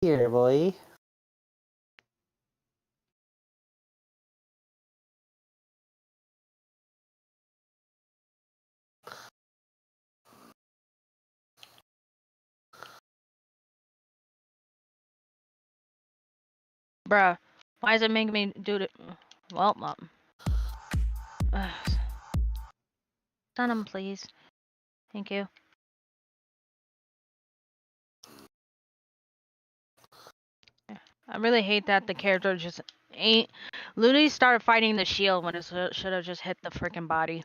Here, boy. Bruh, why is it making me do it? Well, mom. Stun him, please. Thank you. I really hate that the character just ain't. Looney started fighting the shield when it should have just hit the freaking body.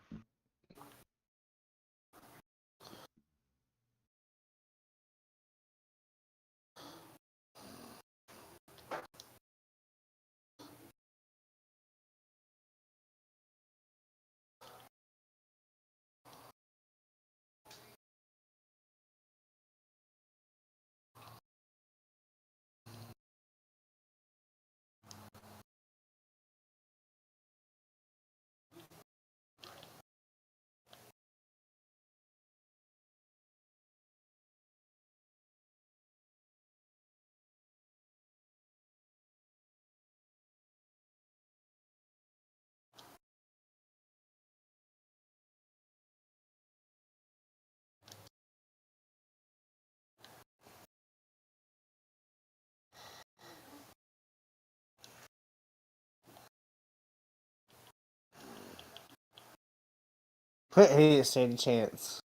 He didn't stand a chance.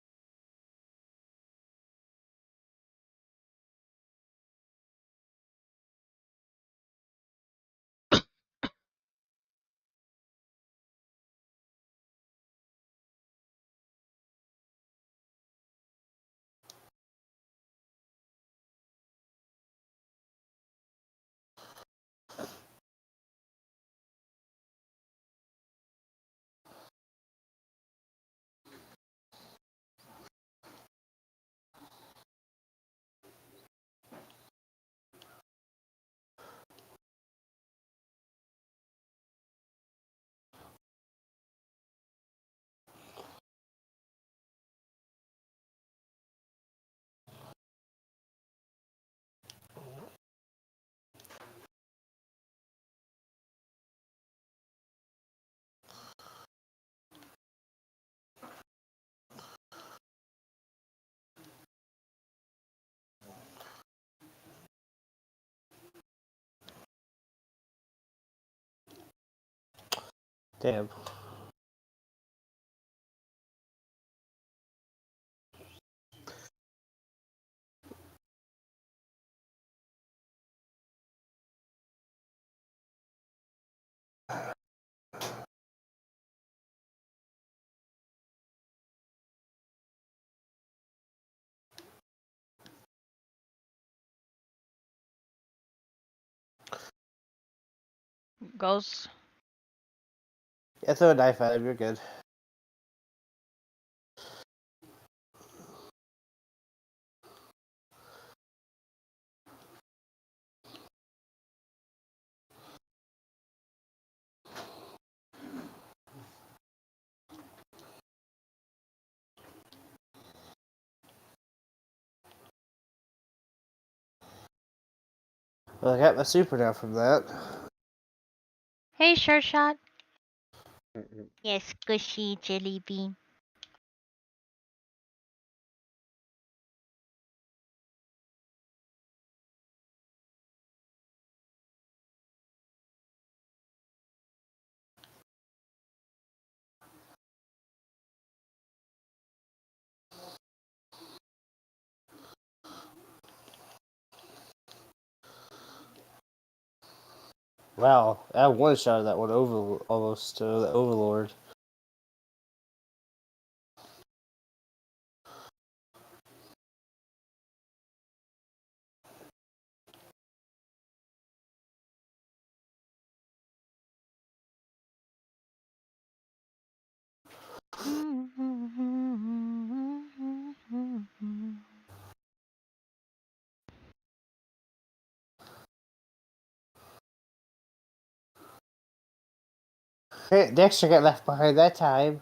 Damn. Ghost. Yeah, throw a knife at him, you're good. Well, I got my super now from that. Hey, Sure Shot. Yes, squishy jelly bean. Wow, I had one shot of that one over almost to the Overlord. Hey, Dexter got left behind that time.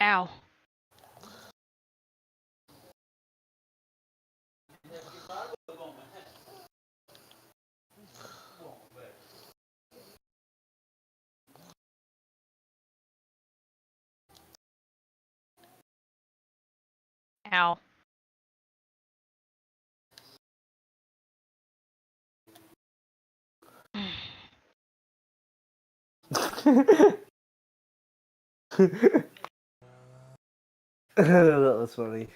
Ow. Ow. That was funny.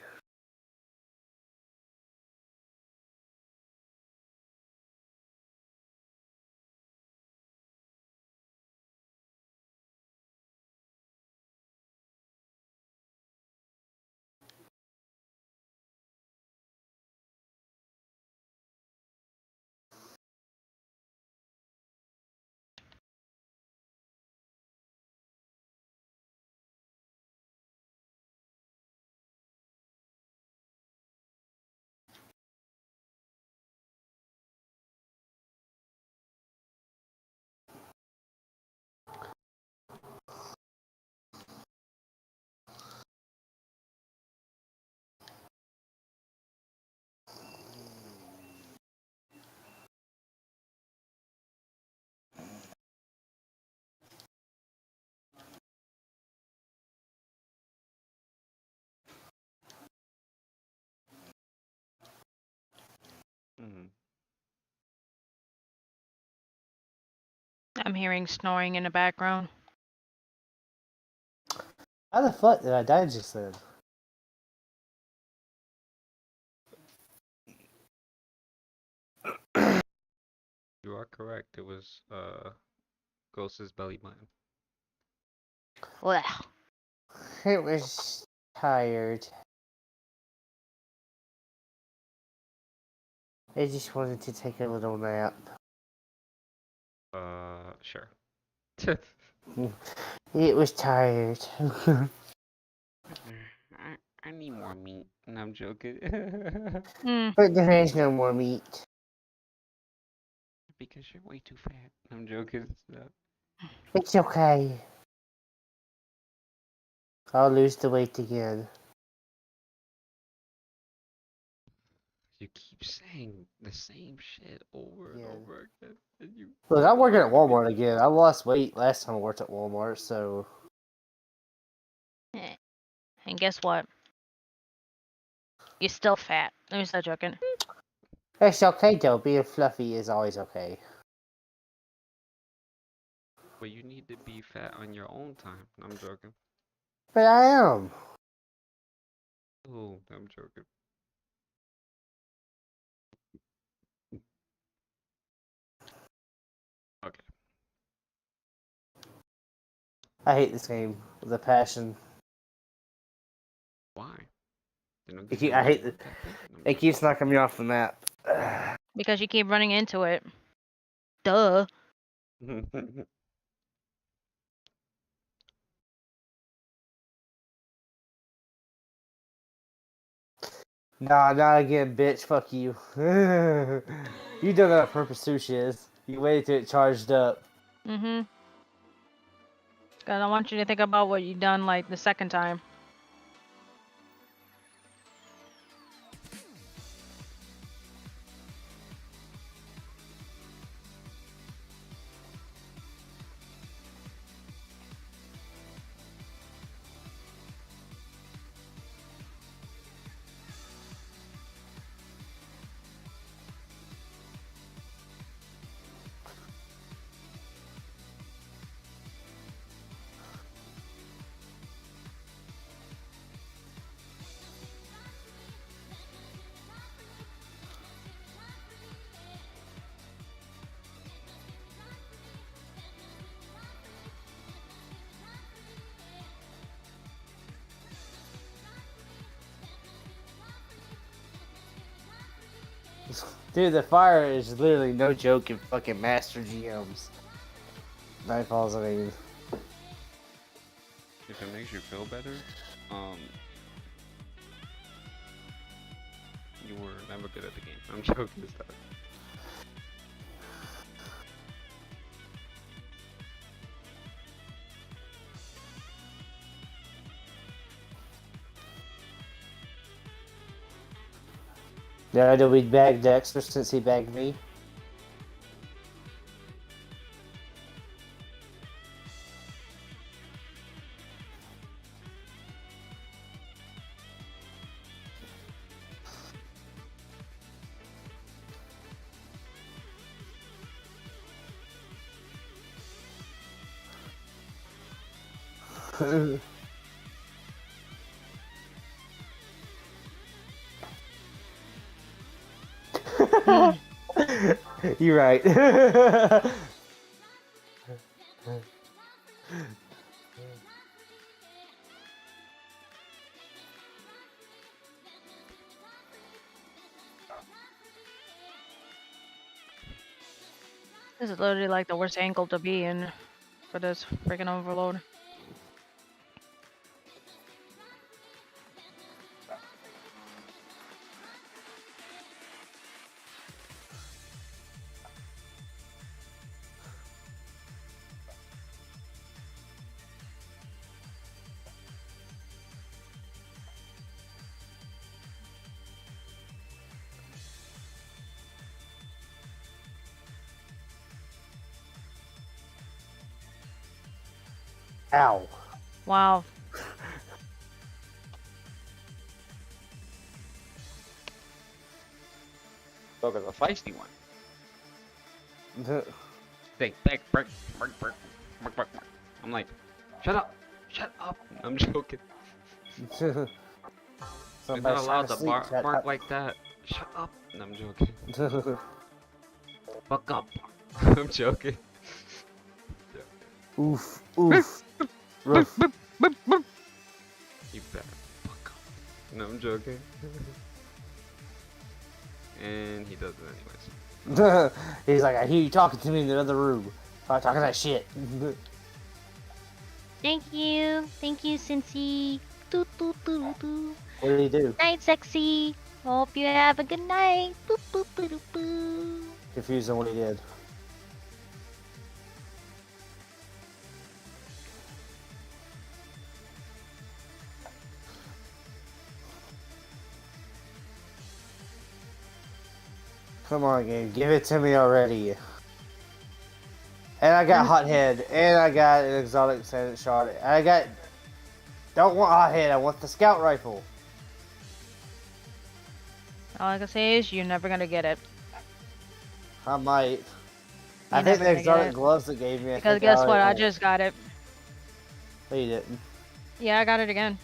I'm hearing snoring in the background. How the fuck did I die just then? You are correct. It was Ghost's belly button. Well, It was tired. I just wanted to take a little nap. Sure. It was tired. I need more meat. And I'm joking. But there is no more meat. Because you're way too fat. I'm joking. It's okay. I'll lose the weight again. You keep saying the same shit over and Yeah. over again. And you Look, I'm working at always Walmart get- again. I lost weight last time I worked at Walmart, so... and guess what? You're still fat. Let me start joking. It's okay though, being fluffy is always okay. But you need to be fat on your own time. I'm joking. But I am. Oh, I'm joking. Okay. I hate this game with a passion. Why? They don't I give you hate any it. work ethic? I'm It joking. keeps knocking me off the map. Because you keep running into it. Duh. Nah, not again, bitch. Fuck you. You done that on purpose too, Shiz. You waited till it charged up. Mm-hmm. Cause I want you to think about what you done like the second time. Dude, the fire is literally no joke in fucking Master GMs. Nightfalls, I mean. If it makes you feel better, you were never good at the game. I'm joking. Stop. Yeah, do we bag Dexter since he bagged me? You're right. This is literally like the worst angle to be in for this freaking overload. Ow. Wow. Bugger's a feisty one. Think, break. I'm like, shut up. I'm joking. You're not Somebody's trying allowed to to sleep. bark like that. Shut up. I'm joking. Fuck up. I'm joking. Oof, oof. Roof. You better fuck up. No, I'm joking. And he does it anyways. He's like, I hear you talking to me in the other room. I'm talking that shit. Thank you, Cincy. Doo, doo, doo, doo. What did he do? Night, sexy. Hope you have a good night. Boop, boop, boop, boop, boop. Confused on what he did. Come on, game. Give it to me already. And I got Hothead. And I got an exotic sand shot. And I got... Don't want Hothead. I want the scout rifle. All I can say is you're never gonna get it. I might. I You're think never the gonna get exotic it. gloves that gave me. Because guess what? I just got it. No, you didn't. Yeah, I got it again.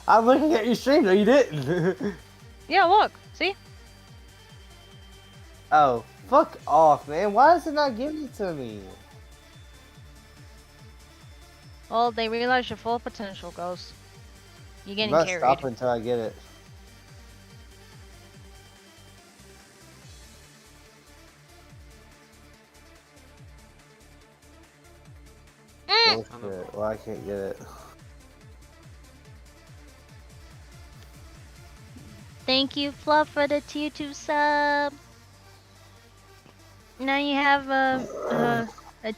I'm looking at your stream. No, you didn't. Yeah, look. See? Oh, fuck off, man. Why is it not giving it to me? Well, they realize your full potential, Ghost. You're I'm getting not carried. stopping until I get it. Oh shit, well I can't get it. Thank you, Fluff, for the tier 2 sub. Now you have a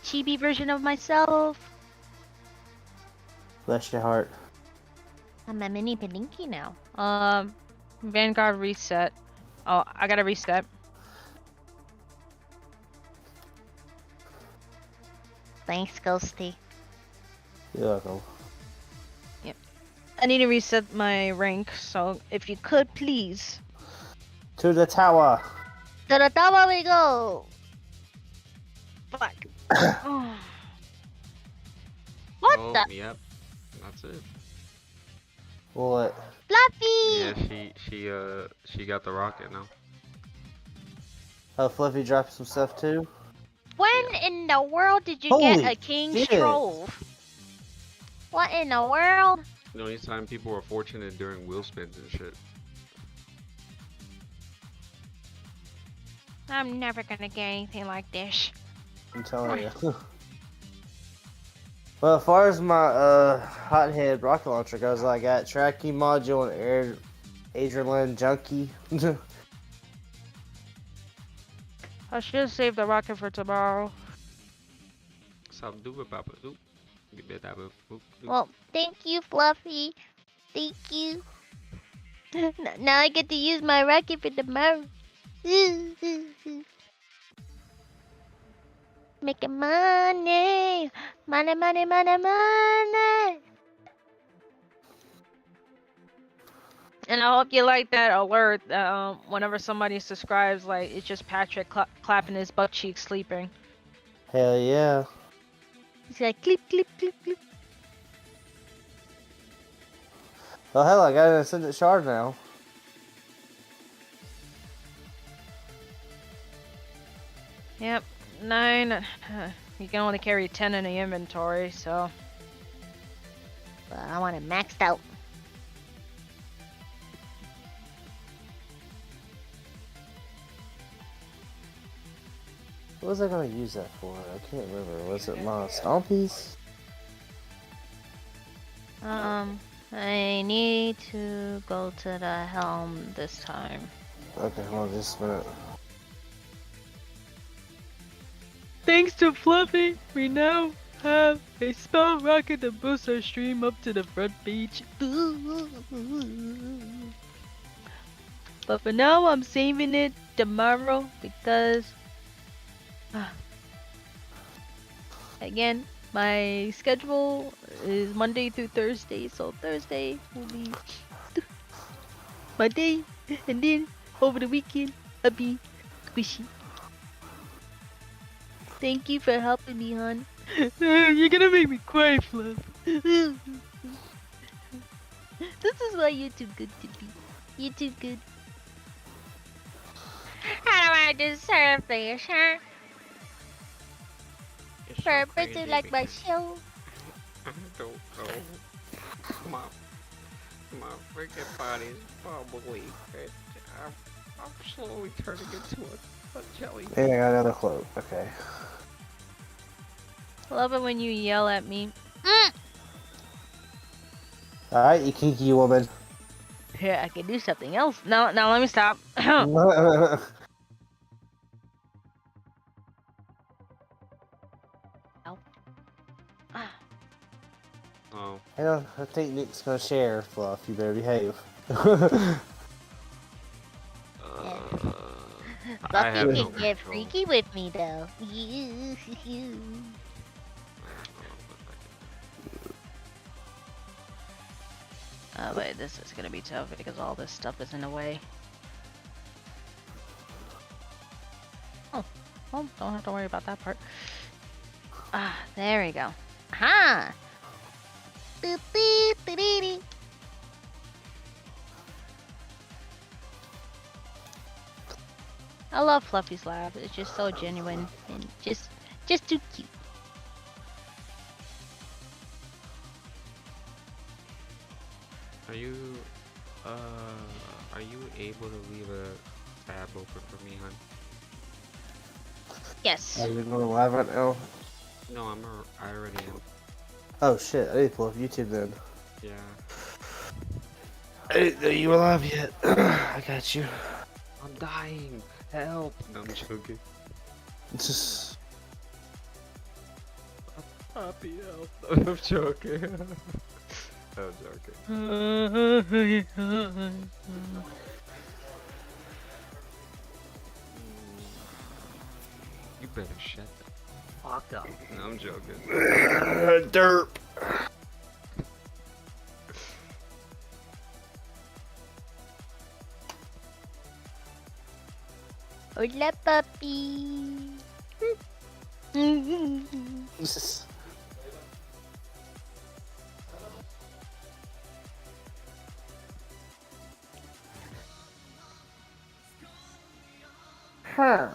chibi version of myself. Bless your heart. I'm a mini Pedinky now. Vanguard reset. Oh, I gotta reset. Thanks, Ghosty. You're welcome. I need to reset my rank, so if you could, please. To the tower. To the tower we go! Fuck. Oh. What Oh, the? yep. That's it. What? Fluffy! Yeah, she got the rocket now. Oh, Fluffy dropped some stuff too? When in the world did you Holy get a King's shit. Trove? What in the world? The only time people were fortunate during wheel spins and shit. I'm never gonna get anything like this. I'm telling you. Well, as far as my hothead rocket launcher goes, I got tracking module and adrenaline junkie. I should save the rocket for tomorrow. Well, thank you, Fluffy. Thank you. Now I get to use my rocket for tomorrow. Making money. Money, money, money, money. And I hope you like that alert. Whenever somebody subscribes, like it's just Patrick clapping his butt cheeks, sleeping. Hell yeah. He's like clip, clip, clip, clip. Well, hell, I got an Ascendant Shard now. Yep, 9. You can only carry 10 in the inventory, so. Well, I want it maxed out. What was I gonna use that for? I can't remember. Was it my Stompies? I need to go to the helm this time. Okay, hold on just a minute. Thanks to Fluffy, we now have a spell rocket to boost our stream up to the front page. But for now, I'm saving it tomorrow because, again, my schedule is Monday through Thursday, so Thursday will be my day, and then over the weekend, I'll be squishy. Thank you for helping me, hon. You're gonna make me cry, Fluff. This is why you're too good to be. You're too good. How do I deserve this, huh? For a person like myself. I don't know. My freaking body's probably fit. I'm slowly turning into a jelly. Hey, I got another cloak. Okay. Love it when you yell at me. Alright, you kinky woman. Here, I can do something else. No, now let me stop. Oh. I think Nick's gonna share, Fluff. You better behave. I have You no can get control. freaky with me, though. Oh wait, this is gonna be tough because all this stuff is in the way. Oh, well, don't have to worry about that part. Ah, there we go. Ha! Boop, boop, ba-dee-dee. I love Fluffy's laugh. It's just so genuine and just too cute. Are you able to leave a tab open for me, hon? Yes. Are you going live right now? No, I already am. Oh shit, I need to pull up YouTube then. Yeah. I didn't know you were live yet. I got you. I'm dying. Help. No, I'm joking. It's just... Happy help. I'm joking. I'm joking. You better shut the fuck up. No, I'm joking. Derp. Hola, papi. Huh.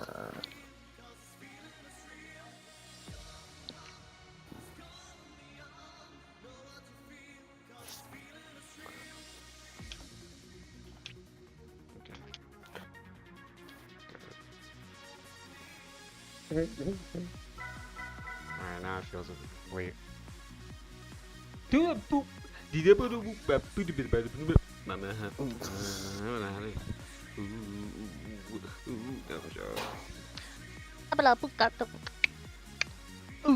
Alright, now it feels a wait. Habla, pucato. No.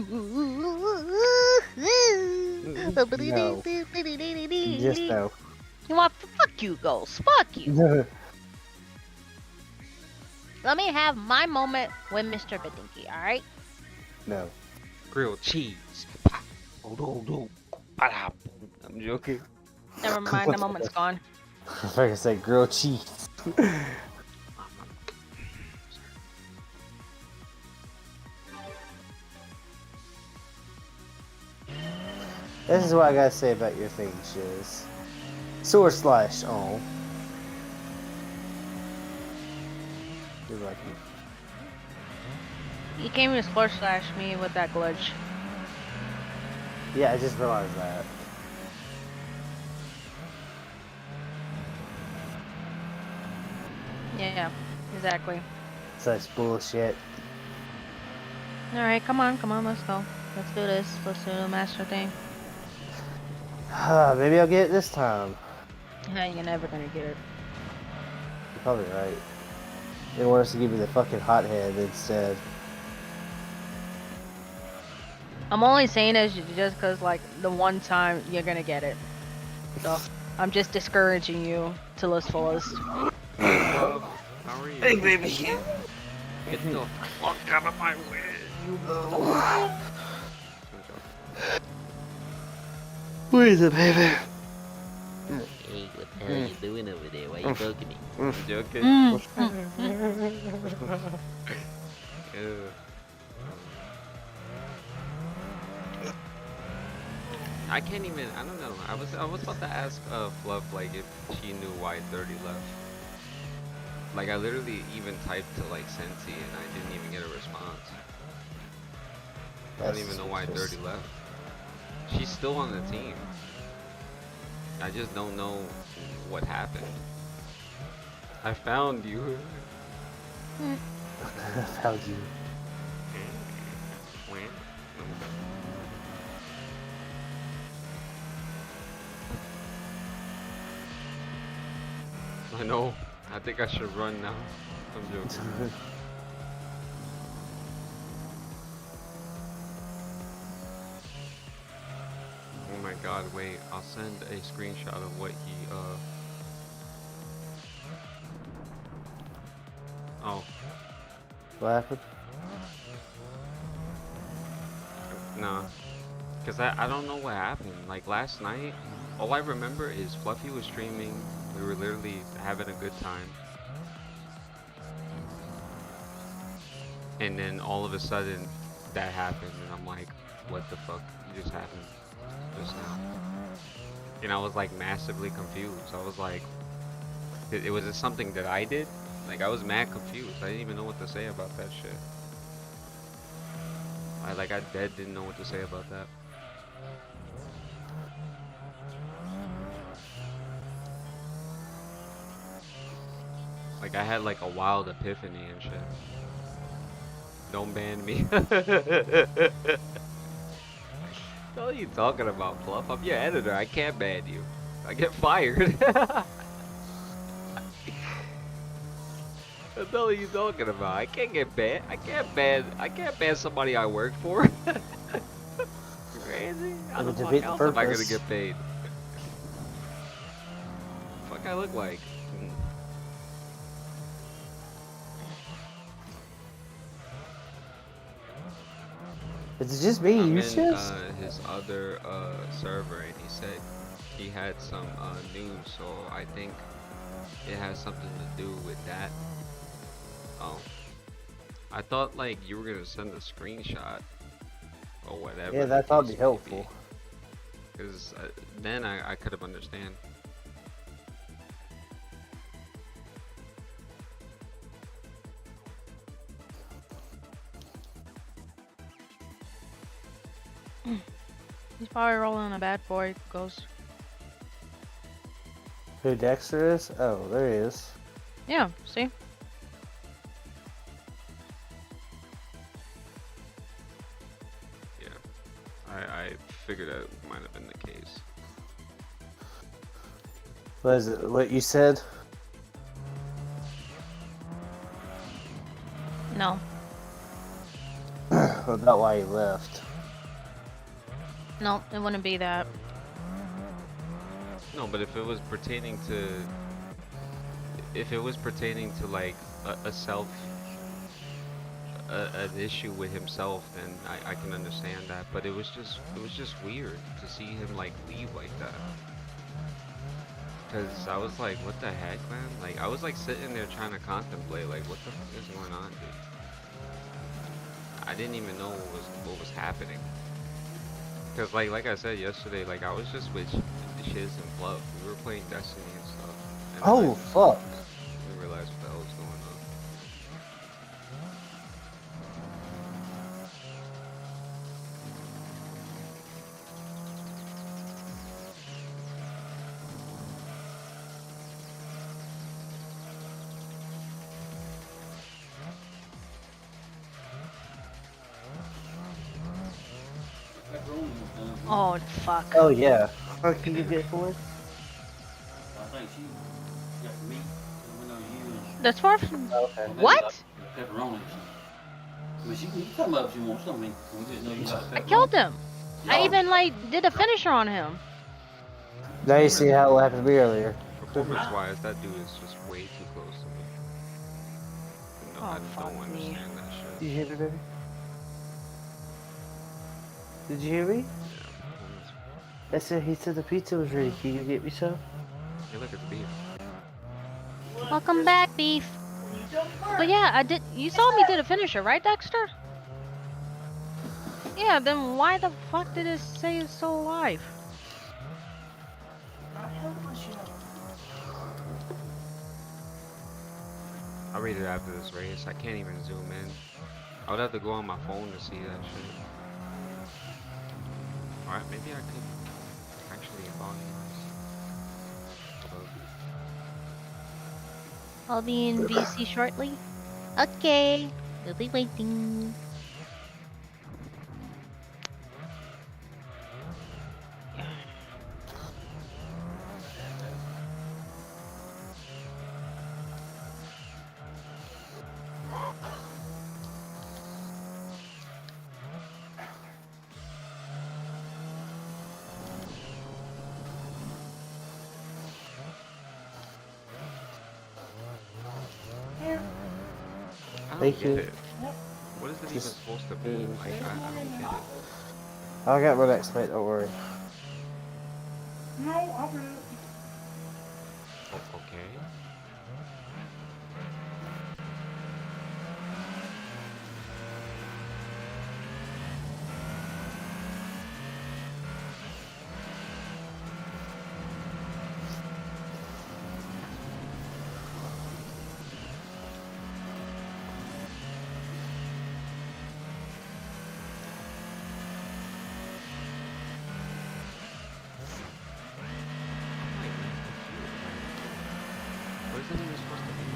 Just no. You want fuck you, Ghost. Fuck you. Let me have my moment with Mr. Badinky, alright? No. Grilled cheese. I'm joking. Never mind, the moment's gone. I was gonna say grilled cheese. This is what I gotta say about your thing, Shiz. Sword slash on. You're lucky. You can't even force slash me with that glitch. Yeah, I just realized that. Yeah, exactly. Such bullshit. Alright, come on, let's go. Let's do this. Let's do the master thing. Maybe I'll get it this time. You're never gonna get it. You're probably right. They want us to give me the fucking hothead instead. I'm only saying this just because, like, the one time you're gonna get it. So, I'm just discouraging you to the fullest. How are you? Hey, baby. Get the fuck out of my way. Where is it, baby? Hey, what the hell you doing over there? Why you poking me? I'm joking. Ew. I can't even. I don't know. I was about to ask Fluff like if she knew why 30 left. Like I literally even typed to like Sensi and I didn't even get a response. I don't even know why 30 left. She's still on the team. I just don't know what happened. I found you. I found you. I know. I think I should run now. I'm joking. Oh my god, wait. I'll send a screenshot of what he, Oh. What happened? Nah. Because I don't know what happened. Like last night, all I remember is Fluffy was streaming. We were literally having a good time. And then all of a sudden, that happened. And I'm like, what the fuck just happened just now? And I was like massively confused. I was like, was it something that I did? Like I was mad confused. I didn't even know what to say about that shit. I dead didn't know what to say about that. Like I had like a wild epiphany and shit. Don't ban me. What are you talking about, Fluff? I'm your editor. I can't ban you. I get fired. What the hell are you talking about? I can't get banned. I can't ban somebody I work for. You crazy? How the fuck else am I gonna get paid? Fuck I look like? Is it just me? I'm You in just? his other server and he said he had some news, so I think it has something to do with that. Oh, I thought like you were gonna send a screenshot or whatever. Yeah, that would be helpful. Because then I could have understand. He's probably rolling a bad boy, Ghost. Who Dexter is? Oh, there he is. Yeah, see? Yeah, I figured that might have been the case. What is it? What you said? No. About why he left. No, it wouldn't be that. No, but if it was pertaining to, like a self, an issue with himself, then I can understand that. But it was just weird to see him like leave like that. Cause I was like, what the heck, man? Like I was like sitting there trying to contemplate, like what the fuck is going on, dude? I didn't even know what was happening. Cause like I said yesterday, like I was just with Shiz and Fluff. We were playing Destiny and stuff. And then Oh, fuck. I didn't realize what the hell was going on. Oh fuck. Oh, yeah. What can you get for it? I think she got meat and went on you and That's far from. Okay. What? pepperoni or something. I mean, she can come up if she wants. I mean, we just know you like pepperoni. I killed him. I Y'all- even like did a finisher on him. Now you see how it happened to me earlier. Performance-wise, that dude is just way too close to me. No, Oh, I fuck don't me. understand that shit. Did you hear me, baby? Did you hear me? Yeah, performance. I said he said the pizza was ready. Can you get me some? Hey, look, it's beef. Welcome back, beef. But yeah, I did. You saw me did a finisher, right, Dexter? Yeah. Then why the fuck did it say it's still alive? I'll read it after this race. I can't even zoom in. I would have to go on my phone to see that shit. Alright, maybe I could actually volumize. I'll be in VC shortly. Okay, we'll be waiting. I don't Thank get you. it. What is it even Just- supposed to mean? Like, I don't get it. I'll get my next plate, don't worry. Oh, okay. I'm like, man, confused. Like, what is it even supposed to mean?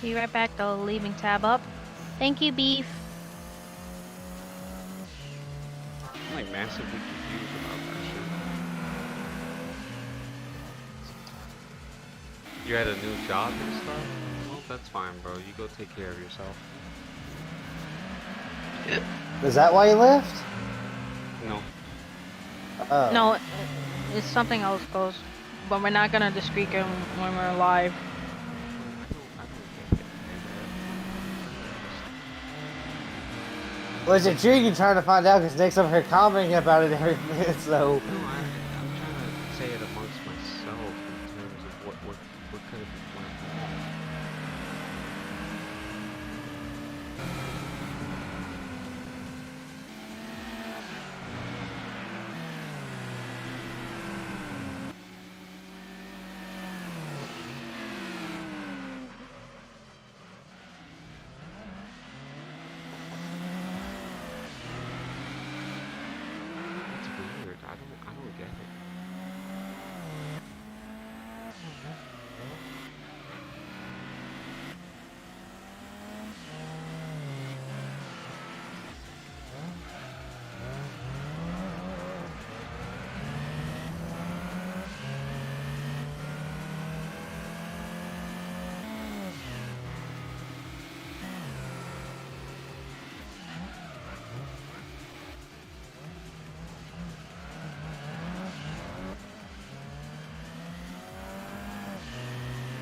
Be right back though. Leaving tab up. Thank you, beef. I'm like massively confused about that shit. You had a new job and stuff? Well, that's fine, bro. You go take care of yourself. Is that why you left? No. Oh. No, it's something else, goes. But we're not gonna discreet it when we're live. I don't get it. Was it intriguing trying to find out because Nick's over here commenting about it every minute, so. No, I'm trying to say it amongst myself in terms of what could have went wrong. It's weird. I don't get it.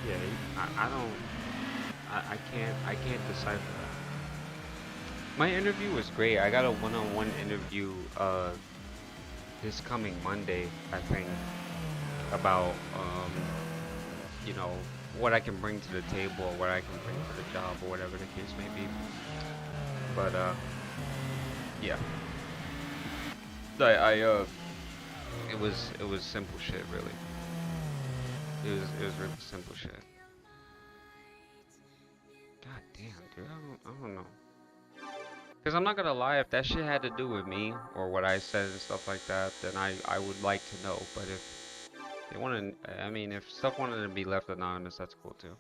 Yeah, I don't. I can't decipher that. My interview was great. I got a one-on-one interview this coming Monday, I think, about you know, what I can bring to the table or what I can bring to the job or whatever the case may be. But yeah. It was simple shit really. It was really simple shit. God damn, dude, I don't know. Cause I'm not gonna lie, if that shit had to do with me or what I said and stuff like that, then I would like to know. But if they want to, I mean, if stuff wanted to be left anonymous, that's cool too.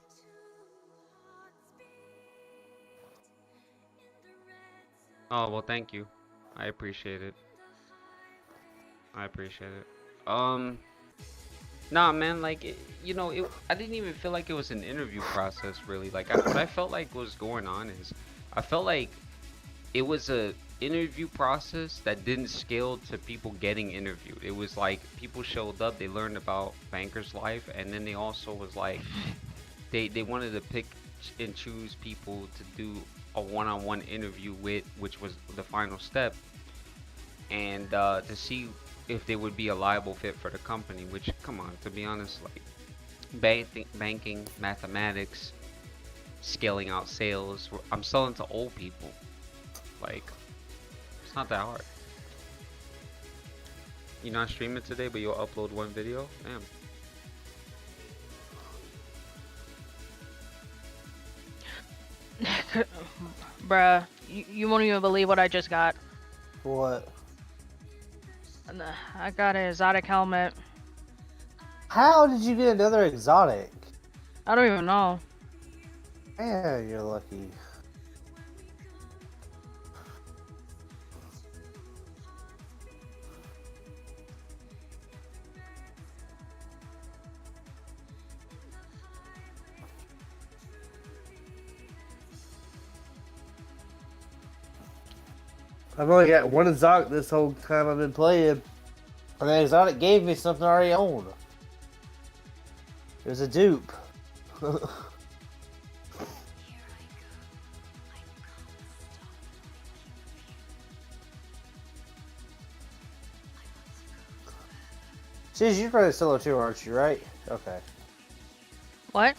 Oh well, thank you. I appreciate it. I appreciate it. Nah, man, like, I didn't even feel like it was an interview process, really. Like, what I felt like was going on is, I felt like it was a interview process that didn't scale to people getting interviewed. It was like people showed up, they learned about Banker's life, and then they also was like, they wanted to pick and choose people to do a one-on-one interview with, which was the final step, and to see if they would be a liable fit for the company. Which, come on, to be honest, like banking, mathematics, scaling out sales. I'm selling to old people. Like, it's not that hard. You're not streaming today, but you'll upload one video? Damn. Bruh, you won't even believe what I just got. What? I got an exotic helmet. How did you get another exotic? I don't even know. Man, you're lucky. I've only got one exotic this whole time I've been playing. And the exotic gave me something I already owned. It was a dupe. Jeez, you're running solo too, aren't you, right? Okay. What?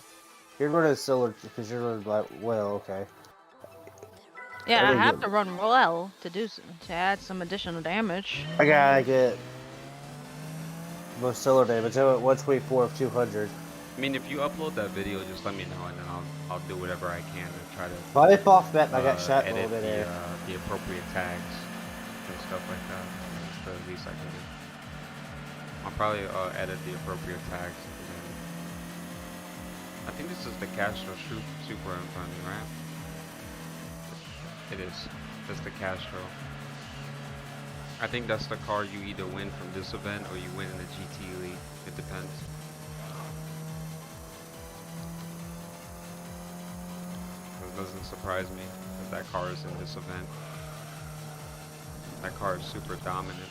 You're running solo because you're running like, well, okay. Yeah, I didn't have get- to run well to add some additional damage. I gotta get most solar damage. I'm at 124 of 200. I mean, if you upload that video, just let me know, and then I'll do whatever I can to try to By the off map, I got shot in a edit little bit there. the appropriate tags and stuff like that. That's the least I can do. I'll probably edit the appropriate tags. And then I think this is the Castro Super in front of me, right? It is. That's the Castro. I think that's the car you either win from this event or you win in the GT Elite. It depends. It doesn't surprise me that that car is in this event. That car is super dominant.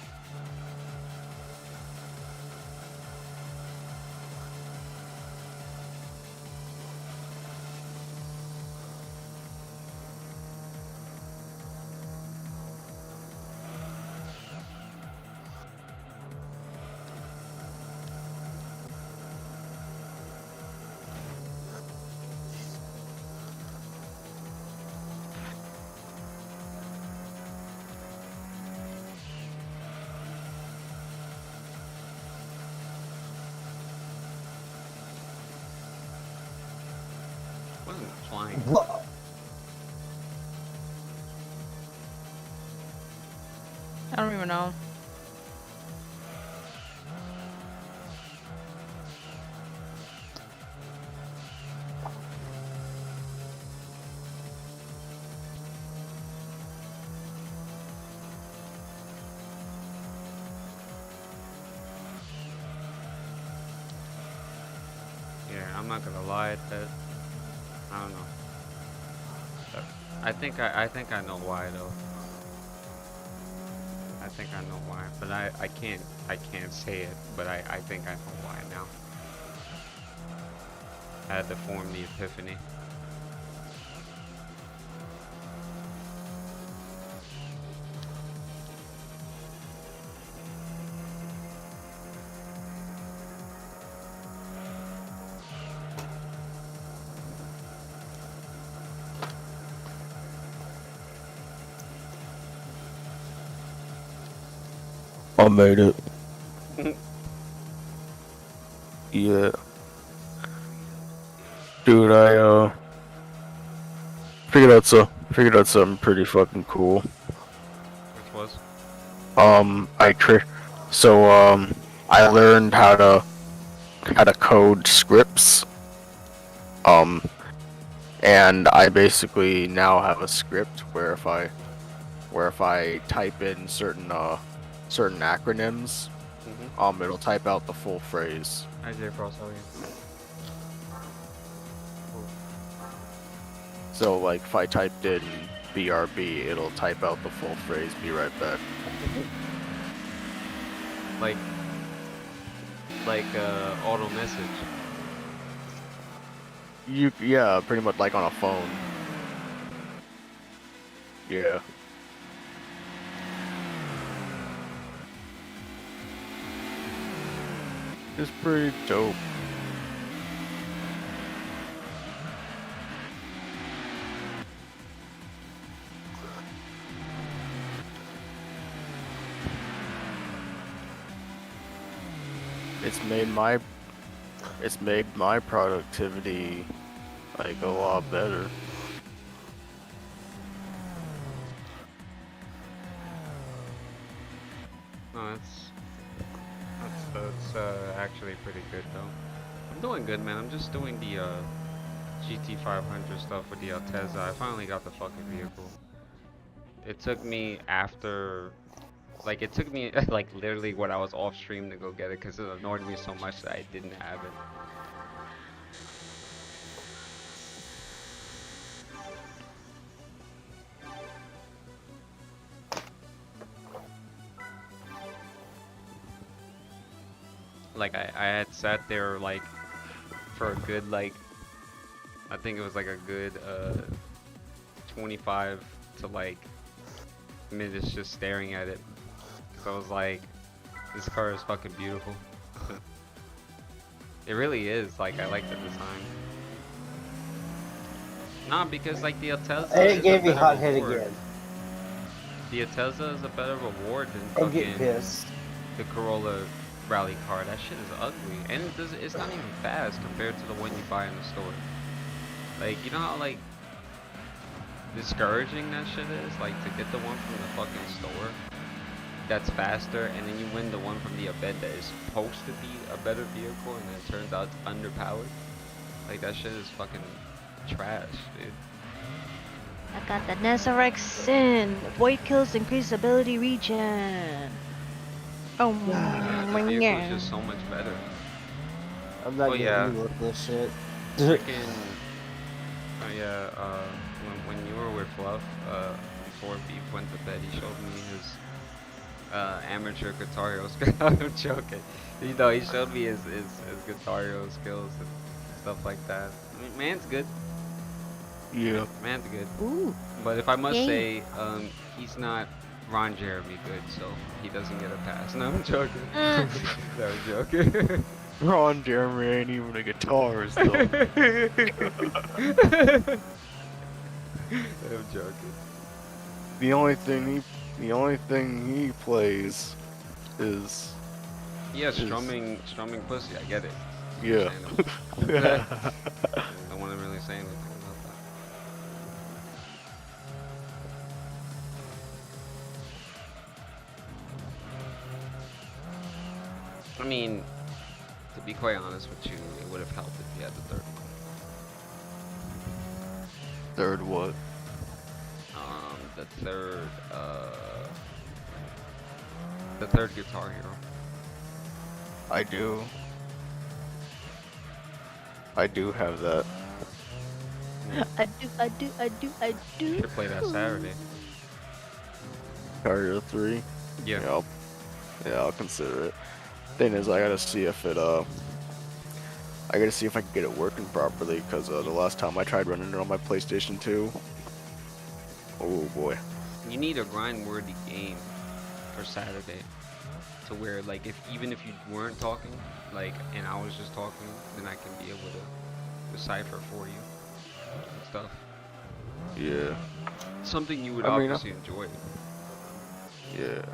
Wasn't flying. What? I don't even know. Yeah, I'm not gonna lie. That I don't know. That, I think I know why though. I think I know why, but I can't say it. But I think I know why now. I had to form the epiphany. I made it. Yeah. Dude, I figured out something pretty fucking cool. Which was? I learned how to code scripts. And I basically now have a script where if I type in certain acronyms, it'll type out the full phrase. Hi, J Frost, how are you? So like if I typed in BRB, it'll type out the full phrase, be right back. Like auto message. Yeah, pretty much like on a phone. Yeah. It's pretty dope. It's made my productivity like a lot better. No, that's actually pretty good though. I'm doing good, man. I'm just doing the GT500 stuff with the Altezza. I finally got the fucking vehicle. It took me like literally when I was off stream to go get it because it annoyed me so much that I didn't have it. Like I had sat there like for a good like I think it was like a good 25 to like minutes just staring at it. So I was like, this car is fucking beautiful. It really is. Like I like the design. Nah, because like the Altezza And is it gave a me better hot head reward. again. The Altezza is a better reward I than get fucking pissed. the Corolla rally car. That shit is ugly, and it's not even fast compared to the one you buy in the store. Like, you know how like discouraging that shit is? Like to get the one from the fucking store that's faster, and then you win the one from the event that is supposed to be a better vehicle, and it turns out it's underpowered. Like that shit is fucking trash, dude. I got the Nazareth Sin. Void kills increase ability regen. Oh Yeah, the vehicle is just so much better. I'm not Oh, getting yeah. any with this shit. Freaking, oh yeah, when you were with Fluff, before Beef went to bed, he showed me his amateur Guitar Hero skills. I'm joking. You know, he showed me his Guitar Hero skills and stuff like that. I mean, man's good. Yeah. Man's good. Ooh. But if I must Yay. say, he's not Ron Jeremy good, so he doesn't get a pass. No, I'm joking. No, I'm joking. Ron Jeremy ain't even a guitarist though. I'm joking. the only thing he plays is Yeah, strumming pussy. I get it. yeah. Don't want to really say anything about that. I mean, to be quite honest with you, it would have helped if you had the third one. Third what? The third Guitar Hero. I do have that. I do. Should play that Saturday. Guitar Hero 3. Yeah. Yeah, I'll consider it. Thing is, I gotta see if it I gotta see if I can get it working properly, because the last time I tried running it on my PlayStation 2, oh boy. You need a grind-worthy game for Saturday, to where like even if you weren't talking, like, and I was just talking, then I can be able to decipher for you and stuff. Yeah. Something you would I mean, obviously enjoy. Yeah.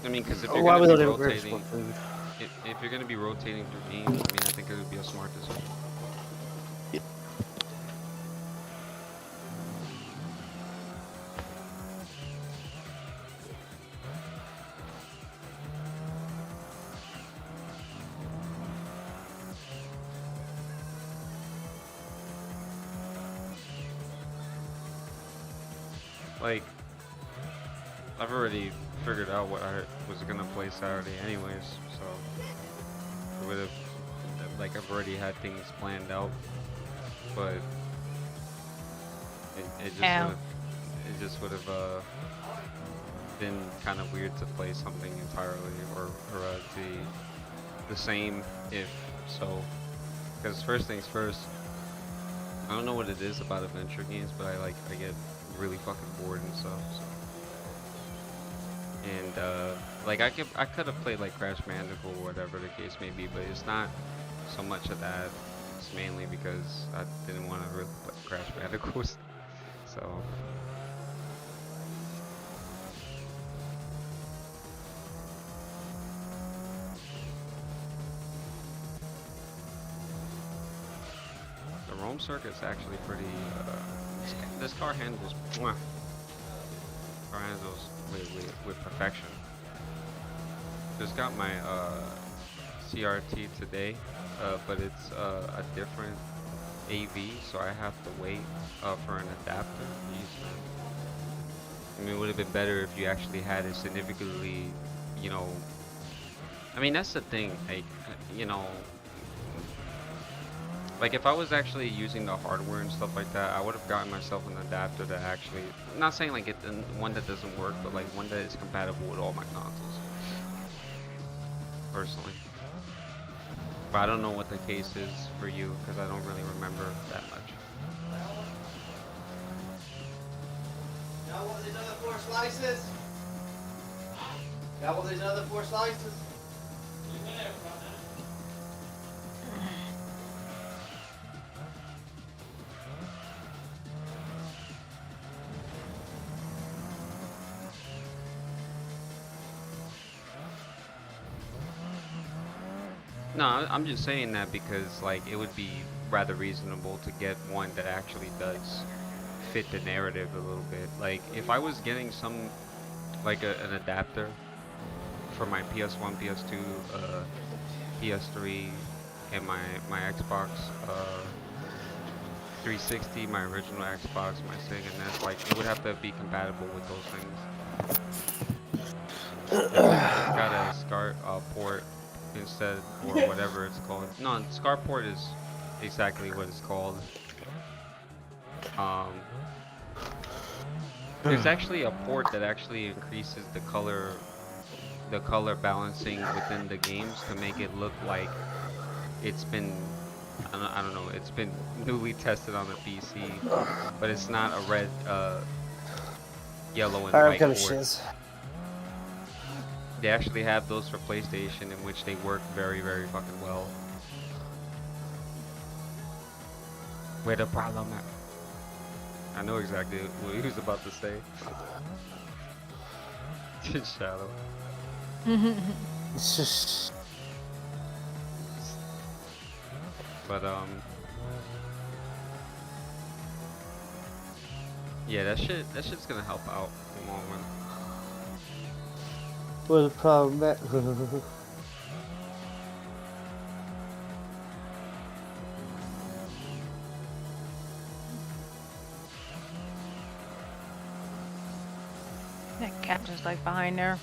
I mean, because if Oh, you're why gonna we be don't have ribs rotating, for food? if you're gonna be rotating through games, I mean, I think it would be a smart decision. Like, I've already figured out what I was gonna play Saturday anyways, so it would have, like, I've already had things planned out, but Ow. it just would have been kind of weird to play something entirely or the same if so, because first things first, I don't know what it is about adventure games, but I get really fucking bored and stuff. So. And like I could have played like Crash Bandicoot or whatever the case may be, but it's not so much of that. It's mainly because I didn't want to really play Crash Bandicoot. So. The Rome circuit's actually pretty. This car handles. Mwah. Car handles with perfection. Just got my CRT today, but it's a different AV, so I have to wait for an adapter. I mean, it would have been better if you actually had it significantly, you know. I mean, that's the thing, like, you know. Like, if I was actually using the hardware and stuff like that, I would have gotten myself an adapter that actually, I'm not saying like one that doesn't work, but like one that is compatible with all my consoles. Personally. But I don't know what the case is for you, because I don't really remember that much. Y'all want another 4 slices? Y'all want another 4 slices? No, I'm just saying that because like it would be rather reasonable to get one that actually does fit the narrative a little bit. Like if I was getting some like an adapter for my PS1, PS2, PS3, and my Xbox 360, my original Xbox, my Sega NES, like it would have to be compatible with those things. If it's got a SCART port instead, or whatever it's called. No, SCART port is exactly what it's called. There's actually a port that actually increases the color balancing within the games to make it look like it's been, I don't know, it's been newly tested on the PC, but it's not a red, yellow and I'm white gonna port. shiz. They actually have those for PlayStation, in which they work very, very fucking well. Where the problem at? I know exactly what he was about to say. Shadow. It's just... But yeah, that shit's gonna help out in the long run. Where's the problem at? That captain's like behind there.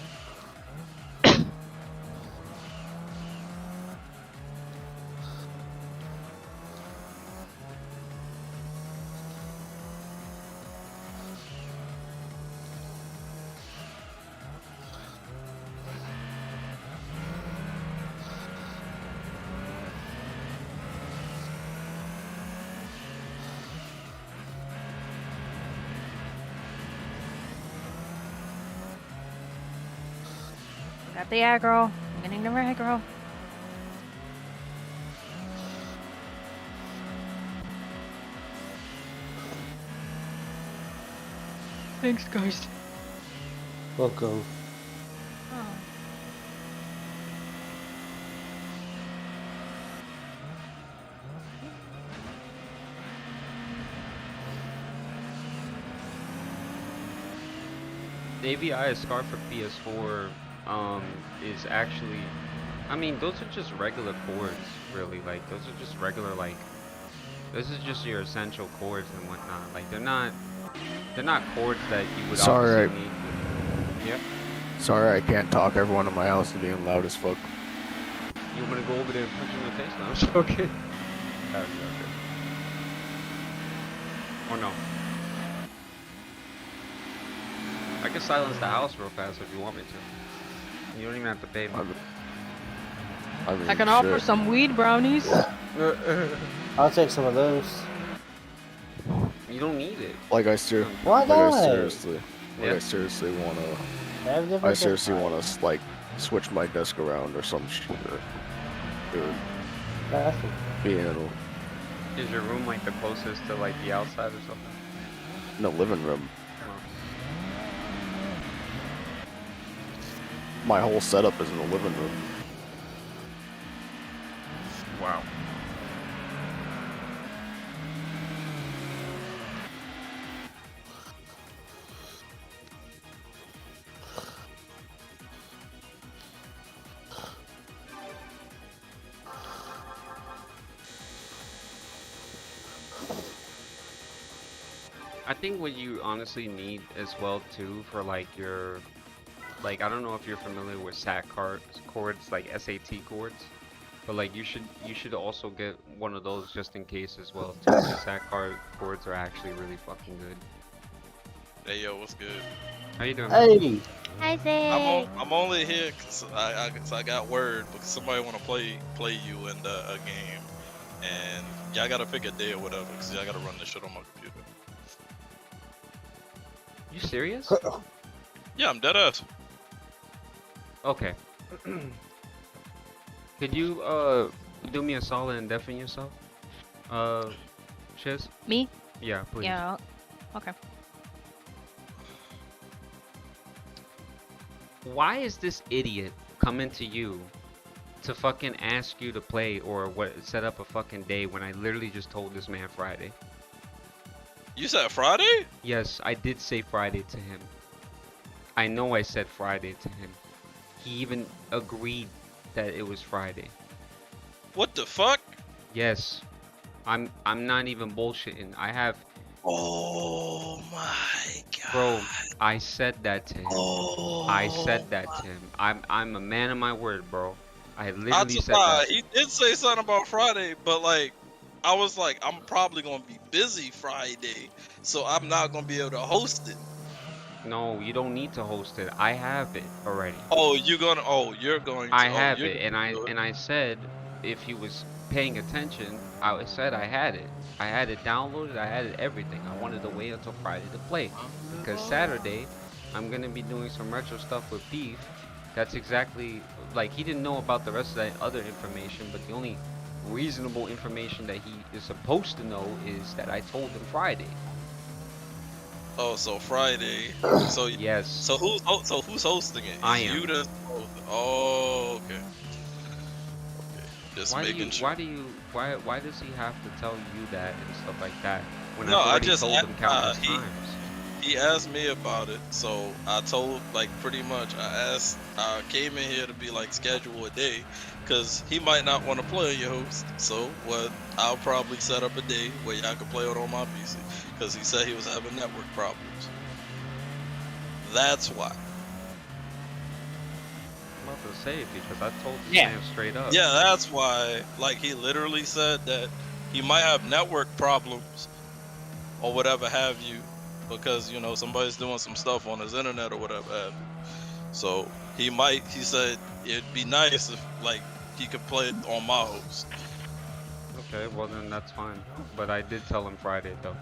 Got the aggro. I'm getting the aggro. Thanks, guys. Welcome. Oh. The AVI Scar for PS4 is actually, I mean, those are just regular chords, really. Like, those are just regular, like, this is just your essential chords and whatnot. Like, they're not chords that you would Sorry, obviously need. Yep. Sorry, I can't talk. Everyone in my house is being loud as fuck. You want me to go over there and punch you in the face? No, I'm joking. That would be okay. Or no. I can silence the house real fast if you want me to. You don't even have to pay me. I mean, I can offer shit. some weed brownies. I'll take some of those. You don't need it. Like I Why not? seriously Yeah. I seriously wanna. Have different I seriously designs. wanna like switch my desk around or some shit. Dude, That's being in Is your room like the closest to like the outside or something? the living room. Oh. My whole setup is in the living room. Wow. I think what you honestly need as well too for like your, like, I don't know if you're familiar with SAT chords, like SAT chords, but like you should also get one of those just in case as well too. The SAT chords are actually really fucking good. Hey yo, what's good? How you doing? Hey, Hi, Zay. I'm only here cause I got word because somebody want to play you in a game, and y'all gotta pick a day or whatever because y'all gotta run this shit on my computer. You serious? Yeah, I'm dead ass. Okay. Could you do me a solid and deafen yourself? Shiz? Me? Yeah, please. Yeah. Okay. Why is this idiot coming to you to fucking ask you to play or what set up a fucking day when I literally just told this man Friday? You said Friday? Yes, I did say Friday to him. I know I said Friday to him. He even agreed that it was Friday. What the fuck? Yes. I'm not even bullshitting. I have, Oh my god. bro, I said that to him. Oh. I said that to him. I'm a man of my word, bro. I literally said that. He did say something about Friday, but like, I was like, I'm probably gonna be busy Friday, so I'm not gonna be able to host it. No, you don't need to host it. I have it already. Oh, you're going to. I Oh, have you're it, and gonna do it. I said if he was paying attention, I said I had it. I had it downloaded. I had it everything. I wanted to wait until Friday to play because Saturday I'm gonna be doing some retro stuff with Beef. That's exactly like he didn't know about the rest of that other information, but the only reasonable information that he is supposed to know is that I told him Friday. Oh, so Friday. So Yes. So who's hosting it? I Is am. You the. Oh, okay. Just Why making sure. why does he have to tell you that and stuff like that when No, I've I already just told him countless he times? he asked me about it, so I told like pretty much I came in here to be like schedule a day, cause he might not want to play on your host. So what? I'll probably set up a day where y'all can play it on my PC, cause he said he was having network problems. That's why. I'm about to say it because I told this Yeah. man straight up. Yeah, that's why. Like he literally said that he might have network problems or whatever have you, because you know somebody's doing some stuff on his internet or whatever have you. So he said it'd be nice if like he could play it on my host. Okay, well then that's fine. But I did tell him Friday though.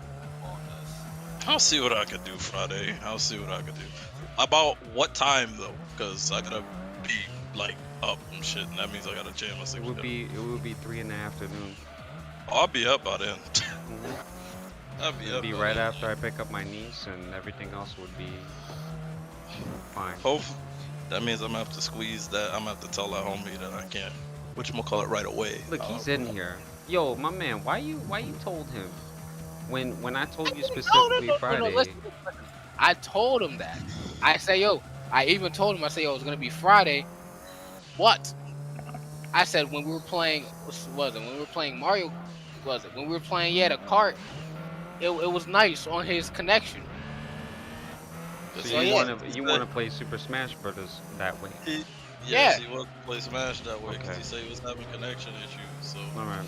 I'll see what I could do Friday. I'll see what I could do. About what time though? Cause I gotta be like up and shit, and that means I gotta change my It sleep would schedule. be 3 in the afternoon. Oh, I'll be up by then. Mm-hmm. I'll be It'd up be by right then. after I pick up my niece, and everything else would be fine. Hopefully, that means I'm gonna have to squeeze that. I'm gonna have to tell that homie that I can't. Whatchamacallit right away. Look, he's in here. Yo, my man, why you told him when I told you specifically No, Friday? listen. I told him that. I say, yo. I even told him. I say, yo, it's gonna be Friday. What? I said when we were playing. What was it? When we were playing Mario. Was it when we were playing? Yeah, the kart. It was nice on his connection. So So you yeah. want to play Super Smash Brothers that way? Yes, Yeah. he was play Smash that way because Okay. he said he was having connection issues. So All right.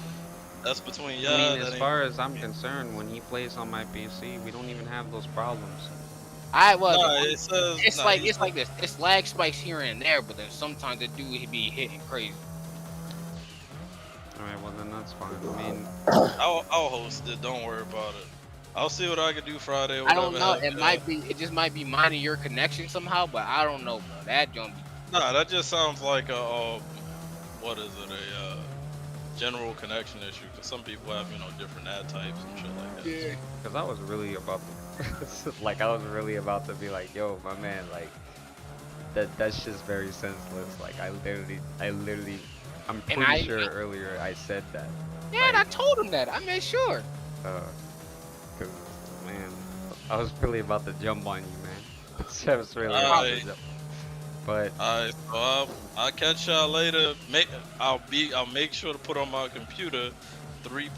that's between y'all. I mean, that as ain't- far as I'm concerned, when he plays on my PC, we don't even have those problems. I was. Nah, it says It's nah, like he it's said- like this. It's lag spikes here and there, but then sometimes it do be hitting crazy. All right, well then that's fine. I mean, I'll host it. Don't worry about it. I'll see what I can do Friday. Or I don't whatever know. It happens. might be. It just might be minding your connection somehow, but I don't know, bro. That don't be. Nah, that just sounds like a what is it? A general connection issue. Because some people have different ad types and shit like that. Yeah. because I was really about to, like, I was really about to be like, yo, my man, like, that's just very senseless. Like, I literally, I'm And pretty sure earlier I said that. Yeah, and I told him that. I made sure. Cause man, I was really about to jump on you, man. I was really about to Alright. jump. But Alright, so I'll catch y'all later. I'll make sure to put on my computer 3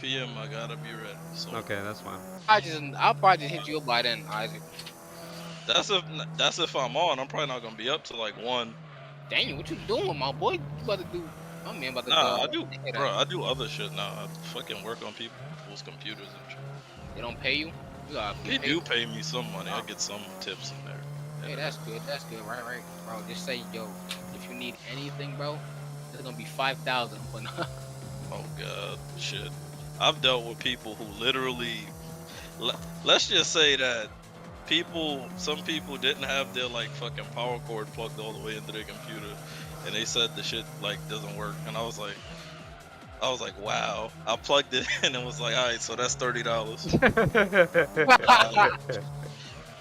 p.m. I gotta be ready. So okay, that's fine. I'll probably just hit you up by then, Isaac. that's if I'm on. I'm probably not gonna be up till like 1. Daniel, what you doing, my boy? You about to do? My man about to Nah, I do. do, bro. I do other shit now. I fucking work on people's computers and shit. They don't pay you. You gotta They get paid. do pay me some money. I get some tips in there. Hey, that's good. That's good. Right, bro. Just say, yo, if you need anything, bro, it's gonna be 5,000. Oh god, shit. I've dealt with people who literally, let's just say that some people didn't have their like fucking power cord plugged all the way into their computer, and they said the shit like doesn't work, and I was like, wow. I plugged it in and was like, all right, so that's $30.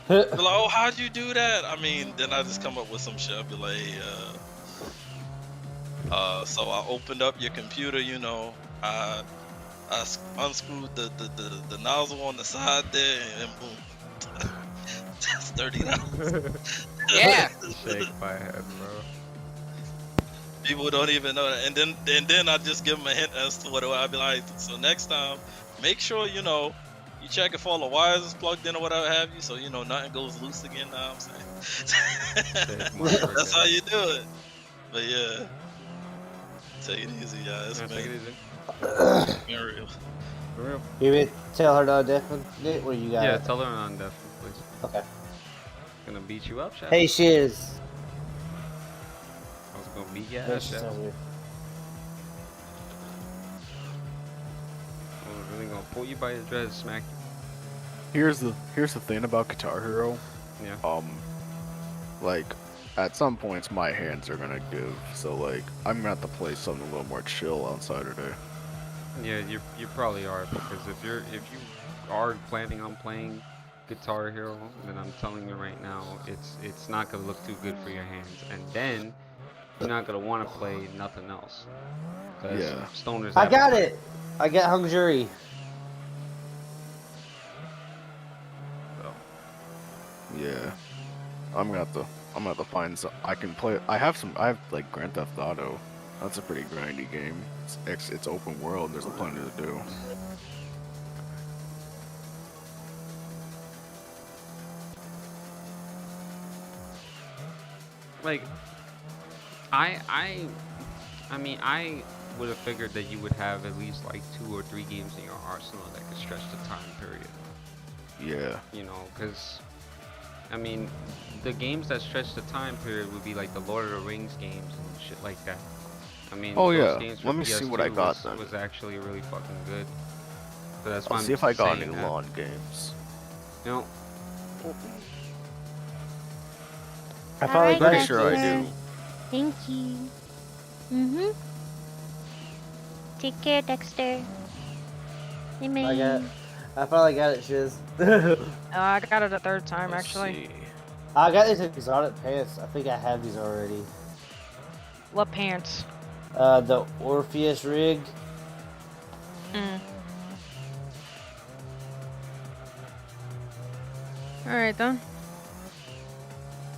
They're like, oh, how'd you do that? I mean, then I just come up with some shit. I'll be like, hey, so I opened up your computer, I unscrewed the nozzle on the side there, and boom, that's $30. Yeah. Shake my head, bro. People don't even know that, and then I just give them a hint as to what I'd be like. So next time, make sure you check if all the wires is plugged in or whatever have you, so nothing goes loose again. Now I'm saying that's how you do it. But yeah, take it easy, guys. Yeah, take it easy. Been real. For real. You mean tell her to definitely what you got? Yeah, tell her on deaf, please. Okay. Gonna beat you up, Chef. Hey, Shiz. I was gonna beat your Yeah, ass, she's Chef. over here. I was really gonna pull you by your dreads, smack you. Here's the thing about Guitar Hero. Yeah. Like, at some points my hands are gonna give, so like I'm gonna have to play something a little more chill on Saturday. Yeah, you probably are, because if you are planning on playing Guitar Hero, then I'm telling you right now, it's not gonna look too good for your hands, and then you're not gonna want to play nothing else. 'Cause Yeah. Stoners. I have got to it. I got hung jury. So, Yeah, I'm gonna have to find some. I can play. I have like Grand Theft Auto. That's a pretty grindy game. It's open world. There's plenty to do. like, I mean, I would have figured that you would have at least like 2 or 3 games in your arsenal that could stretch the time period. Yeah. Because, I mean, the games that stretch the time period would be like the Lord of the Rings games and shit like that. I mean, Oh, those yeah. games for Let me see what I PS2 got then. was actually really fucking good. So that's why I'll I'm see if I got saying any that. lawn games. You know, I finally Pretty got sure I it. do. Thank you. Take care, Dexter. Amen. I finally got it, Shiz. I got it a third time, Let's actually. see. I got these exotic pants. I think I have these already. What pants? The Orpheus rig. Alright then.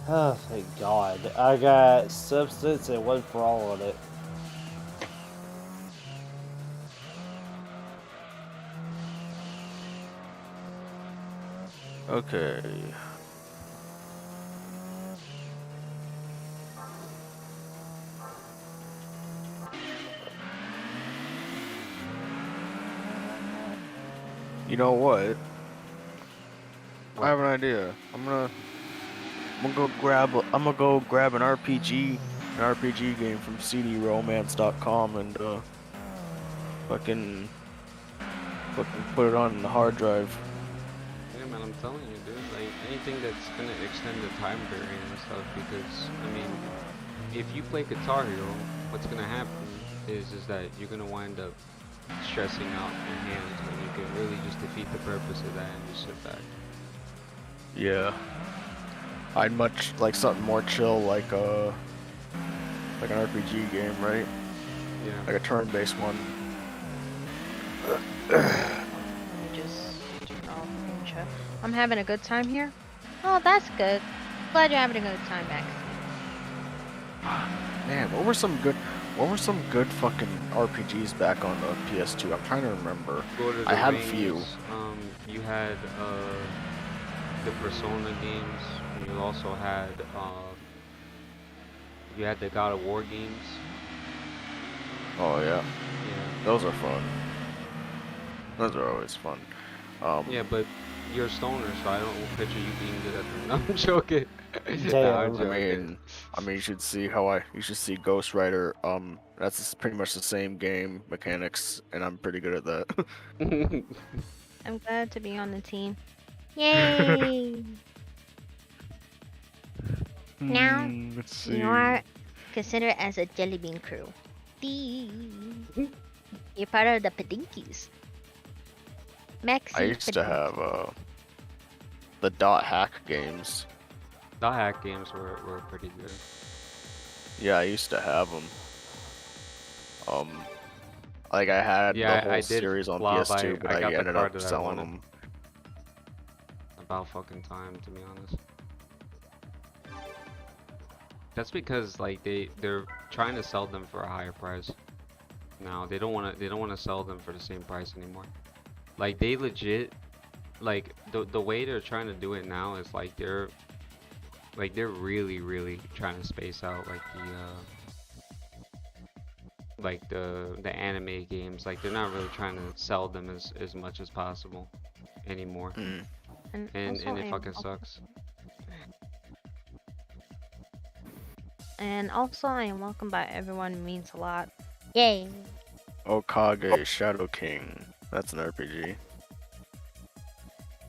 Oh, thank God. I got Substance and One for All on it. Okay. You know what? I have an idea. I'm gonna go grab an RPG game from cdromance.com and fucking put it on the hard drive. Yeah, man, I'm telling you, dude. Like anything that's gonna extend the time period and stuff. Because I mean, if you play Guitar Hero, what's gonna happen is that you're gonna wind up stressing out your hands when you can really just defeat the purpose of that and just sit back. Yeah. I'd much like something more chill, like an RPG game, right? Yeah. Like a turn-based one. Let me just turn off the chat. I'm having a good time here. Oh, that's good. Glad you're having a good time, Max. Man, what were some good fucking RPGs back on the PS2? I'm trying to remember. Lord of I the had a Rings, few. You had the Persona games. And you also had the God of War games. Oh yeah, Yeah. those are fun. Those are always fun. Yeah, but you're a stoner, so I don't picture you being good at them. No, I'm joking. Damn. I mean, you should see Ghost Rider. That's pretty much the same game mechanics, and I'm pretty good at that. I'm glad to be on the team. Yay! Now, Let's see. you are considered as a jelly bean crew. You're part of the Padinkis. Maxi I used to have the dot hack games. The hack games were pretty good. Yeah, I used to have them. Like I had Yeah, the whole I did series on flop. PS2, but I I got the ended card up that I selling wanted. them. About fucking time, to be honest. That's because like they're trying to sell them for a higher price. Now they don't want to sell them for the same price anymore. Like they legit, like the way they're trying to do it now is like they're really trying to space out like the anime games. Like they're not really trying to sell them as much as possible anymore. And it fucking sucks. And also, I am welcomed by everyone. It means a lot. Yay! Okage Shadow King. That's an RPG.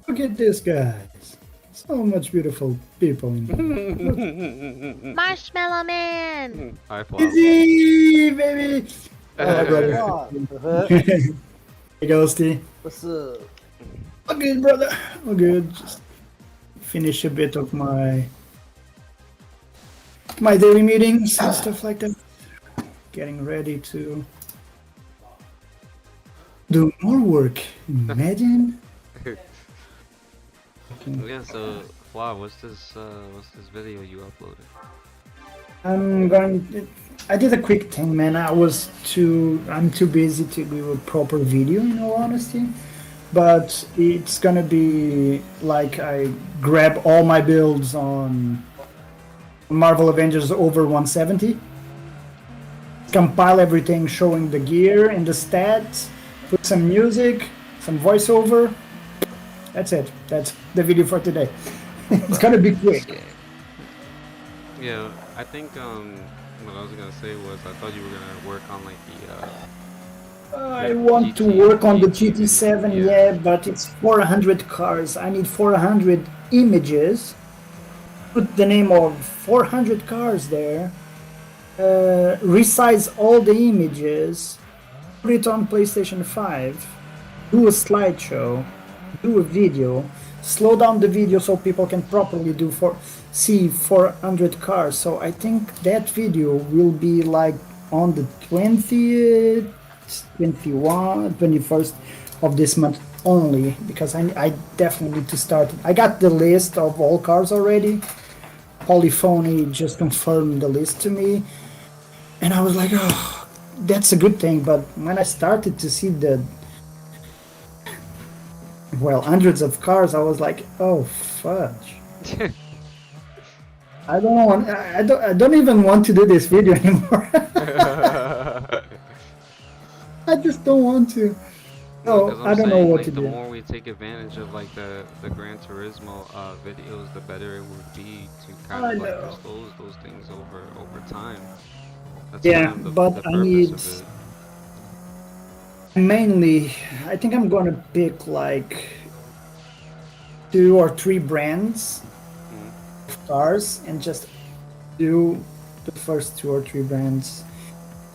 Look at this, guys. So much beautiful people in here. Marshmallow Man! I flop. Easy, baby! Brother. What? Hey, Ghosty. What's up? All good, brother. All good. Just finish a bit of my daily meetings and stuff like that. Getting ready to do more work. Imagine. Yeah, so wow, what's this video you uploaded? I did a quick thing, man. I'm too busy to do a proper video, in all honesty. But it's gonna be like I grab all my builds on Marvel Avengers over 170, compile everything showing the gear and the stats, put some music, some voiceover. That's it. That's the video for today. It's gonna be quick. Yeah, I think what I was gonna say was I thought you were gonna work on like I want to work on the GT7, yeah, but it's 400 cars. I need 400 images. Put the name of 400 cars there, resize all the images, put it on PlayStation 5, do a slideshow, do a video, slow down the video so people can properly see 400 cars. So I think that video will be like on the 20th, 21st of this month only, because I definitely need to start. I got the list of all cars already. Polyphony just confirmed the list to me, and I was like, oh, that's a good thing. But when I started to see hundreds of cars, I was like, oh fudge. I don't even want to do this video anymore. I just don't want to. No, I don't know what to the do. more we take advantage of like the Gran Turismo videos, the better it would be to kind of like disclose those things over time. That's Yeah, kind of but the I purpose need of it. mainly. I think I'm gonna pick like 2 or 3 brands of cars and just do the first 2 or 3 brands,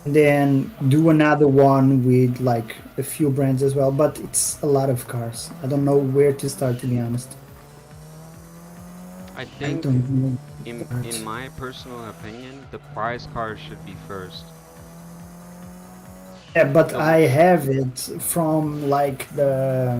and then do another one with like a few brands as well. But it's a lot of cars. I don't know where to start, to be honest. I think, don't know. in my personal opinion, the prize cars should be first. Yeah, but I have it from like the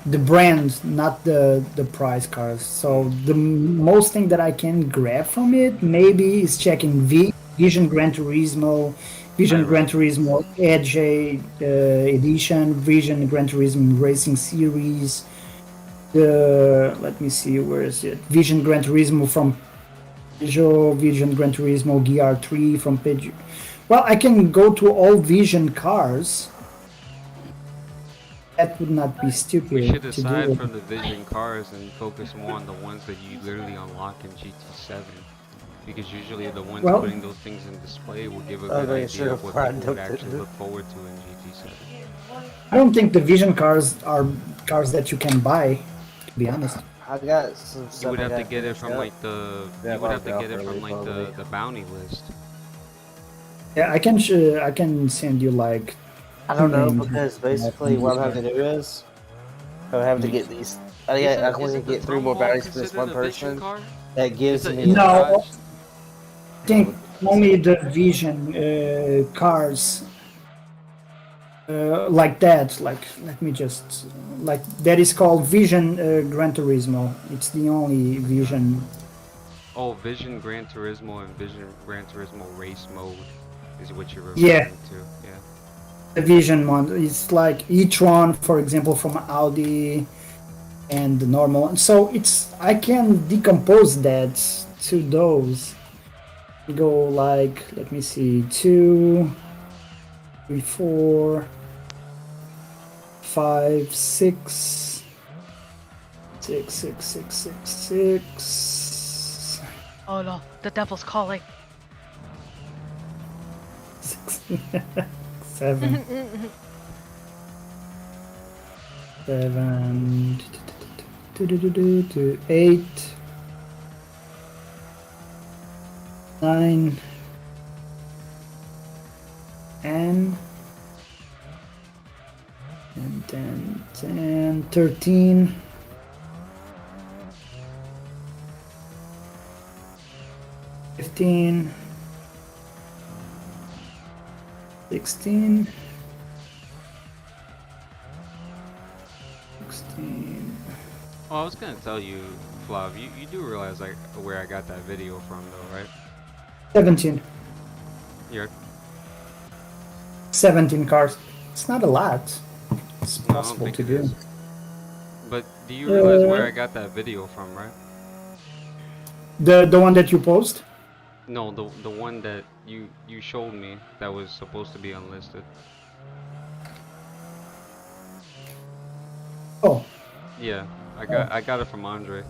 brand, not the price cards. So the most thing that I can grab from it maybe is checking Vision Gran Turismo, Vision Gran Turismo Edge Edition, Vision Gran Turismo Racing Series. Let me see, where is it? Vision Gran Turismo from Peugeot, Vision Gran Turismo GR3 from Peugeot. Well, I can go to all Vision cars. That would not be stupid. We should to aside do. from the Vision cars and focus more on the ones that you literally unlock in GT7. Because usually the ones putting those things in display will give a good idea of what people would actually look forward to in GT7. I don't think the Vision cars are cars that you can buy, to be honest. I got some stuff. You would have to get it from like the the bounty list. Yeah, I can send you like. I don't know, because basically what I'm having to do is I'm having to get these. I want to get 3 more bounties for this one person. That gives me. No, I think only the Vision cars like that. Like, let me just like that is called Vision Gran Turismo. It's the only Vision. Oh, Vision Gran Turismo and Vision Gran Turismo Race Mode is what you're referring to. Yeah. The Vision one. It's like each one, for example, from Audi and the normal one. So I can decompose that to those. We go like, let me see, 2, 3, 4, 5, 6, 6, 6, 6, 6, 6. Oh no, the devil's calling. 6, 7, 7, 8, 9, and then 10, 13, 15, 16, 16. Oh, I was gonna tell you, Flav, you do realize like where I got that video from though, right? 17. You're 17 cars. It's not a lot. It's possible to do. But do you realize where I got that video from, right? The one that you post? No, the one that you showed me that was supposed to be unlisted. Oh. Yeah, I got it from Andre.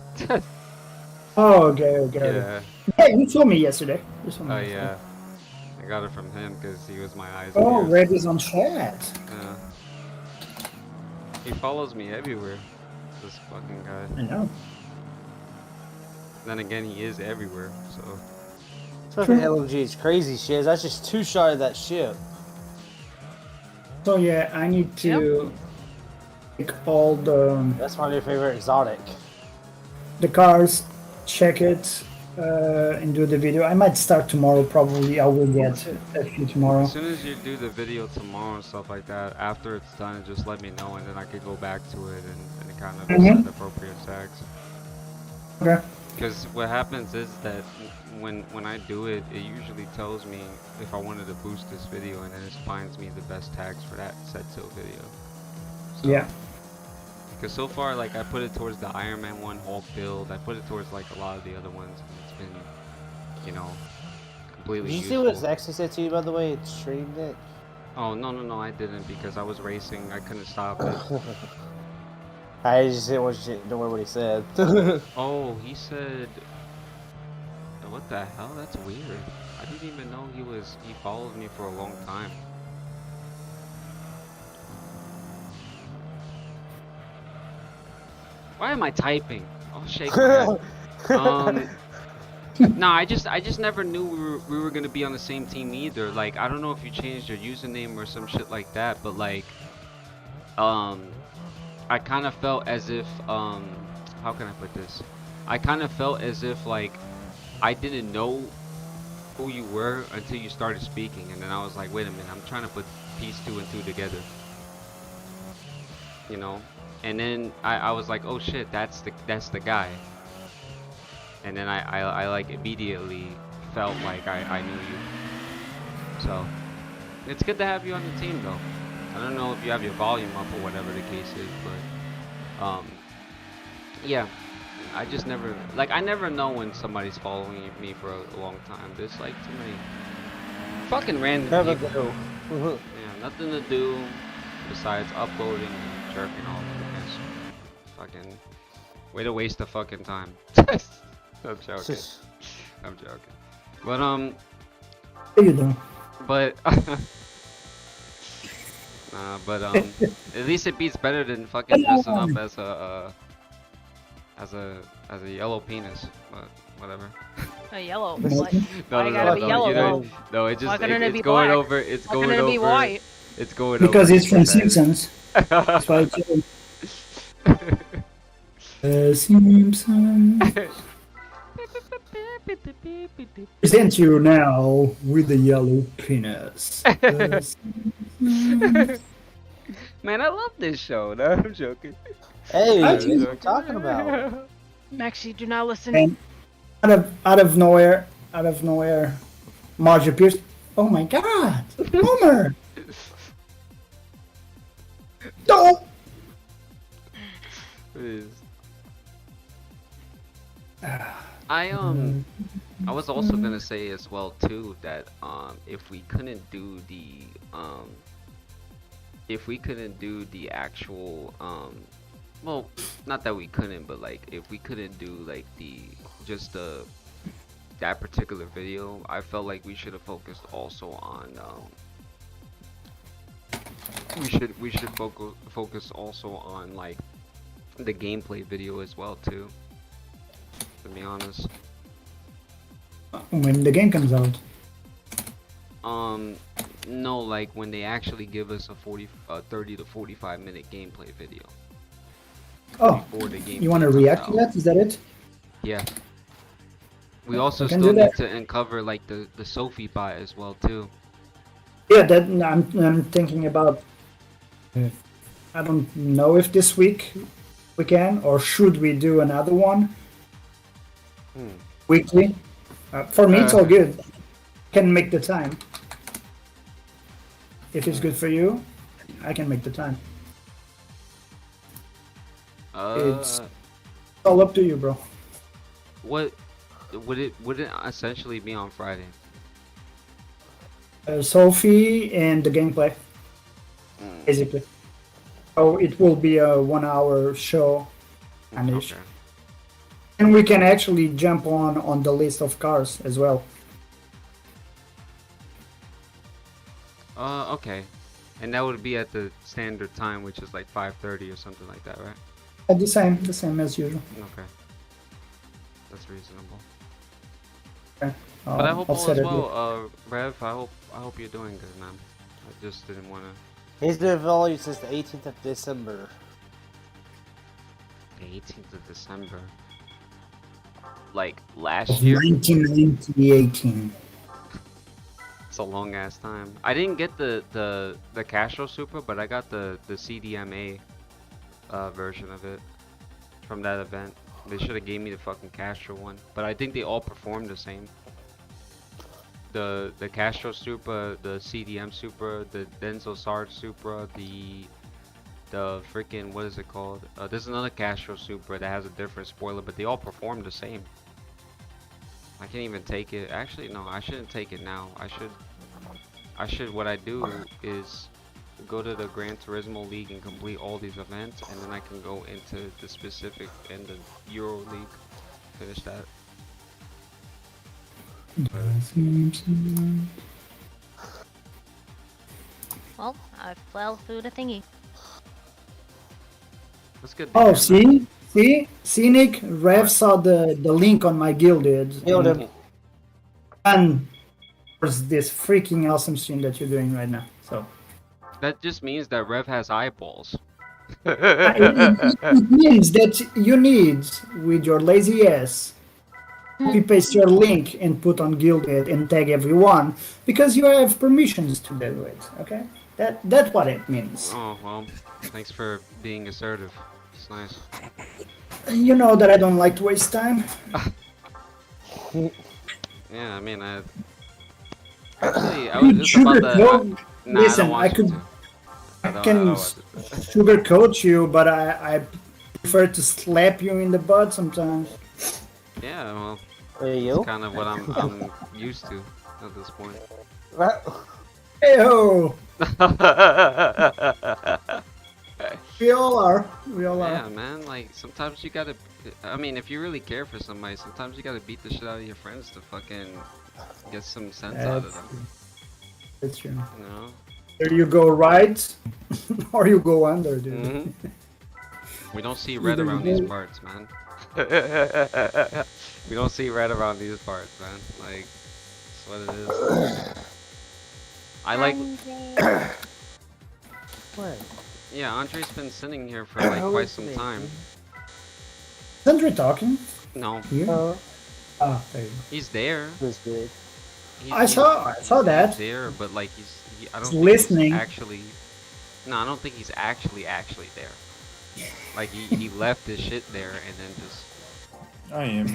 Oh, okay. Yeah. Yeah, you told me yesterday. Oh yeah, I got it from him because he was my eyes. Oh, Red is on chat. Yeah. He follows me everywhere. This fucking guy. I know. Then again, he is everywhere, so. Fucking LMG is crazy shit. That's just 2 shot of that ship. So yeah, I need to take all That's my new favorite exotic. the cars, check it, and do the video. I might start tomorrow. Probably I will get a few tomorrow. As soon as you do the video tomorrow and stuff like that, after it's done, just let me know, and then I could go back to it and kind of set appropriate tags. Okay. Because what happens is that when I do it, it usually tells me if I wanted to boost this video, and then it finds me the best tags for that set tilt video. So, Yeah. because so far, like, I put it towards the Iron Man 1 Hulk build, I put it towards like a lot of the other ones, and it's been, you know, completely Did you useful. see what his actually said to you, by the way? It streamed it. Oh, no, I didn't, because I was racing, I couldn't stop it. I just didn't want you to know what he said. Oh, he said, what the hell? That's weird. I didn't even know he followed me for a long time. Why am I typing? Oh, shake my head. No, I just never knew we were gonna be on the same team either. Like, I don't know if you changed your username or some shit like that, but like, I kind of felt as if, how can I put this? I kind of felt as if like I didn't know who you were until you started speaking, and then I was like, wait a minute, I'm trying to put piece 2 and 2 together. You know? And then I was like, oh shit, that's the guy. And then I like immediately felt like I knew you. So it's good to have you on the team though. I don't know if you have your volume up or whatever the case is, but yeah, I just never, like, I never know when somebody's following me for a long time. There's like too many fucking random people. Yeah, nothing to do besides uploading and jerking off. Fucking way to waste the fucking time. I'm joking. I'm joking. But You know. But at least it beats better than fucking dressing up as a yellow penis. But whatever. A yellow. No, Why no, gotta be yellow? you don't, no, it just Why couldn't it it's be going black? over. It's Why going couldn't over. it be white? It's going Because over. it's from Simpsons. That's why it's Simpsons. Present you now with the yellow penis. Man, I love this show. No, I'm joking. Hey, I what are do. you talking about? Maxie, do not listen. And out of nowhere, Marge appears. Oh my God, Homer! No. I was also gonna say as well too that if we couldn't do the actual well, not that we couldn't, but like if we couldn't do like that particular video, I felt like we should have focused also on we should focus also on like the gameplay video as well too, to be honest. When the game comes out. No, like when they actually give us a 30 to 45 minute gameplay video. Oh, Before the game you want to comes react out. to that? Is that it? Yeah. We also can still do need that. to uncover like the Sophie bot as well too. Yeah, that I'm thinking about. I don't know if this week we can, or should we do another one weekly? For me, it's all good. Can make the time. If it's good for you, I can make the time. It's all up to you, bro. What would it essentially be on Friday? Sophie and the gameplay, basically. So it will be a 1 hour show, Okay. and we can actually jump on the list of cars as well. Okay. And that would be at the standard time, which is like 5:30 or something like that, right? The same as usual. Okay. That's reasonable. But I hope I'll all set is it. well, Rev. I hope you're doing good, man. I just didn't wanna. He's been following since the 18th of December. The 18th of December. Like last Of year. 1918. It's a long ass time. I didn't get the Castro Super, but I got the CDMA version of it from that event. They should have gave me the fucking Castro one, but I think they all performed the same. The Castro Supra, the CDM Supra, the Denso Sarge Supra, the freaking, what is it called? There's another Castro Supra that has a different spoiler, but they all perform the same. I can't even take it. Actually, no, I shouldn't take it now. What I do is go to the Gran Turismo League and complete all these events, and then I can go into the specific and the Euro League, finish that. Well, I fell through the thingy. That's good. Oh, see, Nick, Rev saw the link on my Gilded. Gilded. And there's this freaking awesome stream that you're doing right now. So That just means that Rev has eyeballs. it means that you need, with your lazy ass, copy paste your link and put on Gilded and tag everyone because you have permissions to do it. Okay, that's what it means. Oh well, thanks for being assertive. It's nice. You know that I don't like to waste time. Yeah, I mean, actually, I was just about to. Nah, Listen, I can sugarcoat you, but I prefer to slap you in the butt sometimes. Yeah, well, you? that's kind of what I'm used to at this point. Hey-ho! We all are. Yeah, man, like, sometimes you gotta, I mean, if you really care for somebody, sometimes you gotta beat the shit out of your friends to fucking get some sense out of them. That's true. You know? Either you go right, or you go under, dude. Mm-hmm. We don't see red around these parts, man. We don't see red around these parts, man. Like, that's what it is. I like... What? Yeah, Andre's been sitting here for like quite some time. Is Andre talking? No. Here? Ah, there you go. He's there. That's good. I saw that. He's there, but like I don't He's think listening. he's actually. No, I don't think he's actually there. Like he left his shit there and then just. I am.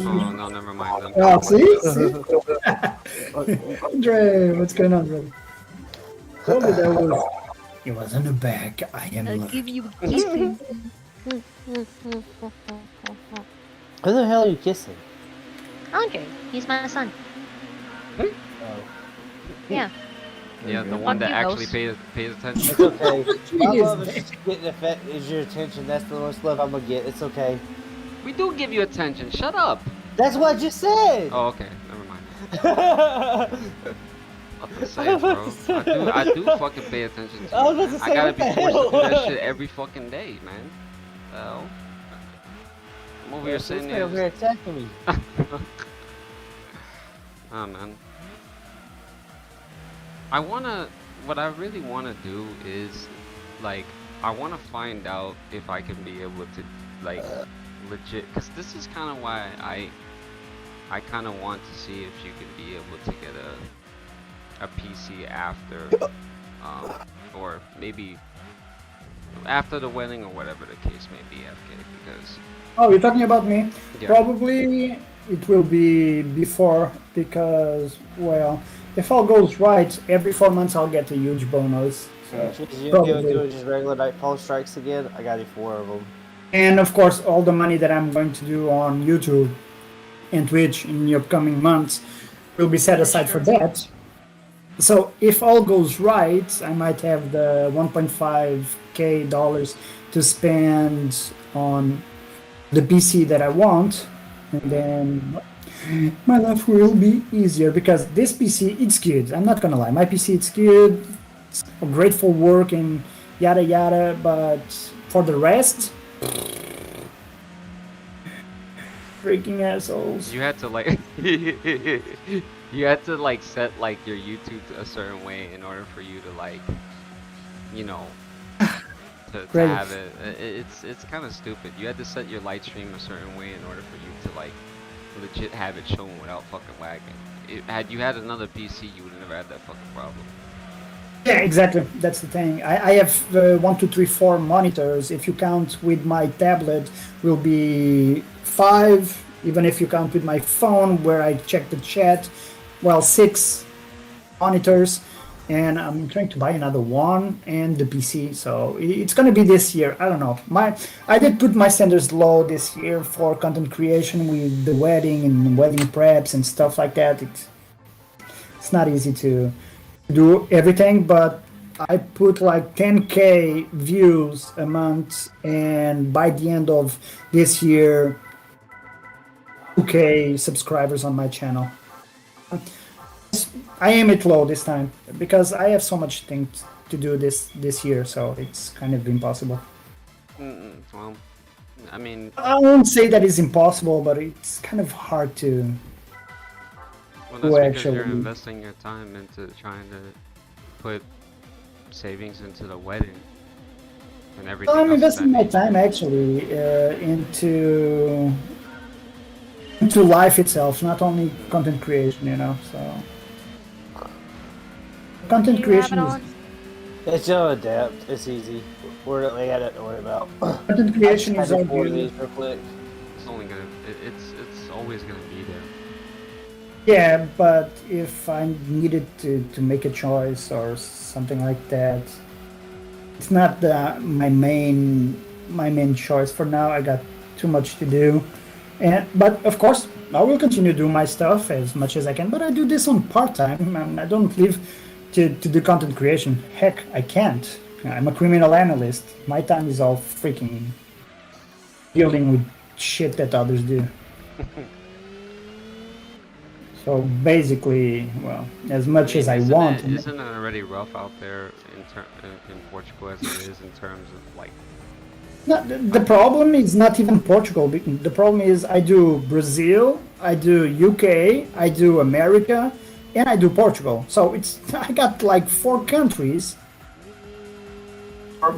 Oh no, never mind then. Oh, see? Andre, what's going on, brother? Told you that was. It was in the back. I am. I'll give you a kissing. Who the hell are you kissing? Andre, he's my son. Oh. Yeah. Yeah, the one that actually pays attention. It's okay. My love is getting is your attention. That's the most love I'm gonna get. It's okay. We do give you attention. Shut up. That's what I just said. Oh, okay. Never mind. What to say, bro? I do fucking pay attention to you, man. I gotta be forced to do that shit every fucking day, man. Well, I'm over here sitting there. Over here attacking me. Oh man. What I really wanna do is, like, I wanna find out if I can be able to, like, legit, cause this is kind of why I kind of want to see if you can be able to get a PC after, or maybe after the wedding or whatever the case may be, FK, because... Oh, you're talking about me? Yeah. Probably it will be before, because, well, if all goes right, every 4 months I'll get a huge bonus. So You do just regular night pulse strikes again? I got you 4 of them. And of course, all the money that I'm going to do on YouTube and Twitch in the upcoming months will be set aside for that. So if all goes right, I might have the $1.5K to spend on the PC that I want, and then my life will be easier because this PC, it's good. I'm not gonna lie, my PC, it's good. It's great for work and yada yada, but for the rest, Freaking assholes. You had to like, you had to like set like your YouTube a certain way in order for you to like, you know, to Great. have it. It's kind of stupid. You had to set your light stream a certain way in order for you to like legit have it shown without fucking lagging. Had you had another PC, you would have never had that fucking problem. Yeah, exactly. That's the thing. I have 1, 2, 3, 4 monitors. If you count with my tablet, will be 5. Even if you count with my phone, where I check the chat, well, 6 monitors. And I'm trying to buy another one and the PC. So it's gonna be this year. I don't know. I did put my standards low this year for content creation with the wedding and wedding preps and stuff like that. It's not easy to do everything, but I put like 10k views a month, and by the end of this year, 2k subscribers on my channel. I aim it low this time because I have so much things to do this year, so it's kind of impossible. Well, I mean, I won't say that it's impossible, but it's kind of hard to. well, that's because you're investing your time into trying to put savings into the wedding and everything. I'm else investing my that time actually into life itself, not only content creation, you know. So content creation is. It's just adapt. It's easy. We got it to worry about. Content creation is all real good. quick. it's only gonna, it's always gonna be there. Yeah, but if I needed to make a choice or something like that, it's not my main choice for now. I got too much to do, but of course I will continue to do my stuff as much as I can. But I do this on part time, and I don't live to do content creation. Heck, I can't. I'm a criminal analyst. My time is all freaking dealing with shit that others do. So basically, well, as much as I want. Isn't it already rough out there in Portugal as it is in terms of like? No, the problem is not even Portugal. The problem is I do Brazil, I do UK, I do America, and I do Portugal. So I got like 4 countries, or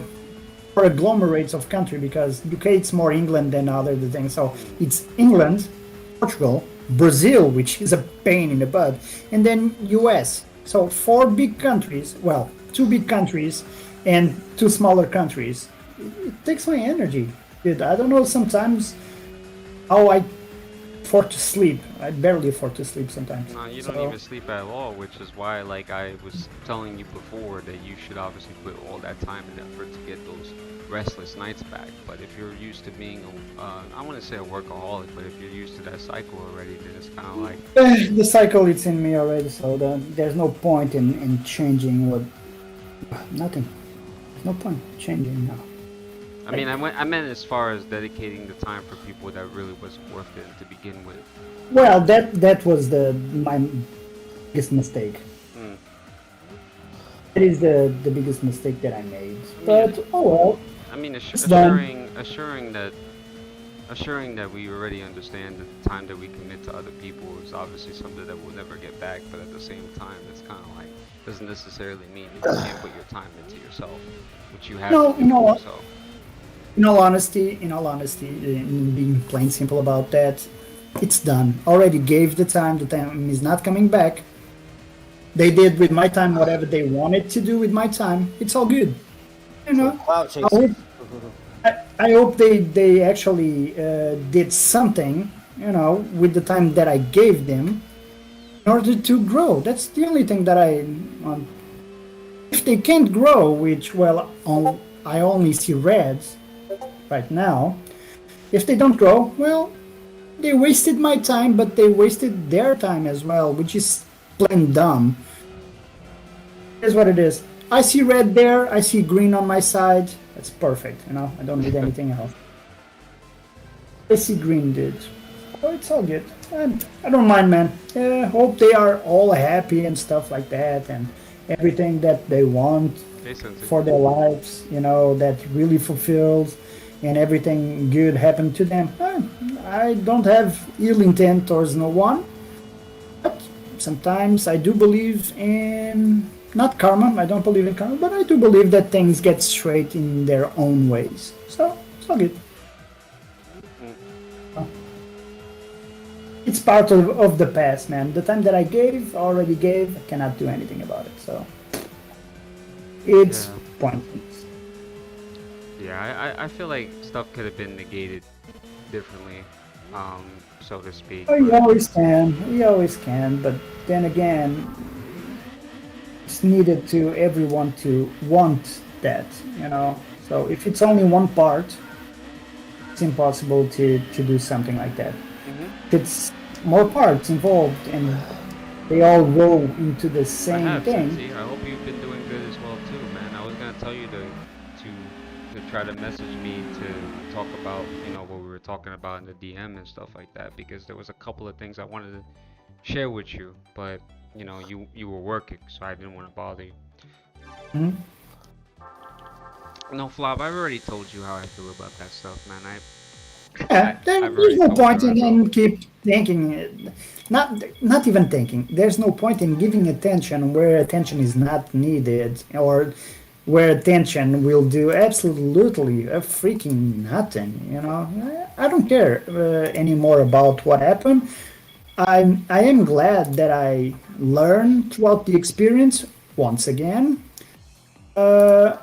agglomerates of country, because UK it's more England than other things. So it's England, Portugal, Brazil, which is a pain in the butt, and then US. So 4 big countries, well, 2 big countries and 2 smaller countries. It takes my energy, dude. I don't know sometimes how I afford to sleep. I barely afford to sleep sometimes. No, you don't even sleep at all, which is why, like I was telling you before, that you should obviously put all that time and effort to get those restless nights back. But if you're used to being I wouldn't say a workaholic, but if you're used to that cycle already, then it's kind of like the cycle is in me already, so there's no point in changing nothing. There's no point changing now. I mean, I meant as far as dedicating the time for people that really wasn't worth it to begin with. Well, that was my biggest mistake. It is the biggest mistake that I made. But oh well. I mean, assuring that we already understand that the time that we commit to other people is obviously something that we'll never get back. But at the same time, it's kind of like doesn't necessarily mean that you can't put your time into yourself, which you have to do for yourself. In all honesty, in being plain simple about that, it's done. Already gave the time is not coming back. They did with my time whatever they wanted to do with my time. It's all good. You know, I hope they actually did something, you know, with the time that I gave them in order to grow. That's the only thing that I want. If they can't grow, which, well, I only see reds right now. If they don't grow, well, they wasted my time, but they wasted their time as well, which is plain dumb. Here's what it is. I see red there, I see green on my side. That's perfect, you know, I don't need anything else. I see green, dude. Oh, it's all good. I don't mind, man. Hope they are all happy and stuff like that, and everything that they want for their lives, you know, that really fulfills, and everything good happened to them. I don't have ill intent towards no one, but sometimes I do believe in not karma. I don't believe in karma, but I do believe that things get straight in their own ways. So it's all good. It's part of the past, man. The time that I already gave, I cannot do anything about it. So it's pointless. Yeah, I feel like stuff could have been negated differently, so to speak. Oh, you but- always can. We always can, but then again, it's needed to everyone to want that, you know. So if it's only one part, it's impossible to do something like that. If it's more parts involved and they all roll into the I same have, thing. Cincy. I hope you've been doing good as well too, man. I was gonna tell you to try to message me to talk about, you know, what we were talking about in the DM and stuff like that, because there was a couple of things I wanted to share with you, but you know, you were working, so I didn't want to bother you. Mhm. No, Flop, I've already told you how I feel about that stuff, man. Yeah, I've there's already no told you point how I feel. in keep thinking. Not even thinking. There's no point in giving attention where attention is not needed, or where attention will do absolutely a freaking nothing. You know, I don't care anymore about what happened. I am glad that I learned throughout the experience once again. And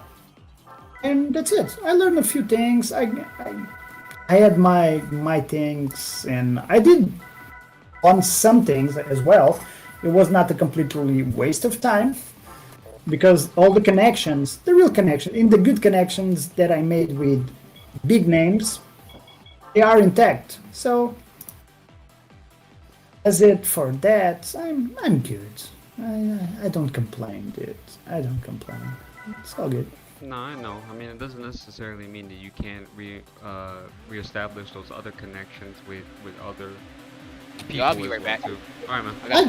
that's it. I learned a few things. I had my things, and I did on some things as well. It was not a completely waste of time because all the connections, the real connection, in the good connections that I made with big names, they are intact. So as it for that, I'm good. I don't complain, dude. I don't complain. It's all good. No, I know. I mean, it doesn't necessarily mean that you can't reestablish those other connections with other people. Yo, I'll be as right well, back. too. All right, man. I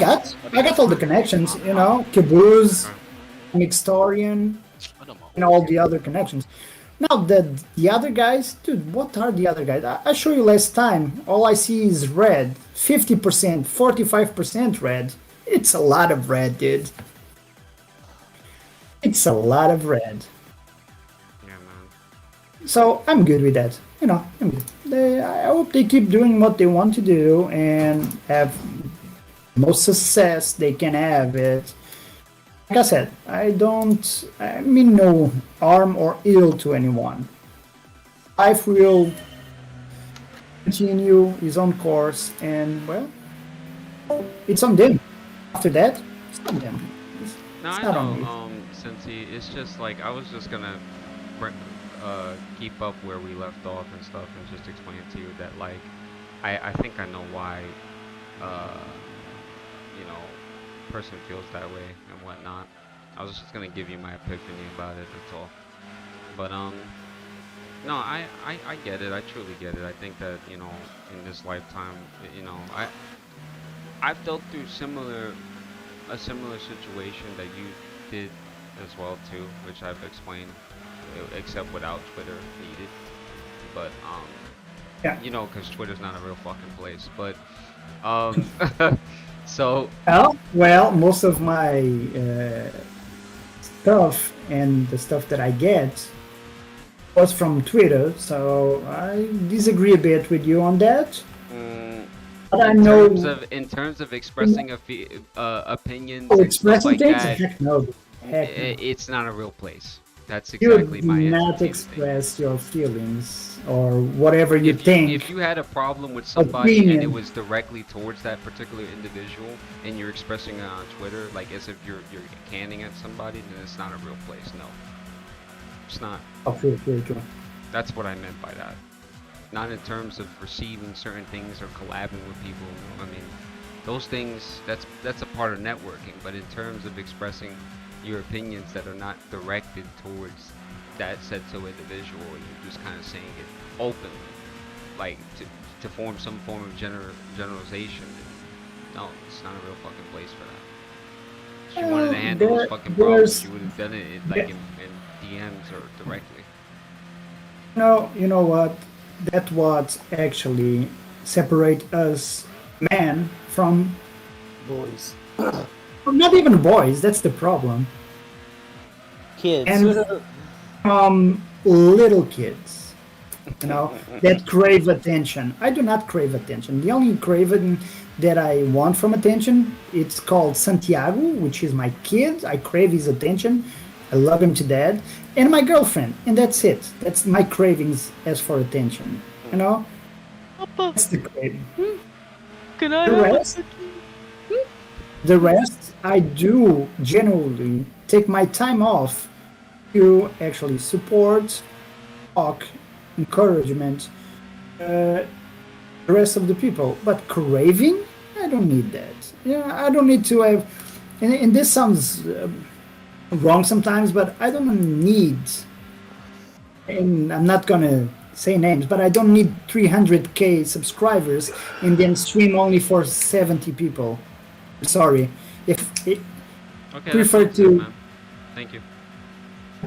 got all the connections, you know, Caboose, Mixtorian, and all the other connections. Now the other guys, dude, what are the other guys? I show you last time. All I see is red, 50%, 45% red. It's a lot of red, dude. It's a lot of red. Yeah, man. So I'm good with that. You know, I'm good. I hope they keep doing what they want to do and have most success they can have it. Like I said, I mean no harm or ill to anyone. Life will continue his own course, and well, it's on them. After that, it's on them. No, It's I not on me. know, Cincy, it's just like, I was just gonna keep up where we left off and stuff and just explain to you that, like, I think I know why, you know, person feels that way and whatnot. I was just gonna give you my epiphany about it, that's all. But, no, I get it, I truly get it. I think that, you know, in this lifetime, you know, I've dealt through a similar situation that you did as well too, which I've explained, except without Twitter needed. But Yeah. you know, because Twitter's not a real fucking place. But so Well, most of my stuff and the stuff that I get was from Twitter, so I disagree a bit with you on that. But I know in terms of expressing opinions oh, and stuff expressing like things. that, Heck no. Heck no. it's not a real place. That's You exactly do my answer not to the thing. express your feelings or whatever you think. If you had a problem with somebody and it Opinion. was directly towards that particular individual and you're expressing it on Twitter, like as if you're canning at somebody, then it's not a real place. No, it's not. Oh, true. That's what I meant by that. Not in terms of receiving certain things or collabing with people. I mean, those things, that's a part of networking. But in terms of expressing your opinions that are not directed towards that said to individual, you're just kind of saying it openly, like to form some form of generalization. No, it's not a real fucking place for that. If you wanted to handle those fucking problems, you would have done it like in DMs or directly. No, you know what? That was actually separate us men from Boys. not even boys. That's the problem. Kids. And little kids, that crave attention. I do not crave attention. The only craving that I want from attention, it's called Santiago, which is my kid. I crave his attention. I love him to death. And my girlfriend. And that's it. That's my cravings as for attention. Papa, That's the craving. can I The have rest, the rest, I do generally take my time off to actually support, talk, encouragement, the rest of the people. But craving, I don't need that. I don't need to have. And this sounds wrong sometimes, but I don't need. And I'm not gonna say names, but I don't need 300k subscribers and then stream only for 70 people. Sorry, if it, Okay, prefer that's good, to. man. Thank you.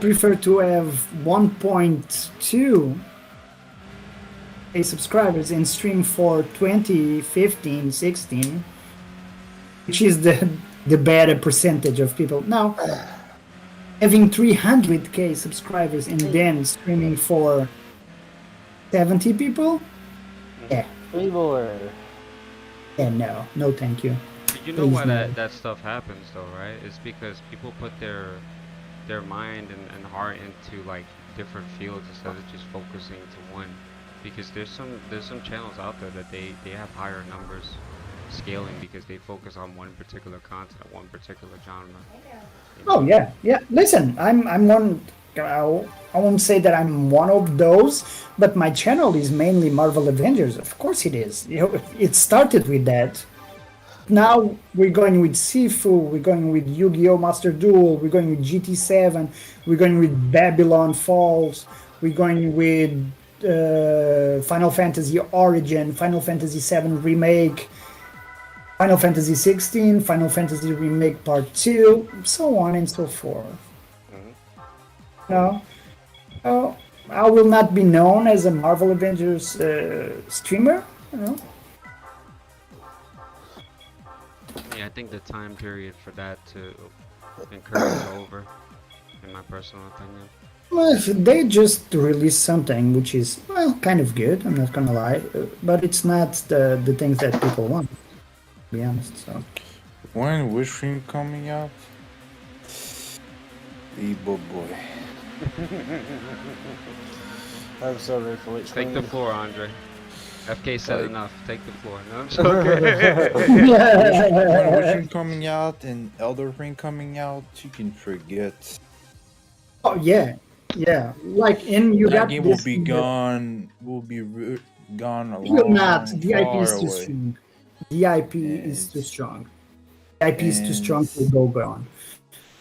Prefer to have 1.2 subscribers and stream for 20, 15, 16, which is the better percentage of people. Now, having 300k subscribers and then streaming for 70 people, yeah, no, thank you. You know Please why no. that stuff happens though, right? It's because people put their mind and heart into like different fields instead of just focusing to one. Because there's some channels out there that they have higher numbers scaling because they focus on one particular content, one particular genre. Oh yeah. Listen, I'm one. I won't say that I'm one of those, but my channel is mainly Marvel Avengers. Of course it is. It started with that. Now we're going with Sifu, we're going with Yu-Gi-Oh! Master Duel, we're going with GT7, we're going with Babylon Falls, we're going with Final Fantasy Origin, Final Fantasy VII Remake, Final Fantasy 16, Final Fantasy Remake Part 2, so on and so forth. I will not be known as a Marvel Avengers streamer, Yeah, I think the time period for that to encourage is over, in my personal opinion. Well, they just released something which is, well, kind of good, I'm not gonna lie, but it's not the things that people want, to be honest, so. When which stream coming out? Ebo boy. I'm so ready for which Take one. the floor, Andre. FK said Like- enough. Take the floor. No, I'm joking. When Wishing coming out and Elder Ring coming out, you can forget. Oh yeah, like in you That got game will this. be gone. Gone a Will long, not. The IP far is too away. strong. The IP is too strong. The IP is too strong to go gone.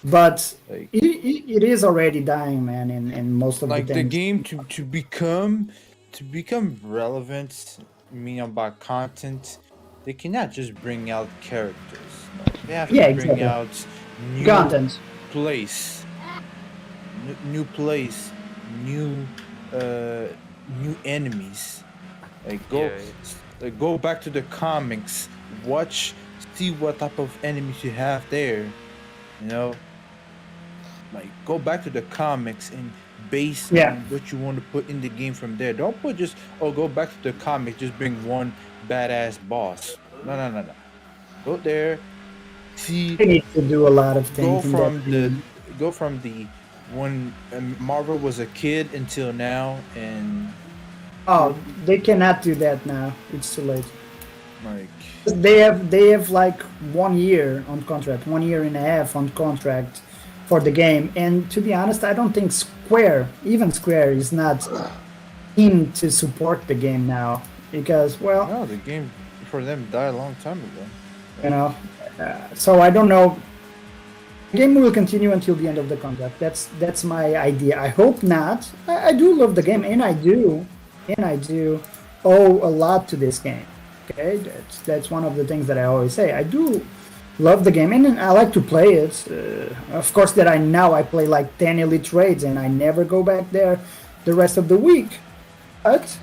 But Like- it is already dying, man. In most of Like the the things. game to become relevant, meaning about content, they cannot just bring out characters. They have to Yeah, bring exactly. out new Content. place, new place, new enemies. Like go back to the comics, see what type of enemies you have there. Like go back to the comics and base Yeah. on what you want to put in the game from there. Don't put just go back to the comics, just bring one badass boss. No. Go there, see, They need to do a lot of things. go from the when Marvel was a kid until now, and Oh, they cannot do that now. It's too late. like They have like 1 year on contract, 1.5 years on contract for the game. And to be honest, I don't think Square is not keen to support the game now because, well, no, the game for them died a long time ago. So I don't know. The game will continue until the end of the contract. That's my idea. I hope not. I do love the game, and I do owe a lot to this game. Okay, that's one of the things that I always say. I do love the game, and I like to play it. Of course, that I play like 10 elite raids, and I never go back there the rest of the week. But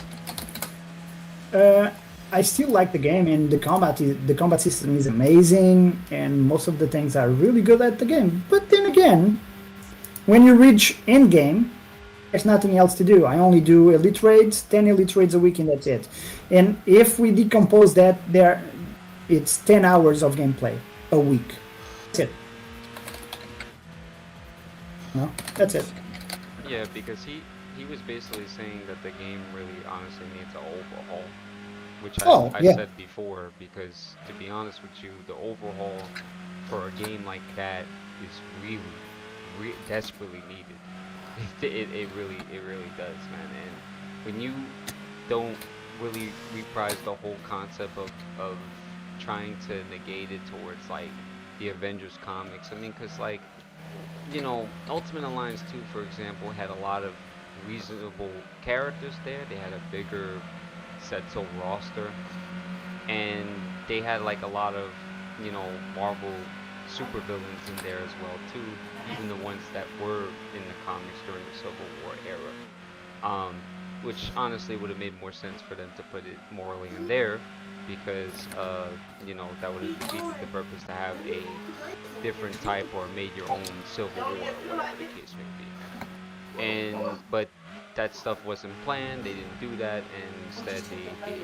I still like the game, and the combat system is amazing, and most of the things are really good at the game. But then again, when you reach end game, there's nothing else to do. I only do elite raids, 10 elite raids a week, and that's it. And if we decompose that, it's 10 hours of gameplay a week. That's it. No, that's it. Yeah, because he was basically saying that the game really honestly needs an overhaul, which I Yeah. said before, because to be honest with you, the overhaul for a game like that is really desperately needed. It really does, man. And when you don't really reprise the whole concept of trying to negate it towards like the Avengers comics, I mean, because like, you know, Ultimate Alliance 2, for example, had a lot of reasonable characters there. They had a bigger Setso roster, and they had like a lot of, you know, Marvel supervillains in there as well too, even the ones that were in the comics during the Civil War era. Which honestly would have made more sense for them to put it morally in there, because you know, that would have defeated the purpose to have a different type or made your own Civil War or whatever the case may be. But that stuff wasn't planned. They didn't do that, and instead they gave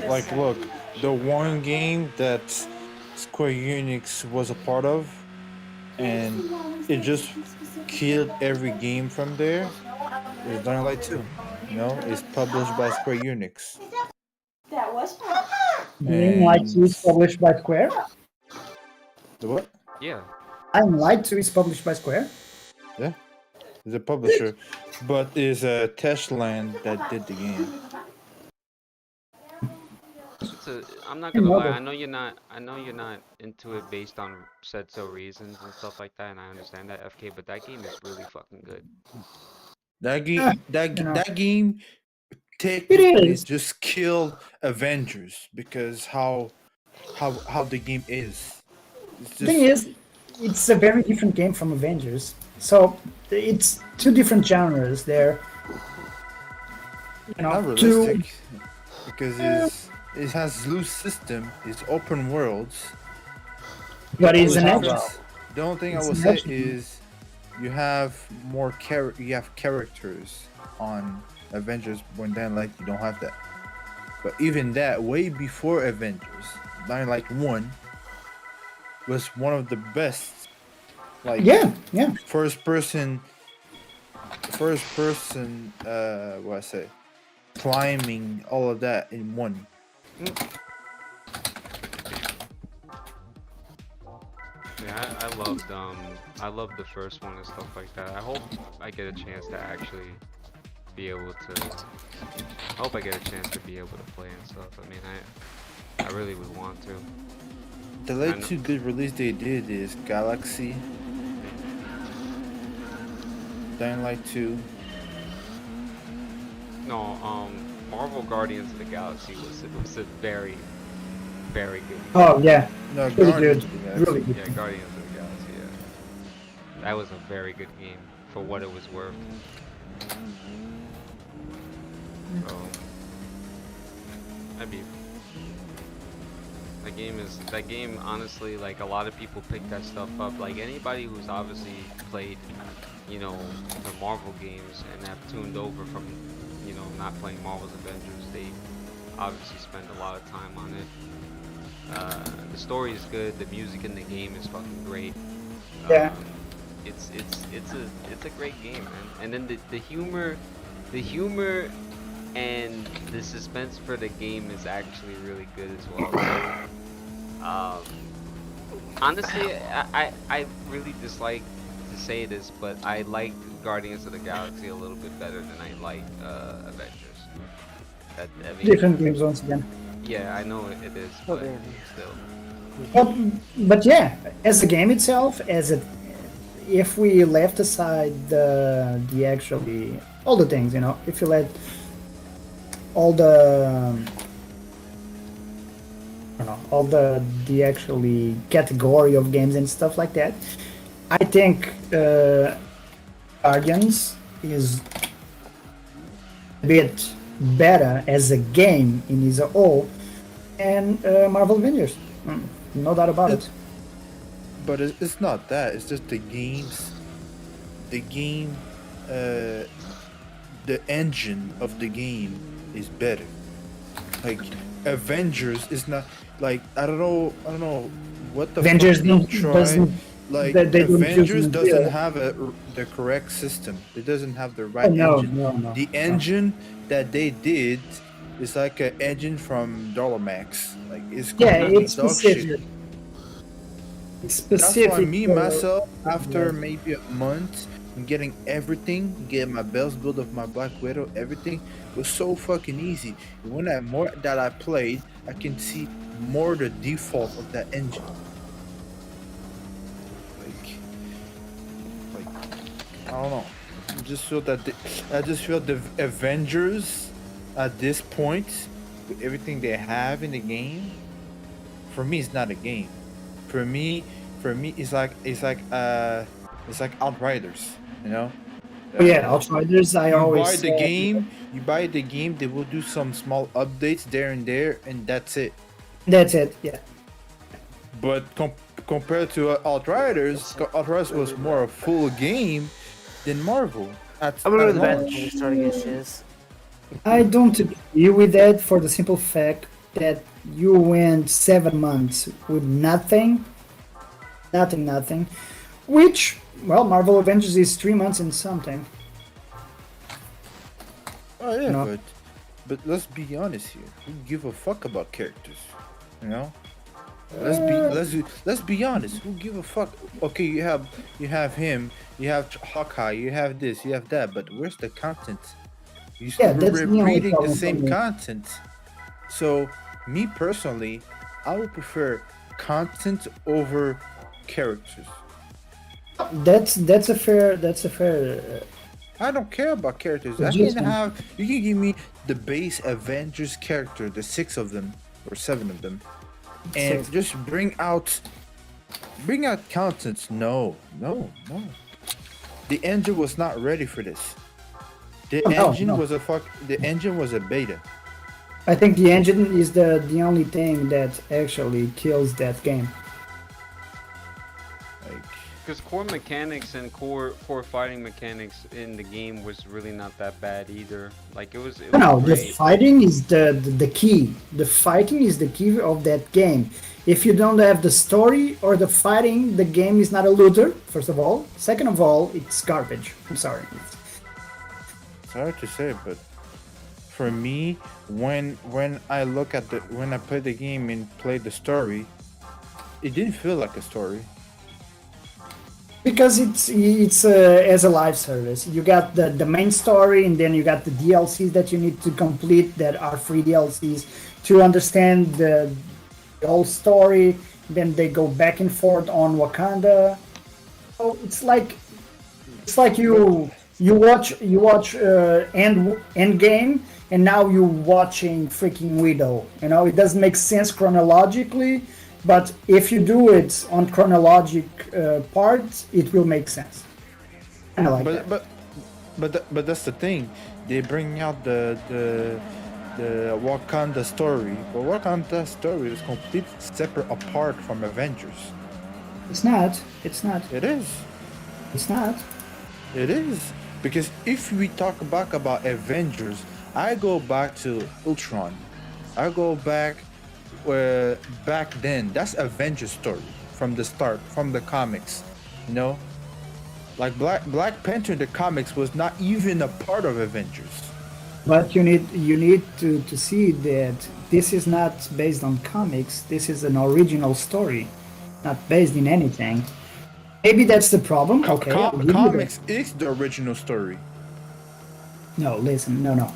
Like, look, the one game that Square Enix was a part of, and it just killed every game from there, is Dying Light 2. You know, it's published by Square Enix. Dying Light 2 is published by Square? The what? Yeah. Dying Light 2 is published by Square? Yeah, it's a publisher, but it's a Teshland that did the game. I'm not gonna lie. I know you're not into it based on said so reasons and stuff like that, and I understand that, FK. But that game is really fucking good. That game, that game, It technically is. just killed Avengers because how the game is. It's The thing is, it's a very different game from Avengers. So it's two different genres there. You know, not realistic because it has loose system. It's open worlds. But it's an The action. only thing I It's will an say action game. is you have more you have characters on Avengers. When Dying Light you don't have that. But even that, way before Avengers, Dying Light 1 was one of the best. Like Yeah. first person. What I say, climbing, all of that in one. Yeah, I loved the first one and stuff like that. I hope I get a chance to actually be able to. I hope I get a chance to be able to play and stuff. I mean, I really would want to. The late two good release they did is Galaxy, Dying Light 2. No, Marvel Guardians of the Galaxy was a very, very good game. Oh yeah. No, Really Guardians good. of the Galaxy. Really good. Yeah, Guardians of the Galaxy, yeah. That was a very good game for what it was worth. So, that game honestly, like, a lot of people pick that stuff up. Like, anybody who's obviously played, you know, the Marvel games and have tuned over from, you know, not playing Marvel's Avengers, they obviously spend a lot of time on it. The story is good, the music in the game is fucking great. Yeah. It's a great game, man. And then the humor and the suspense for the game is actually really good as well. Honestly, I really dislike to say this, but I like Guardians of the Galaxy a little bit better than I like Avengers. I mean, Different games once again. yeah, I know it is, but still. But yeah, as a game itself, if we left aside the actually all the things, you know, if you let all the I don't know, all the actually category of games and stuff like that, I think Guardians is a bit better as a game in his whole, and Marvel Avengers. No doubt about it. But it's not that. It's just the games. The game, the engine of the game is better. Like Avengers is not like I don't know what the Avengers fuck they try. doesn't. Like They don't Avengers use doesn't Unreal. have the correct system. It doesn't have the Oh, right no, engine. no. The engine that they did is like an engine from Dollar Max. Like it's Yeah, completely it's dog specific. shit. It's That's specific. why me for- myself, after maybe a month, and getting everything, getting my best build of my Black Widow, everything was so fucking easy. And when I more that I played, I can see more the default of that engine. Like I don't know. I just feel that I just feel the Avengers at this point, with everything they have in the game, for me it's not a game. For me, it's like Outriders, you know. Oh, yeah, Outriders. I You always buy the said- game, they will do some small updates there and there, and that's it. That's it. Yeah. But compared to Outriders, Outriders was more a full game than Marvel. I'm gonna go to the launch. bathroom starting issues. I don't agree with that for the simple fact that you went 7 months with nothing, which, well, Marvel Avengers is 3 months and something. Oh yeah, No. but let's be honest here. Who give a fuck about characters? You know? Let's be honest. Who give a fuck? Okay, you have him, you have Hawkeye, you have this, you have that, but where's the content? Yeah, that's the only repeating the problem for same me. content. So me personally, I would prefer content over characters. That's a fair. I don't care about characters. I Just- can have you can give me the base Avengers character, the 6 of them or 7 of them, and Six. just bring out content. No. The engine was not ready for this. The No, engine no. The engine was a beta. I think the engine is the only thing that actually kills that game. Like Because core mechanics and core fighting mechanics in the game was really not that bad either. Like it was. No, the great. fighting is the key. The fighting is the key of that game. If you don't have the story or the fighting, the game is not a looter, first of all. Second of all, it's garbage. I'm sorry. it's hard to say, but for me, when I look at when I play the game and play the story, it didn't feel like a story. Because it's as a live service. You got the main story, and then you got the DLCs that you need to complete that are free DLCs to understand the whole story. Then they go back and forth on Wakanda. So it's like you watch end game, and now you're watching freaking Widow. You know, it doesn't make sense chronologically. But if you do it on chronologic parts, it will make sense. I like that. But that's the thing. They bring out the Wakanda story, but Wakanda story is completely separate apart from Avengers. It's not. It's not. It is. It's not. It is. Because if we talk back about Avengers, I go back to Ultron. I go back back then. That's Avengers story from the start, from the comics. You know? Like Black Panther in the comics was not even a part of Avengers. But you need to see that this is not based on comics. This is an original story, not based in anything. Maybe that's the problem. Okay. I'll give you that. Comics is the original story. No, listen, no.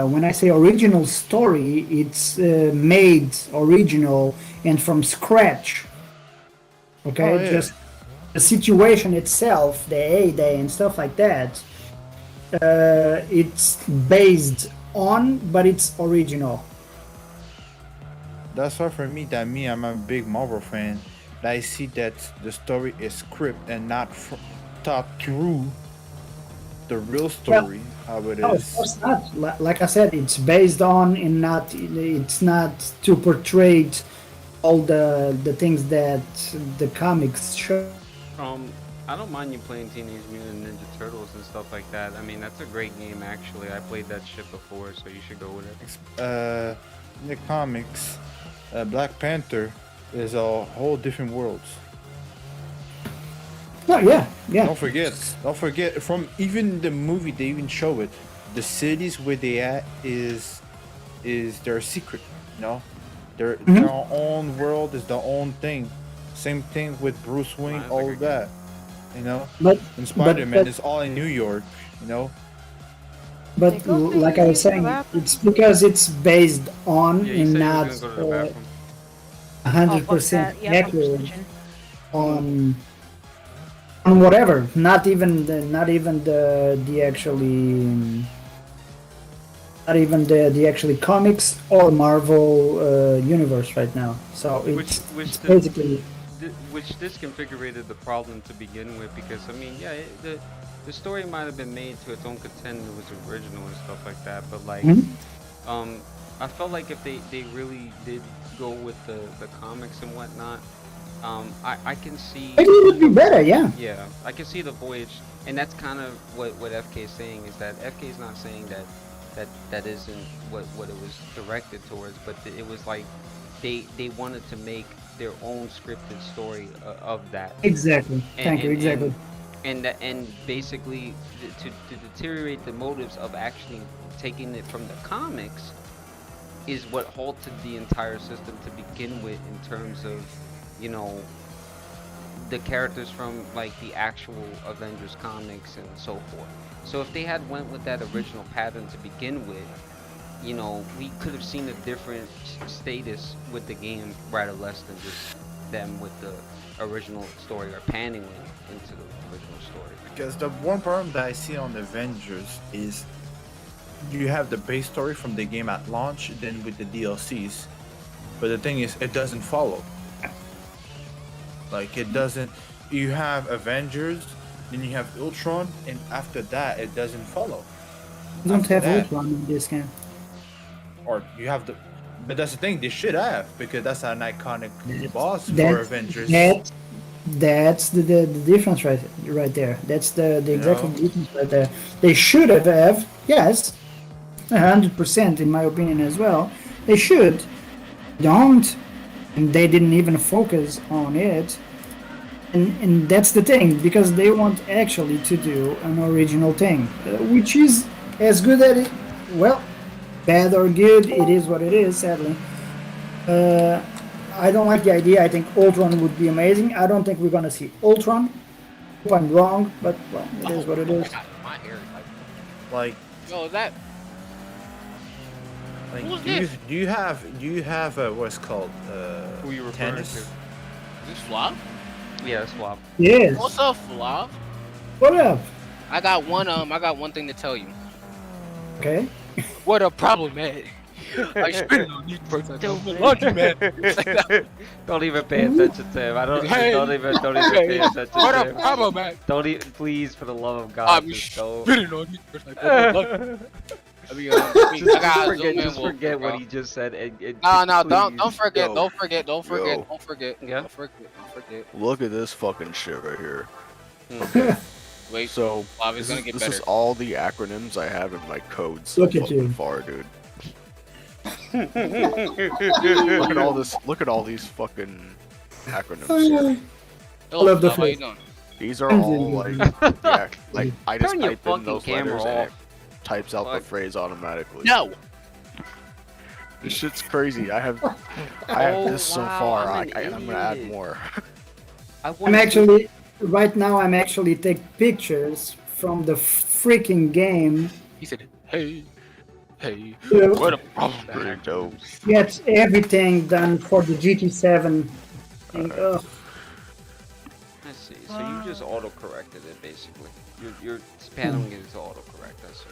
When I say original story, it's made original and from scratch. Okay, Oh, yeah. just the situation itself, the A-Day and stuff like that. It's based on, but it's original. That's why for me, I'm a big Marvel fan. That I see that the story is script and not thought through. the real Well, story, how it no, of is. course not. Like I said, it's based on and not. It's not to portray all the things that the comics show. I don't mind you playing Teenage Mutant Ninja Turtles and stuff like that. I mean, that's a great game actually. I played that shit before, so you should go with it. In the comics, Black Panther is a whole different world. Oh yeah, yeah. Don't forget. From even the movie, they even show it. The cities where they at is their secret. You know, their own world is their own thing. Same thing with Bruce Wayne, all of that. You know, But and Spider-Man is all in New York. You know. But like I was saying, it's because it's based on Yeah, you and said you not was gonna go to the bathroom. 100% Yeah, accurate on whatever. Not even the actually not even the actually comics or Marvel universe right now. So it's basically. Which disconfigured the problem to begin with, because I mean, yeah, the story might have been made to its own content, it was original and stuff like that, but like, I felt like if they really did go with the comics and whatnot, I can see Maybe it would be better, yeah. Yeah, I can see the voyage, and that's kind of what FK is saying, is that FK is not saying that isn't what it was directed towards, but it was like they wanted to make their own scripted story of that. Exactly. Thank you. Exactly. And basically to deteriorate the motives of actually taking it from the comics is what halted the entire system to begin with, in terms of, you know, the characters from like the actual Avengers comics and so forth. So if they had went with that original pattern to begin with, you know, we could have seen a different status with the game, rather less than just them with the original story, or panning into the original story. Because the one problem that I see on Avengers is you have the base story from the game at launch, then with the DLCs. But the thing is, it doesn't follow. Like, it doesn't. You have Avengers, then you have Ultron, and after that, it doesn't follow. You don't have Ultron in this game. Or you have the. But that's the thing, they should have, because that's an iconic boss for Avengers. That's the difference right there. That's the exact difference right there. They should have, yes, 100% in my opinion as well. They should. Don't. And they didn't even focus on it. And that's the thing, because they want actually to do an original thing, which is as good at it. Well, bad or good, it is what it is, sadly. I don't like the idea. I think Ultron would be amazing. I don't think we're gonna see Ultron. Hope I'm wrong, but well, it is what it is. My hair, like, yo, is that? Like, Who's do you have what's called Who you referring tennis? to? Is this Flav? Yeah, it's Flav. Yes. What's up, Flav? What up? I got one thing to tell you. Okay. What a problem, man. I spit on you first. I don't man. Don't even pay attention to him. Don't even pay attention to him. What a problem, man. Don't even, please, for the love of God, I'm just don't. spitting on you first. Just forget what he just said. No, don't forget. Yo. Don't forget. Yo. Yeah. Don't forget. Look at this fucking shit right here. Wait. So This this is all the acronyms I have in my code so Look at fucking you. far, dude. Look at all this. Look at all these fucking acronyms. Hello, love the Flav, how you face. doing? These are all like I just Turn your type in fucking those camera letters and it off. types out the Fuck. phrase automatically. No. This shit's crazy. I have this so wow, far. I'm an I'm gonna add idiot. more. I'm actually right now. I'm actually take pictures from the freaking game. He said, "Hey, Yeah. what a problem, Pretty man." dope. Get everything done for the GT7. And, Let's see. So you just auto-corrected it, basically. You're spamming it to auto-correct. I see.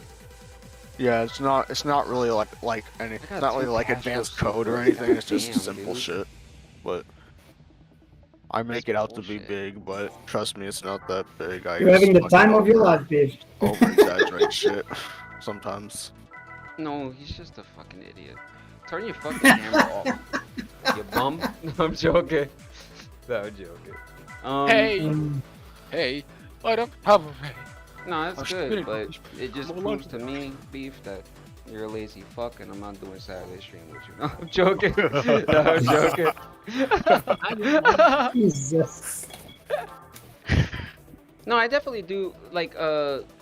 Yeah, it's not really like any. It's got not really two like passwords advanced so code or good. anything. It's just Damn, simple dude. shit. But I make it out to be big, but trust me, it's not that big. I You're just having the fucking time of your life, bitch. over exaggerate shit sometimes. No, he's just a fucking idiot. Turn your fucking camera off. You bum. No, I'm joking. No, I'm joking. Hey, hey, what up? No, it's good, but it just proves to me, Beef, that you're a lazy fuck, and I'm not doing Saturday stream with you. No, I'm joking. No, I'm joking. Jesus. No, I definitely do. Like,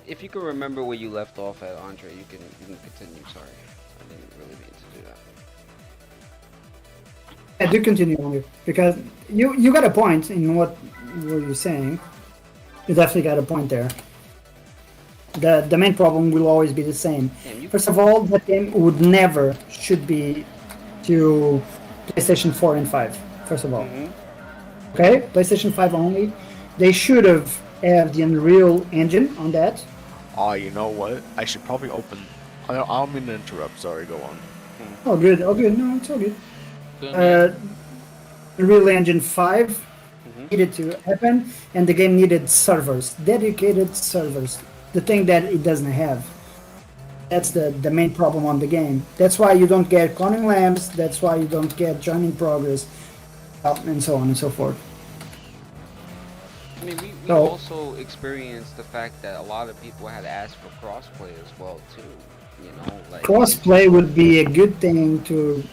if you can remember where you left off at, Andre, you can continue. Sorry, I didn't really mean to do that. I do continue on it because you got a point in what you're saying. You definitely got a point there. The main problem will always be the same. First of all, that game would never should be to PlayStation 4 and 5. First of all, okay, PlayStation 5 only. They should have the Unreal Engine on that. Oh, you know what? I should probably open. I don't mean to interrupt. Sorry, go on. Oh, good. Oh, good. No, it's all good. Unreal Engine 5 needed to happen, and the game needed servers, dedicated servers. The thing that it doesn't have. That's the main problem on the game. That's why you don't get cloning lamps. That's why you don't get joining progress, and so on and so forth. I mean, we also experienced the fact that a lot of people had asked for crossplay as well too. You know, like Crossplay would be a good thing to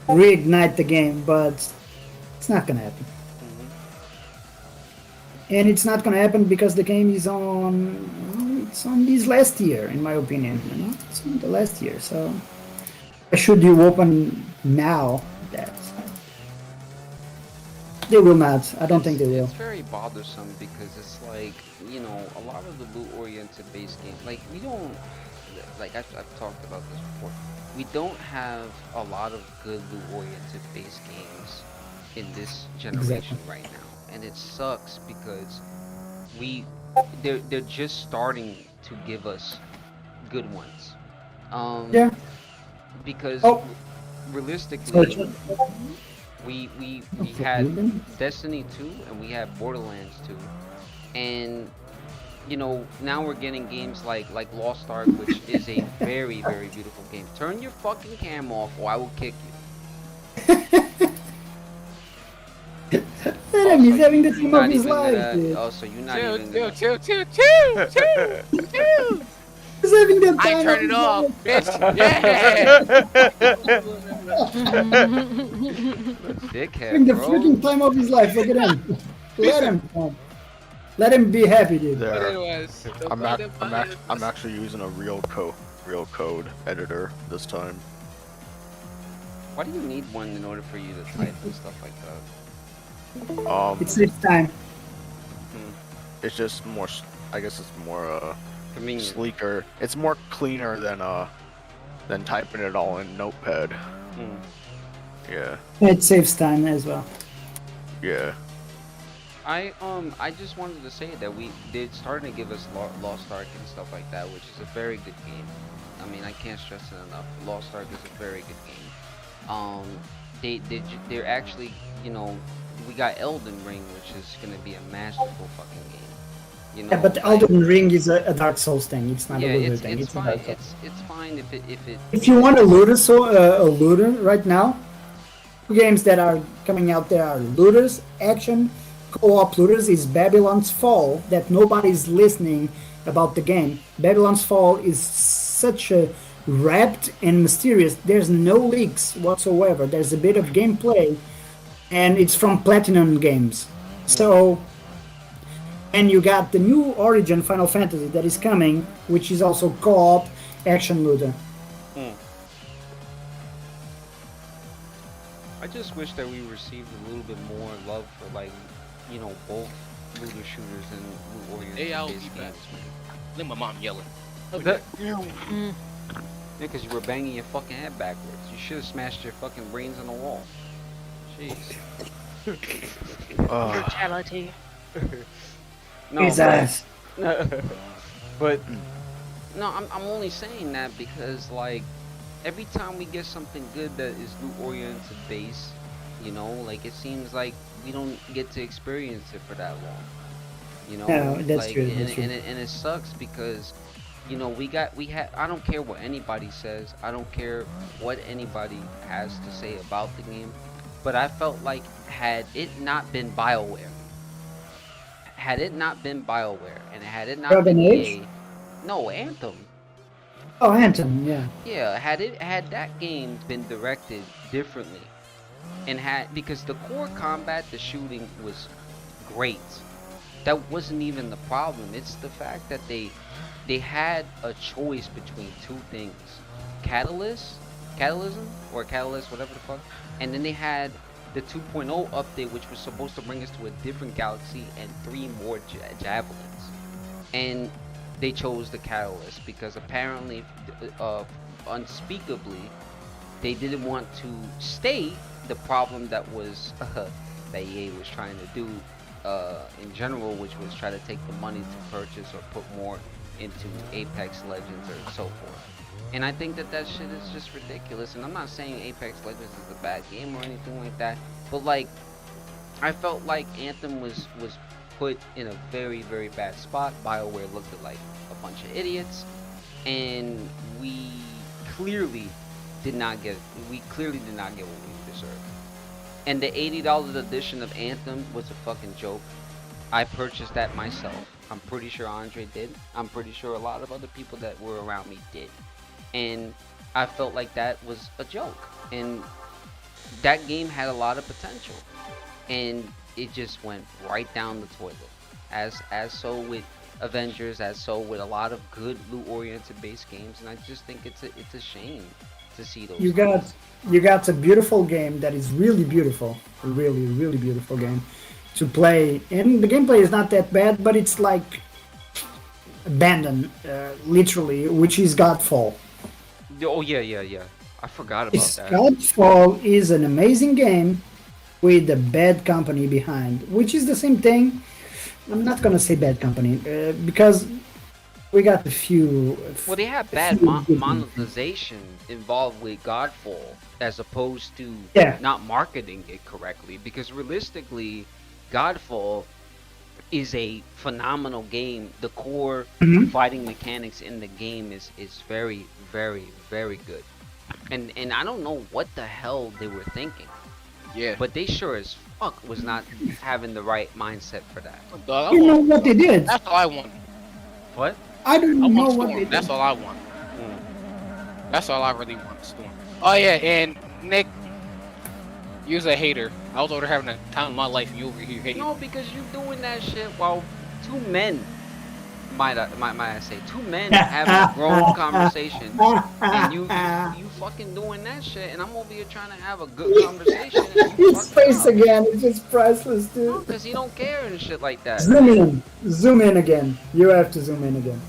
reignite the game, but it's not gonna happen. And it's not gonna happen because the game is it's on this last year, in my opinion. You know, it's on the last year. So why should you open now? That they will not. I don't think they will. It's very bothersome because it's like, you know, a lot of the loot-oriented base games, like we don't, like I've talked about this before. We don't have a lot of good loot-oriented base games in this generation right now, and it sucks because they're just starting to give us good ones. Yeah. Because realistically, we had Destiny 2 and we had Borderlands 2, and you know, now we're getting games like Lost Ark, which is a very, very beautiful game. Turn your fucking cam off or I will kick you. He's having the time of his life. Oh, so you're not even chill. He's having the time. I turn it off, bitch. Dickhead, Having the freaking time of his life. Look at him. Let him be happy, dude. There. I'm actually using a real code editor this time. Why do you need one in order for you to type and stuff like that? It saves time. It's just more. I guess it's more convenient, sleeker. It's more cleaner than typing it all in Notepad. Yeah. It saves time as well. Yeah. I just wanted to say that they're starting to give us Lost Ark and stuff like that, which is a very good game. I mean, I can't stress it enough. Lost Ark is a very good game. They're actually, you know, we got Elden Ring, which is gonna be a masterful fucking game. You know, yeah, but Elden Ring is a Dark Souls thing. It's not a looter thing. It's a fine. Dark Souls. It's fine if it. If you want a looter, right now, games that are coming out there are looters, action, co-op looters is Babylon's Fall. That nobody's listening about the game. Babylon's Fall is such a wrapped and mysterious. There's no leaks whatsoever. There's a bit of gameplay, and it's from Platinum Games. So, and you got the new Origin Final Fantasy that is coming, which is also co-op action looter. I just wish that we received a little bit more love for, like, you know, both looter shooters and loot-oriented based games, man. Then my mom yelling. Yeah, because you were banging your fucking head backwards. You should have smashed your fucking brains on the wall. Jeez. Brutality. No, Jesus. but no, I'm only saying that because, like, every time we get something good that is loot oriented base, You know, like it seems like we don't get to experience it for that long. You know, No, that's like true. and That's it- true. and it, and it sucks because you know we had I don't care what anybody says. I don't care what anybody has to say about the game, but I felt like had it not been BioWare, and had it not Dragon been Age? EA, no Anthem. Oh, Anthem, yeah. Yeah, had that game been directed differently, and had because the core combat, the shooting was great. That wasn't even the problem. It's the fact that they had a choice between two things: catalysm, or catalyst, whatever the fuck, and then they had the 2.0 update, which was supposed to bring us to a different galaxy and 3 more javelins. And they chose the catalyst because apparently, unspeakably, they didn't want to state the problem that was that EA was trying to do in general, which was try to take the money to purchase or put more into Apex Legends or so forth. And I think that shit is just ridiculous. And I'm not saying Apex Legends is a bad game or anything like that, but like I felt like Anthem was put in a very, very bad spot. BioWare looked at like a bunch of idiots, and we clearly did not get what we deserved. And the $80 edition of Anthem was a fucking joke. I purchased that myself. I'm pretty sure Andre did. I'm pretty sure a lot of other people that were around me did. And I felt like that was a joke. And that game had a lot of potential. And it just went right down the toilet. As so with Avengers, as so with a lot of good loot-oriented based games. And I just think it's a shame to see those. You got a beautiful game that is really beautiful, a really, really beautiful game to play, and the gameplay is not that bad, but it's like abandoned, literally, which is Godfall. Oh yeah. I forgot about that. Godfall is an amazing game with a bad company behind, which is the same thing. I'm not gonna say bad company because we got a few. Well, they have bad monetization involved with Godfall as opposed to not marketing it correctly. Because realistically, Godfall is a phenomenal game. The core fighting mechanics in the game is very, very, very good. And I don't know what the hell they were thinking. Yeah. But they sure as fuck was not having the right mindset for that. You know what they did? That's all I want. What? I don't know want what Storm. they did. That's all I want. That's all I really want. Storm. Oh yeah, and Nick, you're a hater. I was over there having a time of my life, and you over here hating. No, because you doing that shit while two men, might I say, two men having a grown conversation, and you fucking doing that shit, and I'm over here trying to have a good conversation. And you His face again is just priceless, dude. Because he don't care and shit like that. Zoom in again. You have to zoom in again.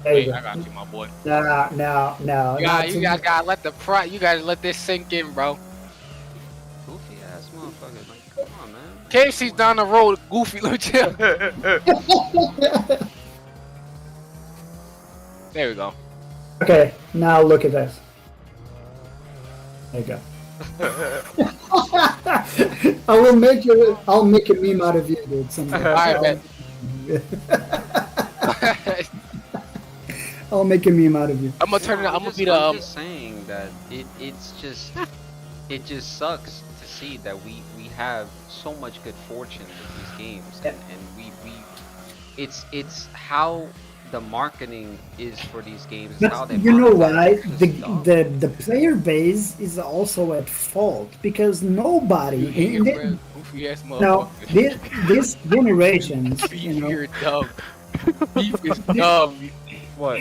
There you go. I got you, my boy. No. You guys gotta let you guys let this sink in, bro. Goofy ass motherfucker, like, come on, man. Casey's down the road, goofy little chill. There we go. Okay, now look at this. There you go. I'll make a meme out of you, dude. Someday. Alright, I'll make a meme out of you. I'm gonna turn it. I'm just saying that it just sucks to see that we have so much good fortune with these games, and we it's how the marketing is for these games. How they You know monetize why? it. The player base is also at fault because nobody. This generations, you know. You're dumb. Beef is dumb. What?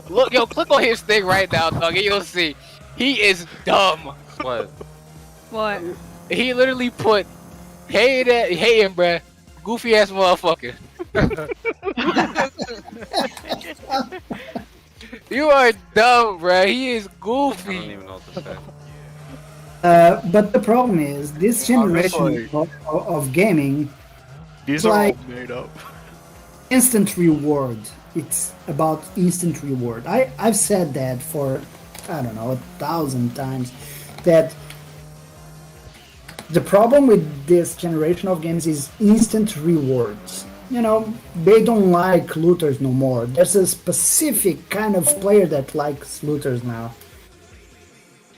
Look, yo, click on his thing right now, dog, and you'll see. He is dumb. What? What? He literally put, hey him, bruh. Goofy ass motherfucker. You are dumb, bruh. He is goofy. I don't even know what to say. But the problem is, this generation of gaming, These are all made up. Instant reward. It's about instant reward. I've said that for, I don't know, 1,000 times, that the problem with this generation of games is instant rewards. You know, they don't like looters no more. There's a specific kind of player that likes looters now.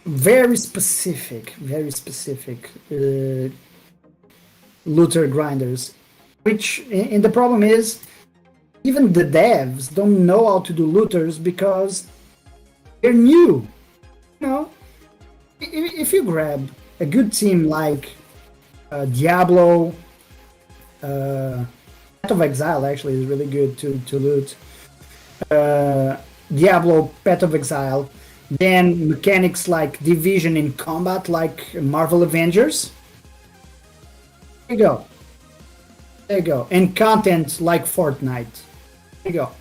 Very specific looter grinders. And the problem is, even the devs don't know how to do looters because they're new. You know, if you grab a good team like Diablo, Path of Exile actually is really good to loot. Diablo, Path of Exile, then mechanics like Division in combat, like Marvel Avengers. There you go. There you go. And content like Fortnite. There you go.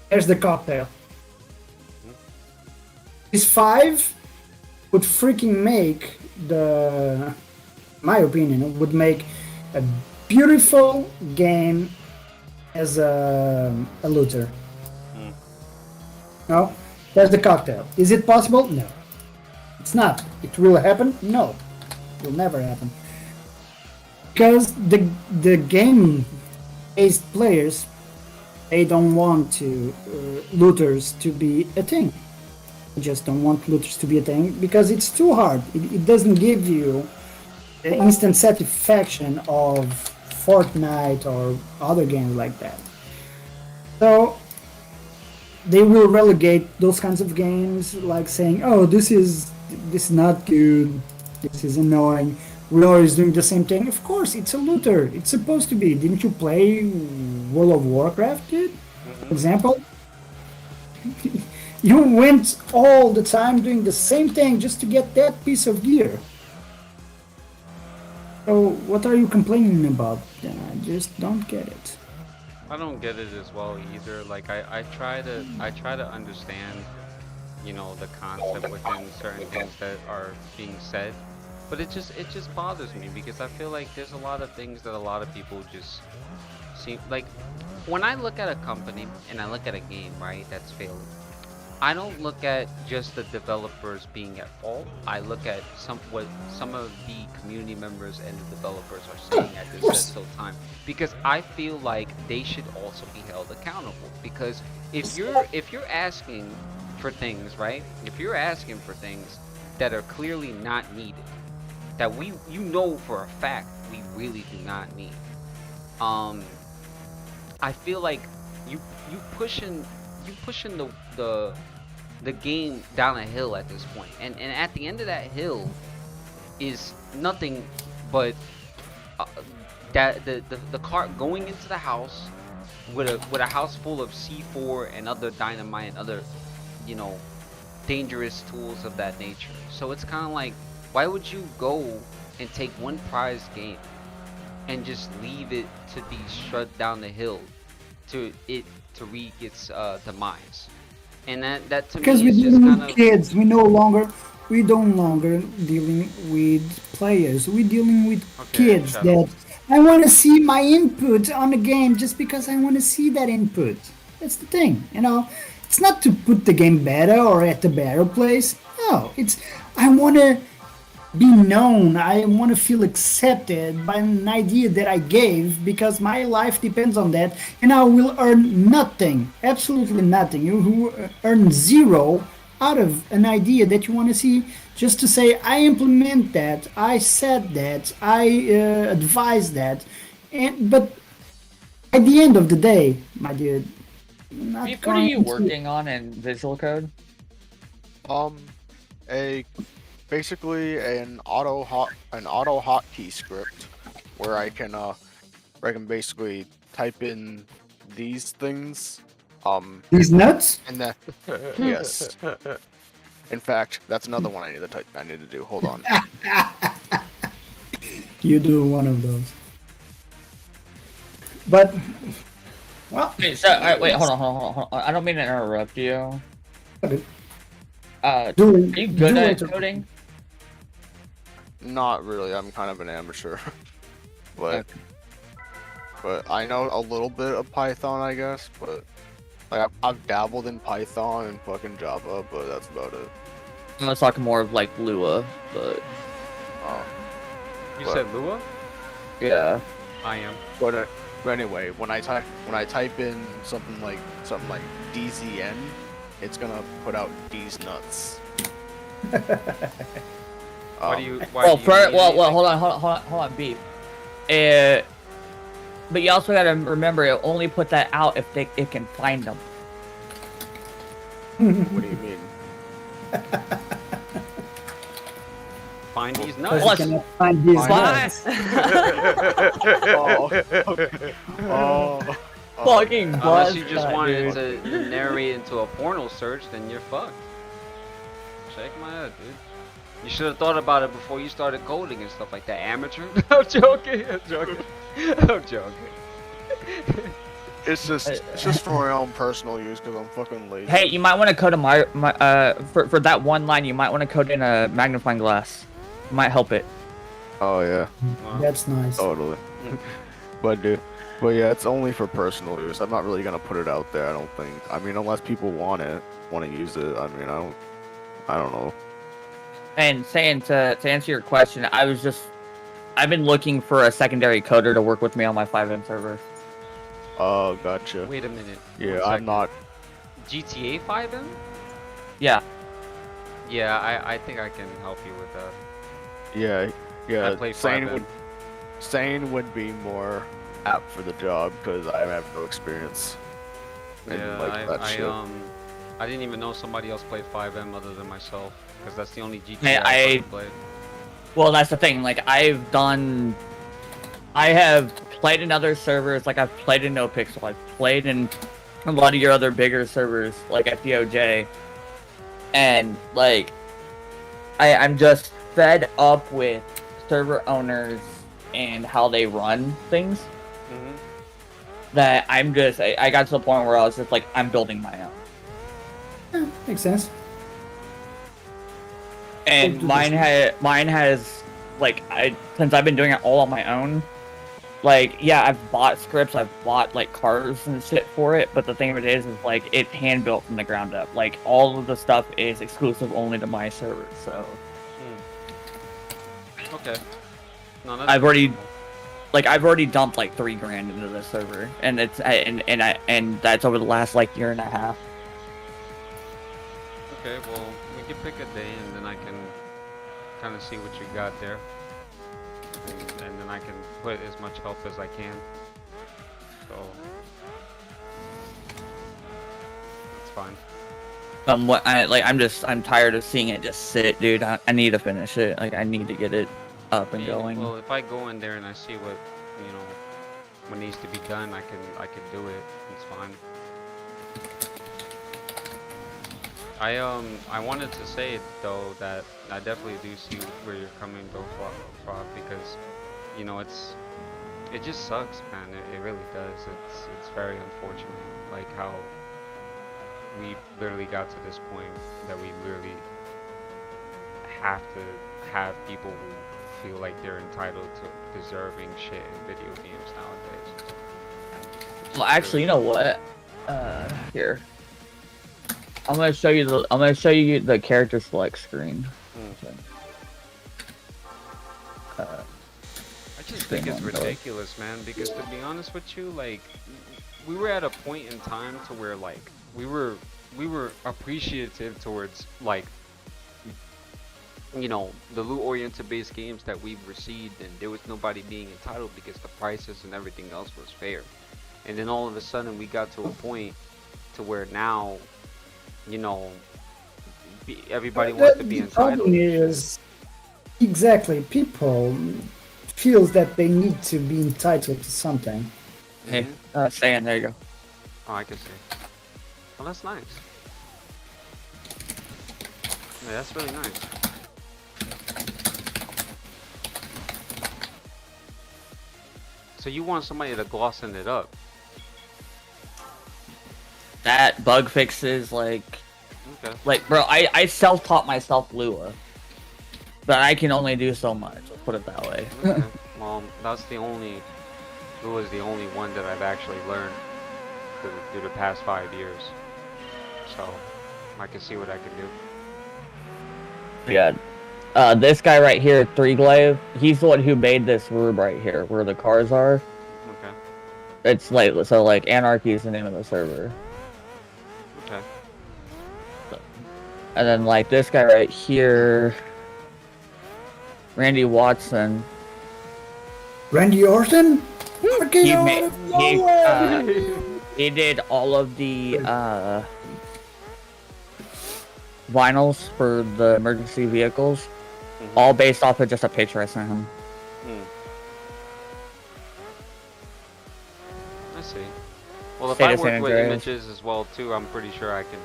There's the cocktail. These 5 would freaking make my opinion, would make a beautiful game as a looter. No? There's the cocktail. Is it possible? No. It's not. It will happen? No. It will never happen. Because the game-based players, they don't want looters to be a thing. They just don't want looters to be a thing because it's too hard. It doesn't give you the instant satisfaction of Fortnite or other games like that. So they will relegate those kinds of games, like saying, "Oh, this is not good. This is annoying. We're always doing the same thing." Of course, it's a looter. It's supposed to be. Didn't you play World of Warcraft, dude? For example, you went all the time doing the same thing just to get that piece of gear. So what are you complaining about? I just don't get it. I don't get it as well either. Like I try to understand, you know, the concept within certain things that are being said, but it just bothers me because I feel like there's a lot of things that a lot of people just seem like. When I look at a company and I look at a game, right, that's failing, I don't look at just the developers being at fault. I look at what some of the community members and the developers are saying at this set time, because I feel like they should also be held accountable. Because if you're asking for things, right? If you're asking for things that are clearly not needed, that you know for a fact we really do not need, I feel like you pushing the game down a hill at this point, and at the end of that hill is nothing but that the cart going into the house with a house full of C4 and other dynamite and other, you know, dangerous tools of that nature. So it's kind of like, why would you go and take one prized game and just leave it to be shut down the hill to reach its demise? And that to because me is we're just dealing kind with of kids, we no longer dealing with players. We're dealing with kids that I want to see my input on the game just because I want to see that input. That's the thing, you know. It's not to put the game better or at a better place. No, it's I want to be known. I want to feel accepted by an idea that I gave because my life depends on that, and I will earn nothing, absolutely nothing. You earn zero out of an idea that you want to see, just to say I implement that, I said that, I advise that, but at the end of the day, my dude, Beef, what are you working on in Visual Code? Basically an auto hotkey script where I can basically type in these things. These nuts? And that yes. In fact, that's another one I need to do. Hold on. You do one of those. But well, wait, so wait, hold on. I don't mean to interrupt you. Okay. Are you good at coding? Not really. I'm kind of an amateur, but I know a little bit of Python, I guess. But like I've dabbled in Python and fucking Java, but that's about it. I was talking more of like Lua, but You But- said Lua? Yeah. I am. But anyway, when I type in something like DZN, it's gonna put out D's nuts. Why do you? Well, hold on, beef. But you also gotta remember, it only put that out if it can find them. What do you mean? Find these Because nuts. you cannot find these nuts. Fucking Unless you just wanted to narrate into a porno search, then you're fucked. Shake my head, dude. You should have thought about it before you started coding and stuff like that. Amateur? I'm joking. I'm joking. I'm joking. It's just for my own personal use because I'm fucking lazy. Hey, you might want to code for that one line. You might want to code in a magnifying glass. Might help it. Oh yeah. That's nice. Totally. But yeah, it's only for personal use. I'm not really gonna put it out there. I don't think. I mean, unless people want to use it. I mean, I don't know. And saying to answer your question, I've been looking for a secondary coder to work with me on my 5M server. Oh, gotcha. Wait a minute. Yeah, I'm not. GTA 5M? Yeah. Yeah, I think I can help you with that. Yeah. I play 5M. Sane would be more apt for the job because I have no experience. in, Yeah, like, that shit. I didn't even know somebody else played 5M other than myself, because that's the only GTA Hey, I played. Well, that's the thing. Like, I have played in other servers. Like, I've played in NoPixel. I've played in a lot of your other bigger servers, like at DOJ. And, like, I'm just fed up with server owners and how they run things. That I got to the point where I was just like, I'm building my own. Yeah, makes sense. And mine has like, since I've been doing it all on my own, like, yeah, I've bought scripts, I've bought like cars and shit for it, but the thing of it is like, it's hand built from the ground up. Like, all of the stuff is exclusive only to my server, so. Okay. No, that's I've already dumped like $3,000 into this server, and it's and that's over the last like year and a half. Okay, well, we can pick a day and then I can kind of see what you got there. And then I can put as much help as I can. So, that's fine. I'm tired of seeing it just sit, dude. I need to finish it. Like, I need to get it up and going. Well, if I go in there and I see what, what needs to be done, I can do it. It's fine. I wanted to say though that I definitely do see where you're coming though, Frog, because it just sucks, man. It really does. It's very unfortunate, like how we literally got to this point that we literally have to have people who feel like they're entitled to deserving shit in video games nowadays. Well, actually, you know what? Here. I'm gonna show you the character select screen. I just think it's ridiculous, man, because to be honest with you, like, we were at a point in time to where, like, we were appreciative towards, like, the loot-oriented based games that we've received, and there was nobody being entitled because the prices and everything else was fair. And then all of a sudden we got to a point to where now, everybody wants to be entitled. The problem is, exactly, people feels that they need to be entitled to something. Hey, Stan, there you go. Oh, I can see. Well, that's nice. Yeah, that's really nice. So you want somebody to glossing it up? That bug fixes, like, bro, I self-taught myself Lua, but I can only do so much. Let's put it that way. Okay. Well, Lua's the only one that I've actually learned through the past 5 years. So I can see what I can do. Yeah, This guy right here, 3Glaive, he's the one who made this room right here, where the cars are. Okay. It's like, so like, Anarchy is the name of the server. Okay. And then like, this guy right here, Randy Watson. Randy Orton? He did all of the vinyls for the emergency vehicles, all based off of just a picture I sent him. I see. Well, if State I of San work with Andreas. images as well too, I'm pretty sure I can.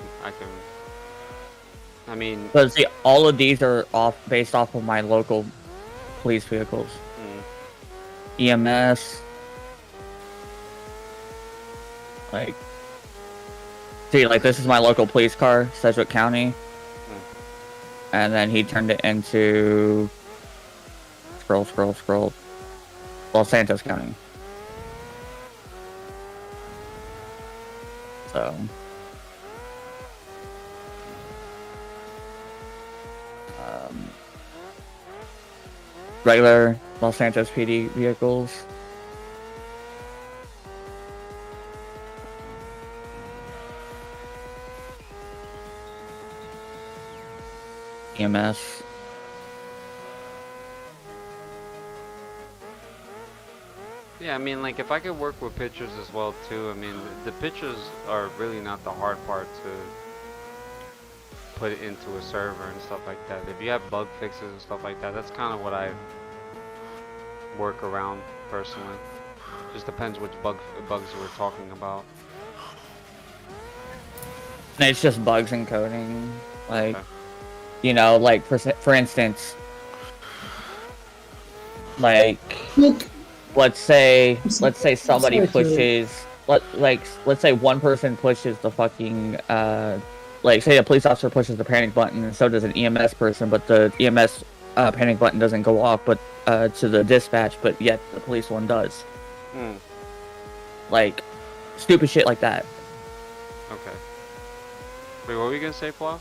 I mean, But see, all of these are based off of my local police vehicles. EMS. Like, see, like this is my local police car, Sedgwick County. And then he turned it into scroll, Los Santos County. So regular Los Santos PD vehicles. EMS. yeah, I mean, like if I could work with pictures as well too. I mean, the pictures are really not the hard part to put it into a server and stuff like that. If you have bug fixes and stuff like that, that's kind of what I work around personally. Just depends which bugs we're talking about. And it's just bugs and coding, like, you know, like for instance, like let's say somebody pushes, let's say one person pushes the fucking like say a police officer pushes the panic button and so does an EMS person, but the EMS panic button doesn't go off, but to the dispatch, but yet the police one does. Like stupid shit like that. Okay. Wait, what were you gonna say, Flaw?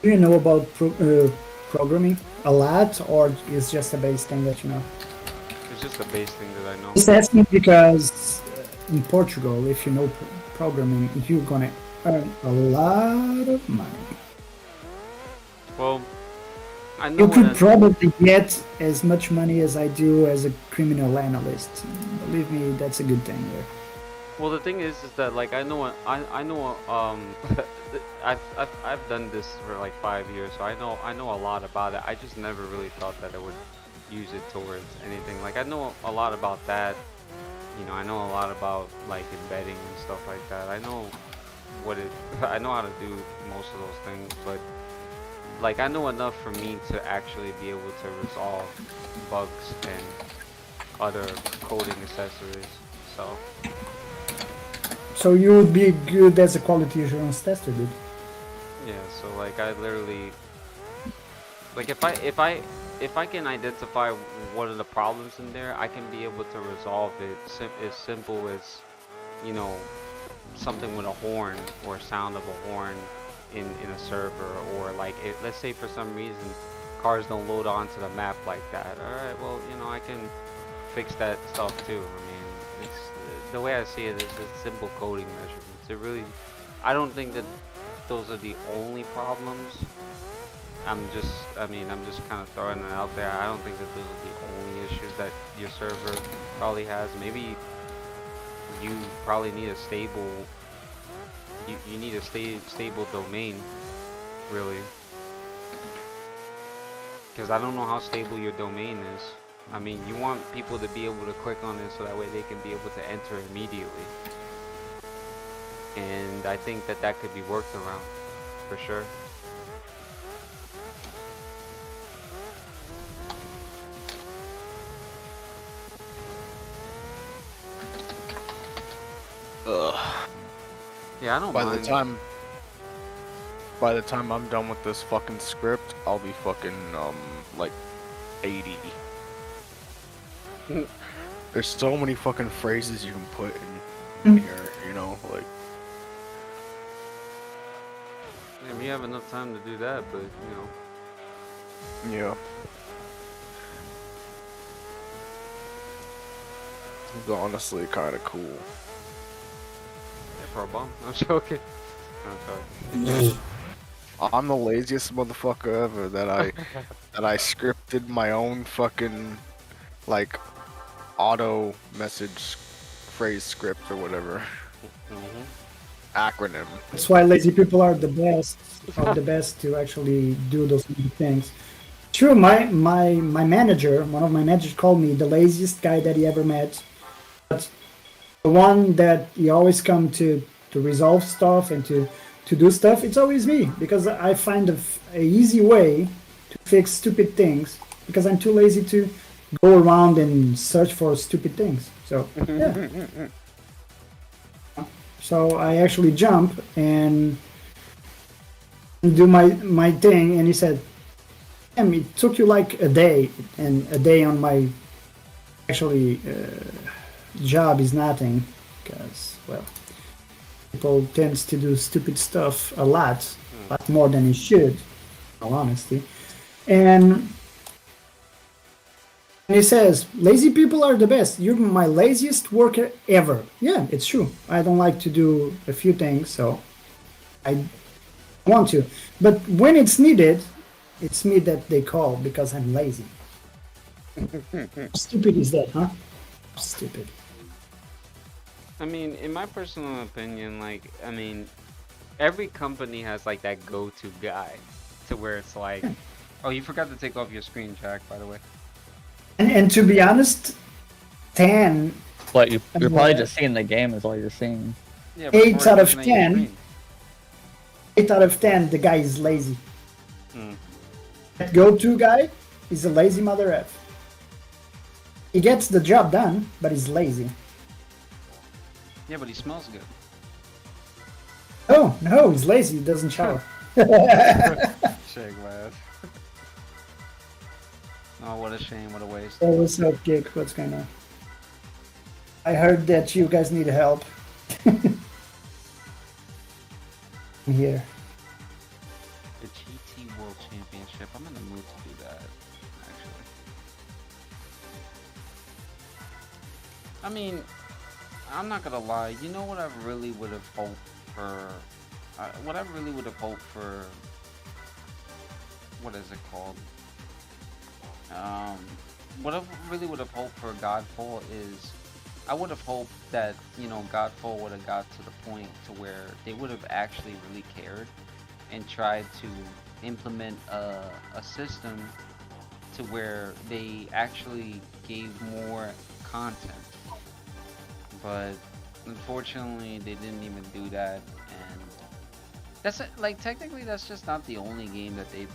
Do you know about programming a lot, or is just a base thing that you know? It's just a base thing that I know. Just asking because in Portugal, if you know programming, you're gonna earn a lot of money. Well, I know You could probably get as much money as I do as a criminal analyst. Believe me, that's a good thing there. Well, the thing is that like I know I've done this for like 5 years, so I know a lot about it. I just never really thought that I would use it towards anything. Like I know a lot about that. You know, I know a lot about like embedding and stuff like that. I know I know how to do most of those things, but like I know enough for me to actually be able to resolve bugs and other coding accessories. So you would be good as a quality assurance tester, dude. Yeah, so like I literally, like if I can identify what are the problems in there, I can be able to resolve it as simple as, you know, something with a horn or sound of a horn in a server, or like let's say for some reason cars don't load onto the map like that. All right, well, you know, I can fix that stuff too. I mean, it's the way I see it is just simple coding measurements. It really, I don't think that those are the only problems. I'm just kind of throwing it out there. I don't think that those are the only issues that your server probably has. Maybe you probably need a stable, you need a stable domain, really. Because I don't know how stable your domain is. I mean, you want people to be able to click on it so that way they can be able to enter immediately. And I think that that could be worked around, for sure. Yeah, I don't mind. By the time I'm done with this fucking script, I'll be fucking like 80. There's so many fucking phrases you can put in here, you know, like. Damn, you have enough time to do that, but Yeah. It's honestly kind of cool. Yeah, for a bomb. I'm joking. I'm the laziest motherfucker ever that I scripted my own fucking like auto message phrase script or whatever. Acronym. That's why lazy people are the best to actually do those many things. True, my manager, one of my managers called me the laziest guy that he ever met. But the one that he always come to resolve stuff and to do stuff, it's always me, because I find a easy way to fix stupid things, because I'm too lazy to go around and search for stupid things. So yeah. So I actually jump and do my thing, and he said, "Damn, it took you like a day, and a day on my actually job is nothing, because well, people tends to do stupid stuff a lot more than it should, in all honesty." And he says, "Lazy people are the best. You're my laziest worker ever." Yeah, it's true. I don't like to do a few things, so I want to. But when it's needed, it's me that they call because I'm lazy. Stupid is that, huh? Stupid. I mean, in my personal opinion, like, I mean, every company has like that go-to guy, to where it's like, oh, you forgot to take off your screen, Jack, by the way. And to be honest, 10. What you're probably just seeing the game is all you're seeing. Yeah, 8 out of 10. 8 out of 10, the guy is lazy. That go-to guy is a lazy mother F. He gets the job done, but he's lazy. Yeah, but he smells good. Oh, no, he's lazy. He doesn't shower. Shake, man. Oh, what a shame, what a waste. Oh, what's up, Gig? What's going on? I heard that you guys need help. I'm here. The GT World Championship, I'm in the mood to do that, actually. I mean, I'm not gonna lie, you know what I really would have hoped for? What I really would have hoped for, what is it called? What I really would have hoped for Godfall is, I would have hoped that, you know, Godfall would have got to the point to where they would have actually really cared and tried to implement a system to where they actually gave more content. But unfortunately, they didn't even do that, and that's like technically that's just not the only game that they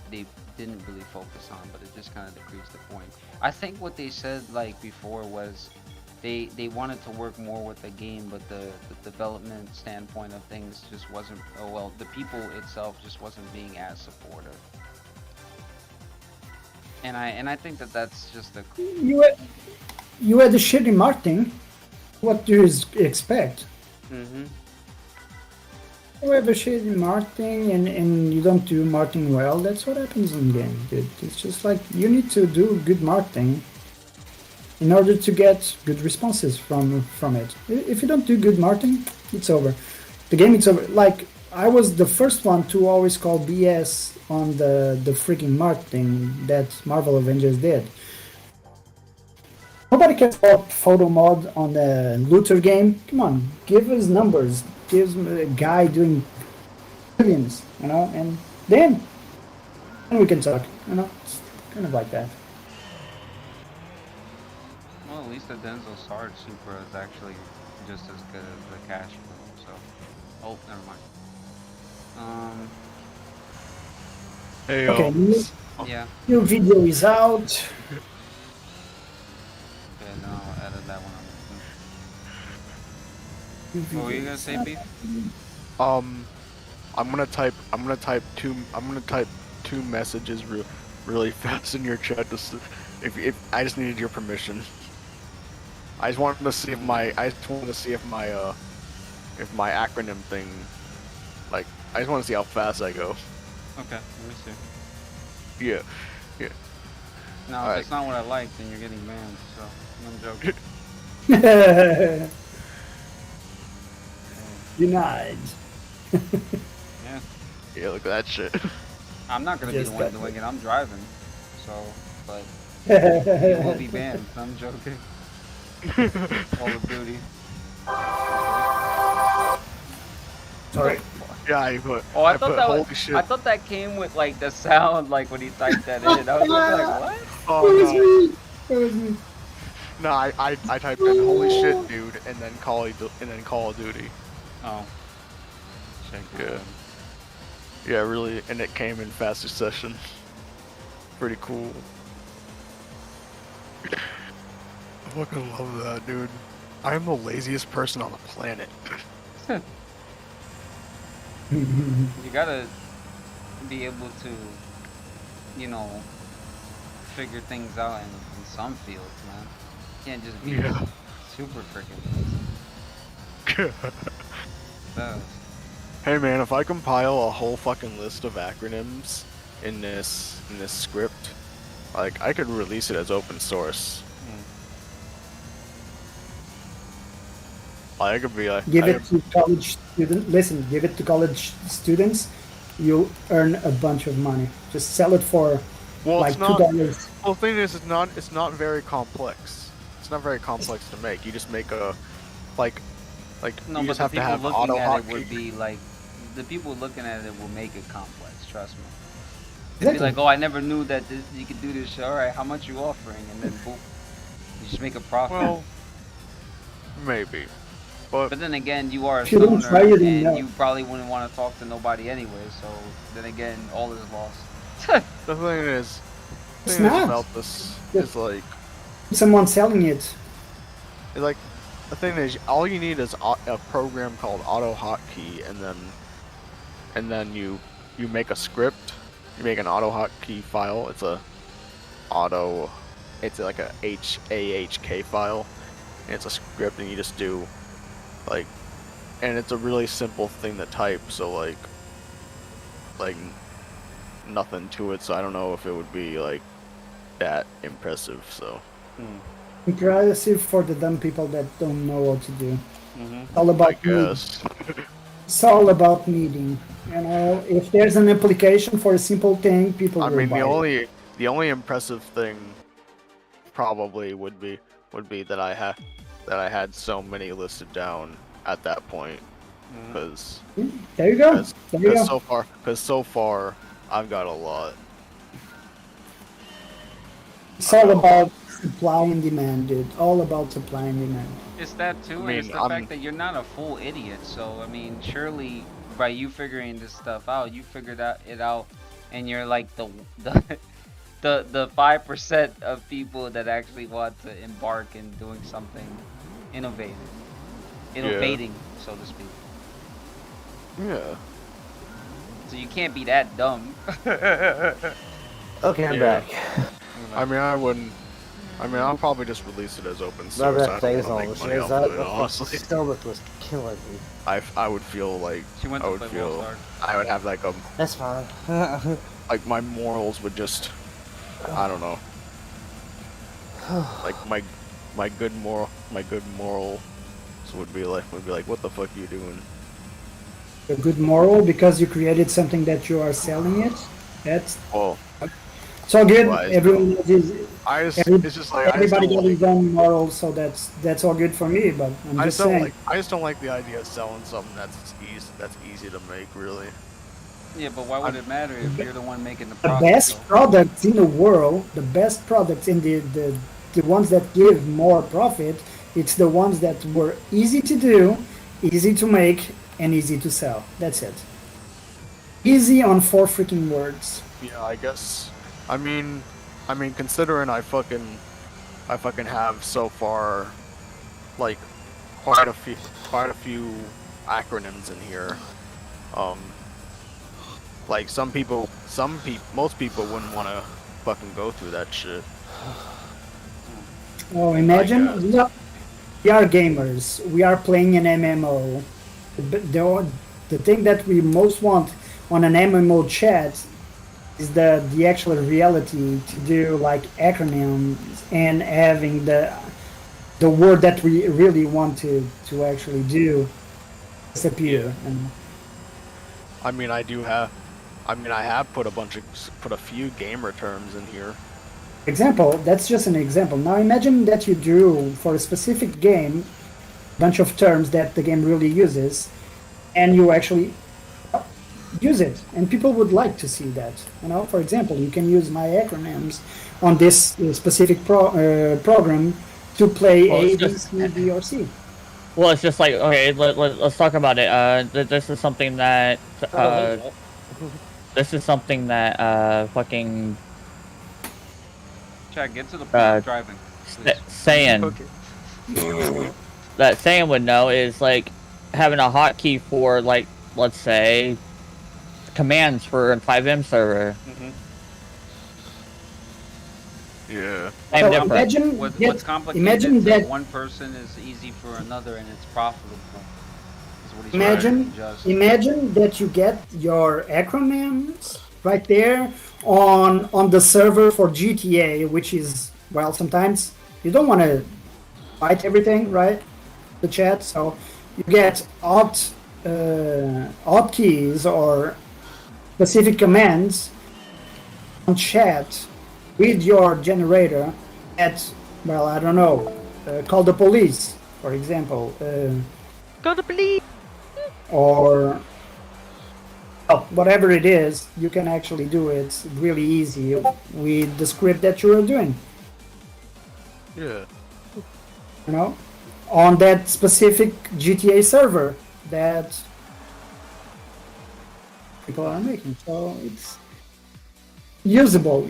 didn't really focus on, but it just kind of decreased the point. I think what they said like before was they wanted to work more with the game, but the development standpoint of things just wasn't, oh well, the people itself just wasn't being as supportive. And I think that that's just a You had the shitty marketing. What do you expect? You have a shitty marketing and you don't do marketing well. That's what happens in game, dude. It's just like you need to do good marketing in order to get good responses from it. If you don't do good marketing, it's over. The game is over. Like I was the first one to always call BS on the freaking marketing that Marvel Avengers did. Nobody cares about photo mod on the looter game. Come on, give us numbers. Give us a guy doing billions, you know, and then we can talk. You know, it's kind of like that. Well, at least the Denzel Sarge Super is actually just as good as the Cash Flow, so... Oh, never mind. Hey, Okay, Yeah. new video is out. Okay, then I'll edit that one out. What were you gonna say, Beef? I'm gonna type two messages really fast in your chat. If I just needed your permission. I just wanted to see if my acronym thing like I just want to see how fast I go. Okay, let me see. Yeah. No, All if right. that's not what I like, then you're getting banned. So I'm joking. Denied. Yeah. Yeah, look at that shit. I'm not gonna be Just the one got doing it. I'm driving. So, but you will be banned. I'm joking. Call of Duty. Sorry. Yeah, I put. Oh, I I thought put that holy was. shit. I thought that came with like the sound, like when he typed that in. I was like, what? Oh It was no. me. It was me. No, I typed in holy shit, dude, and then Call of Duty. Oh. Check Yeah. Yeah, really, and it came in fast succession. Pretty cool. I fucking love that, dude. I am the laziest person on the planet. You gotta be able to, you know, figure things out in some fields, man. You can't just be super freaking lazy. So, Hey man, if I compile a whole fucking list of acronyms in this script, like I could release it as open source. I could be like, Give it to college students. Listen, give it to college students. You'll earn a bunch of money. Just sell it for like $2. Well, the thing is, it's not very complex. It's not very complex to make. You just make a, like no, you but just the have to people have looking auto at it hotkey. would be like, the people looking at it will make it complex. Trust me. They'd be like, oh, I never knew that you could do this shit. All right, how much you offering? And then boom, you just make a profit. Well, maybe. But then again, you are a If you don't stoner, try it, you and know. you probably wouldn't want to talk to nobody anyway. So then again, all is lost. the thing is, It's not. about this is like, Someone selling it. the thing is, all you need is a program called auto hotkey, and then you make a script. You make an auto hotkey file. It's like a HAHK file, and it's a script, and you just do and it's a really simple thing to type. So like nothing to it. So I don't know if it would be like that impressive. So. Impressive for the dumb people that don't know what to do. Mm-hmm. All about I guess. It's all about needing. You know, if there's an application for a simple thing, people I will mean, buy it. the only impressive thing probably would be that I had so many listed down at that point, because There you go. There you go. so far I've got a lot. It's all about supply and demand, dude. All about supply and demand. It's that too, I and mean, it's the fact that you're not a full idiot. So I mean, surely by you figuring this stuff out, you figured it out, and you're like the 5% of people that actually want to embark in doing something innovating, so to speak. Yeah. So you can't be that dumb. Okay, I'm back. I mean, I'll probably just release it as open My source. I birthday's don't on. wanna make money That off of it, honestly. stomach was killing me. I would feel like She went I to would play feel World I would have like That's fine. like my morals would just, I don't know, like my good morals would be like what the fuck are you doing? A good moral because you created something that you are selling it. That's Well, it's all good. well, Everyone has his, it's just like everybody I got his own moral, so that's all good for me. But I'm just saying. I just don't like the idea of selling something that's easy to make, really. Yeah, but why would it matter if you're the one making the The profit? best products in the world, the best products in the ones that give more profit, it's the ones that were easy to do, easy to make, and easy to sell. That's it. Easy on 4 freaking words. Yeah, I guess. I mean, considering I fucking have so far, like, quite a few acronyms in here. Like most people wouldn't want to fucking go through that shit. Oh, imagine we are gamers. We are playing an MMO. The the thing that we most want on an MMO chat is the actual reality to do like acronyms and having the word that we really want to actually do disappear. And I mean, I have put a few gamer terms in here. example, that's just an example. Now imagine that you drew for a specific game a bunch of terms that the game really uses, and you actually use it, and people would like to see that. For example, you can use my acronyms on this specific program to play A, B, C, D, or C. Well, it's just like, okay, let's talk about it. This is something that fucking Chad, get to the point of driving. saying that saying would know is like having a hotkey for, like, let's say commands for a 5M server. Yeah. So imagine, what's complicated imagine for that one person is easy for another, and it's profitable. Is what he's imagine trying to adjust. imagine that you get your acronyms right there on the server for GTA, which is, well, sometimes you don't want to write everything, right? The chat, so you get hotkeys or specific commands on chat with your generator at, well, I don't know, call the police, for example. Call the police! Or whatever it is, you can actually do it really easy with the script that you are doing. Yeah. On that specific GTA server that people are making. So it's usable,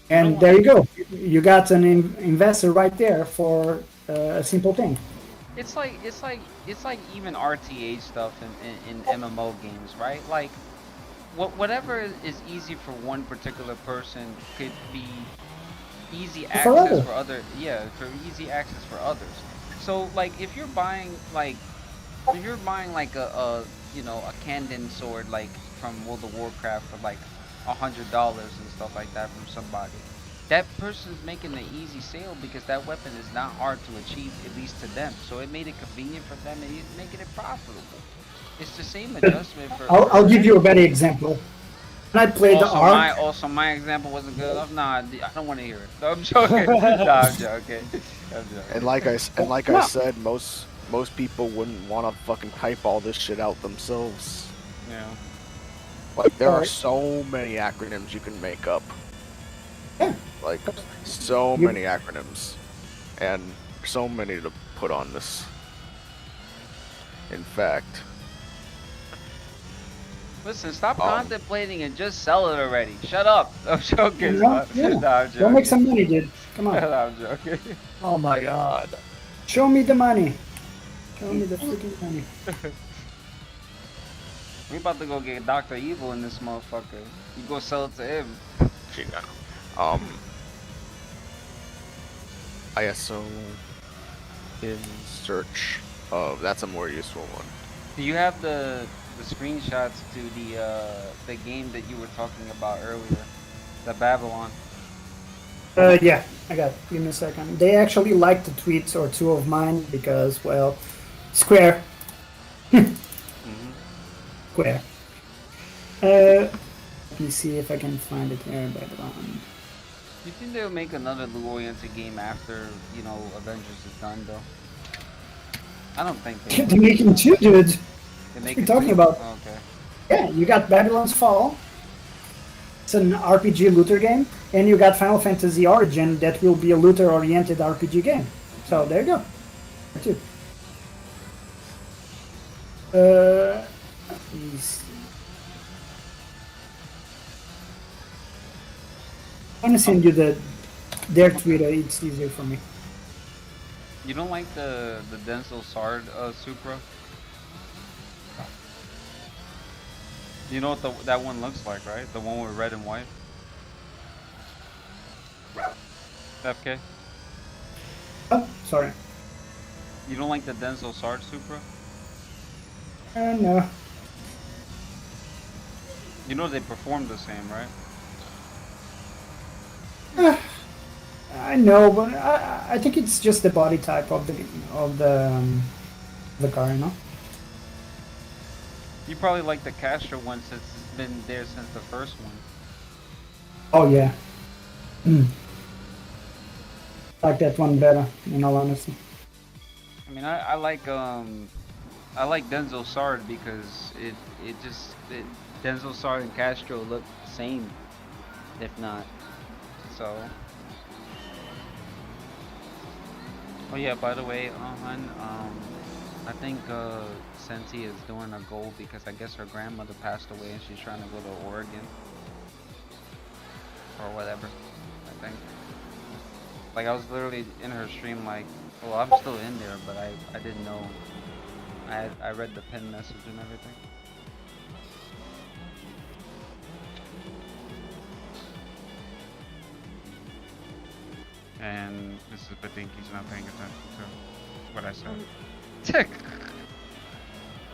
And there you go. You got an investor right there for a simple thing. It's like even RTA stuff in MMO games, right? Like whatever is easy for one particular person could be easy access for other. Yeah, for easy access for others. So like if you're buying like a Kandon sword like from World of Warcraft for like $100 and stuff like that from somebody, that person's making an easy sale because that weapon is not hard to achieve, at least to them. So it made it convenient for them and making it profitable. It's the same adjustment for. I'll give you a better example. When I played the Ark. Also, my example wasn't good enough. Nah, I don't want to hear it. No, I'm joking. Nah, I'm joking. And like I said, most people wouldn't want to fucking type all this shit out themselves. Yeah. Like there are so many acronyms you can make up. Like so many acronyms, and so many to put on this. In fact. Listen, stop contemplating and just sell it already. Shut up. I'm joking. Yeah. No, I'm joking. Go make some money, dude. Come on. No, I'm joking. Oh my god. Show me the money. Show me the freaking money. We about to go get Dr. Evil in this motherfucker. You go sell it to him. ISO in search. Oh, that's a more useful one. Do you have the screenshots to the game that you were talking about earlier, the Babylon? Yeah, I got it. Give me a second. They actually liked a tweet or two of mine because, well, Square. Square. Let me see if I can find it here. Babylon. You think they'll make another Blue-oriented game after, Avengers is done, though? I don't think they will. They're making two, dude. What are you talking about? Oh, okay. Yeah, you got Babylon's Fall. It's an RPG looter game, and you got Final Fantasy Origin that will be a looter-oriented RPG game. So there you go. Two. Let me see. I'm gonna send you their Twitter. It's easier for me. You don't like the Denso Sard Supra? You know what that one looks like, right? The one with red and white? FK? Oh, sorry. You don't like the Denso Sard Supra? No. You know they perform the same, right? I know, but I think it's just the body type of the car, you know. You probably like the Castro one since it's been there since the first one. Oh yeah. Like that one better, in all honesty. I mean, I like Denzel Sard because Denzel Sard and Castro look the same, if not. So. Oh yeah, by the way, hon, I think Sensi is doing a goal because I guess her grandmother passed away and she's trying to go to Oregon or whatever. I think. Like I was literally in her stream, like, well, I'm still in there, but I didn't know. I read the pin message and everything. And Mrs. Badinky's not paying attention to what I said.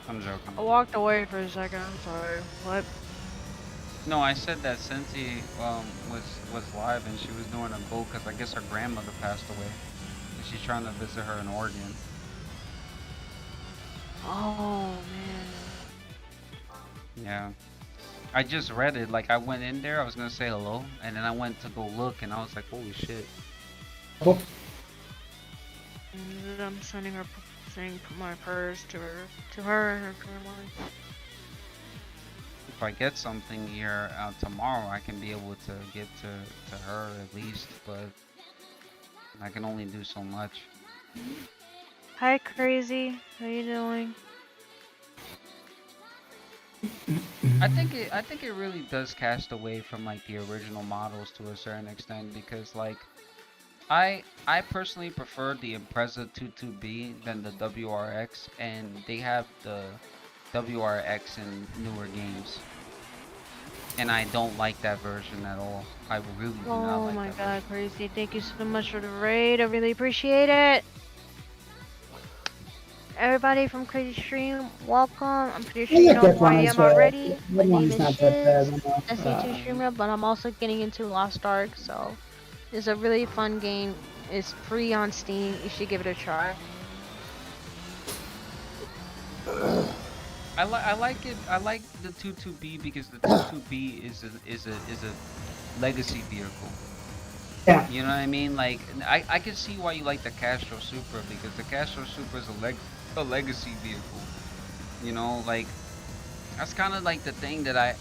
I'm joking. I walked away for a second. I'm sorry. What? No, I said that Sensi was live and she was doing a goal because I guess her grandmother passed away, and she's trying to visit her in Oregon. Oh man. Yeah. I just read it. Like I went in there, I was gonna say hello, and then I went to go look, and I was like, holy shit. And I'm sending my purse to her and her family. If I get something here tomorrow, I can be able to get to her at least, but I can only do so much. Hi, Crazy. How you doing? I think it really does cast away from like the original models to a certain extent because like I personally prefer the Impreza 22B than the WRX, and they have the WRX in newer games. And I don't like that version at all. I really do not like that. Oh my god, Crazy. Thank you so much for the raid. I really appreciate it. Everybody from Crazy Stream, welcome. I'm pretty sure you know who I am already. My name is Shiz, SC2 streamer, but I'm also getting into Lost Ark, so it's a really fun game. It's free on Steam. You should give it a try. I like it. I like the 22B because the 22B is a legacy vehicle. Yeah. You know what I mean? Like I can see why you like the Castro Supra because the Castro Supra is a legacy vehicle. You know, like that's kind of like the thing that I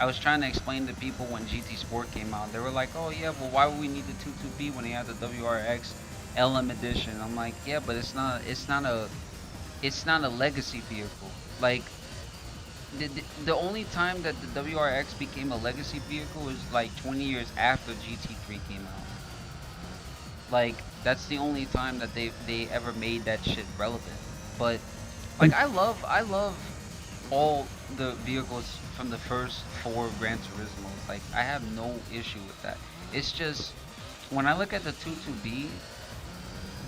was trying to explain to people when GT Sport came out. They were like, "Oh yeah, well why would we need the 22B when they had the WRX LM edition?" I'm like, "Yeah, but it's not a legacy vehicle. Like the only time that the WRX became a legacy vehicle was like 20 years after GT3 came out. Like that's the only time that they ever made that shit relevant. But like I love all the vehicles from the first 4 Gran Turismos. Like I have no issue with that. It's just when I look at the 22B,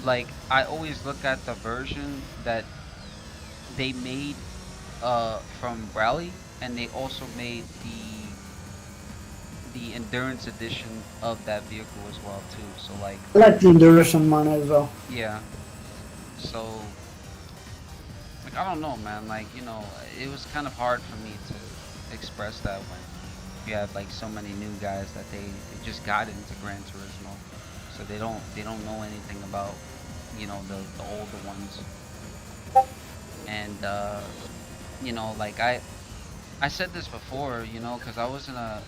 like I always look at the version that they made from Rally, and they also made the endurance edition of that vehicle as well too. So like I like the endurance one as well. yeah. So like I don't know, man. Like you know, it was kind of hard for me to express that when you have like so many new guys that they just got into Gran Turismo, so they don't know anything about the older ones. And you know, like I said this before, you know, because I was I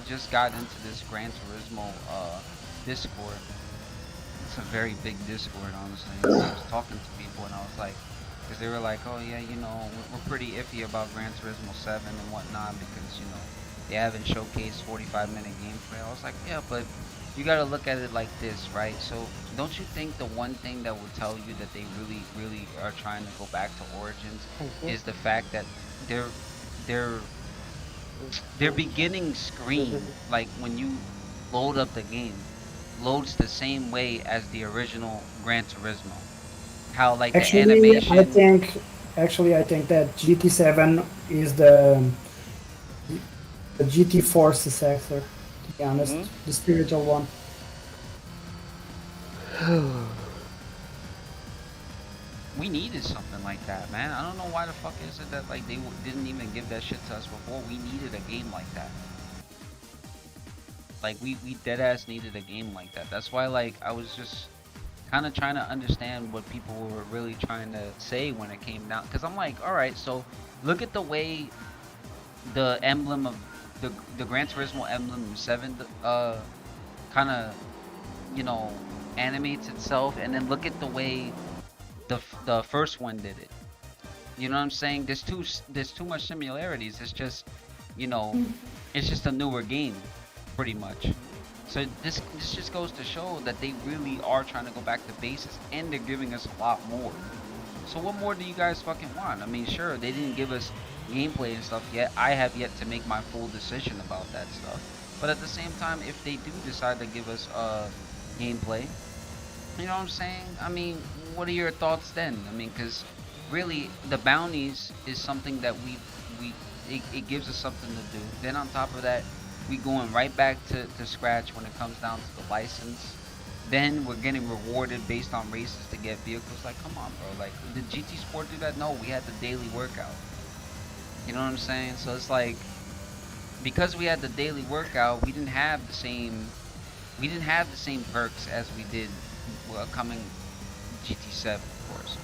just got into this Gran Turismo Discord. It's a very big Discord, honestly. And I was talking to people, and I was like, because they were like, oh yeah, you know, we're pretty iffy about Gran Turismo 7 and whatnot because you know they haven't showcased 45-minute gameplay. I was like, yeah, but you gotta look at it like this, right? So don't you think the one thing that will tell you that they really are trying to go back to Origins is the fact that their beginning screen, like when you load up the game, loads the same way as the original Gran Turismo. How like the animation. I think that GT7 is the The GT Force sector, to be honest, the spiritual one. We needed something like that, man. I don't know why the fuck is it that like they didn't even give that shit to us before. We needed a game like that. Like we dead ass needed a game like that. That's why like I was just kind of trying to understand what people were really trying to say when it came down. Cause I'm like, all right, so look at the way the emblem of the Gran Turismo emblem 7 kind of, you know, animates itself, and then look at the way the first one did it. You know what I'm saying? There's too much similarities. It's just, you know, it's just a newer game, pretty much. So this just goes to show that they really are trying to go back to basics, and they're giving us a lot more. So what more do you guys fucking want? I mean, sure, they didn't give us gameplay and stuff yet. I have yet to make my full decision about that stuff. But at the same time, if they do decide to give us gameplay, you know what I'm saying? I mean, what are your thoughts then? I mean, because really, the bounties is something that it gives us something to do. Then on top of that, we going right back to scratch when it comes down to the license. Then we're getting rewarded based on races to get vehicles. Like, come on, bro. Like, did GT Sport do that? No, we had the daily workout. You know what I'm saying? So it's like, because we had the daily workout, we didn't have the same perks as we did coming GT7, of course.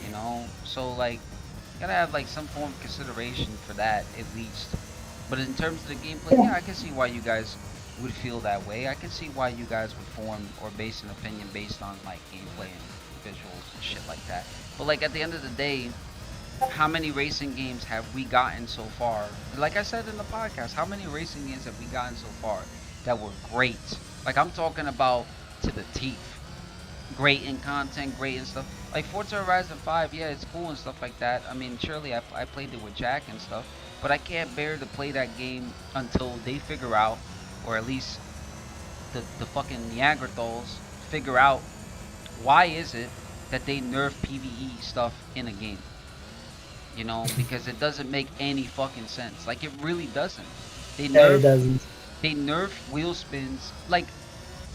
You know, so like, gotta have like some form of consideration for that at least. But in terms of the gameplay, yeah, I can see why you guys would feel that way. I can see why you guys would form or base an opinion based on like gameplay and visuals and shit like that. But like at the end of the day, how many racing games have we gotten so far? Like I said in the podcast, how many racing games have we gotten so far that were great? Like I'm talking about to the teeth. Great in content, great and stuff. Like Forza Horizon 5, yeah, it's cool and stuff like that. I mean, surely I played it with Jack and stuff, but I can't bear to play that game until they figure out, or at least the fucking Neanderthals figure out why is it that they nerf PvE stuff in a game. You know, because it doesn't make any fucking sense. Like it really doesn't. They nerf, it doesn't. They nerf wheel spins. Like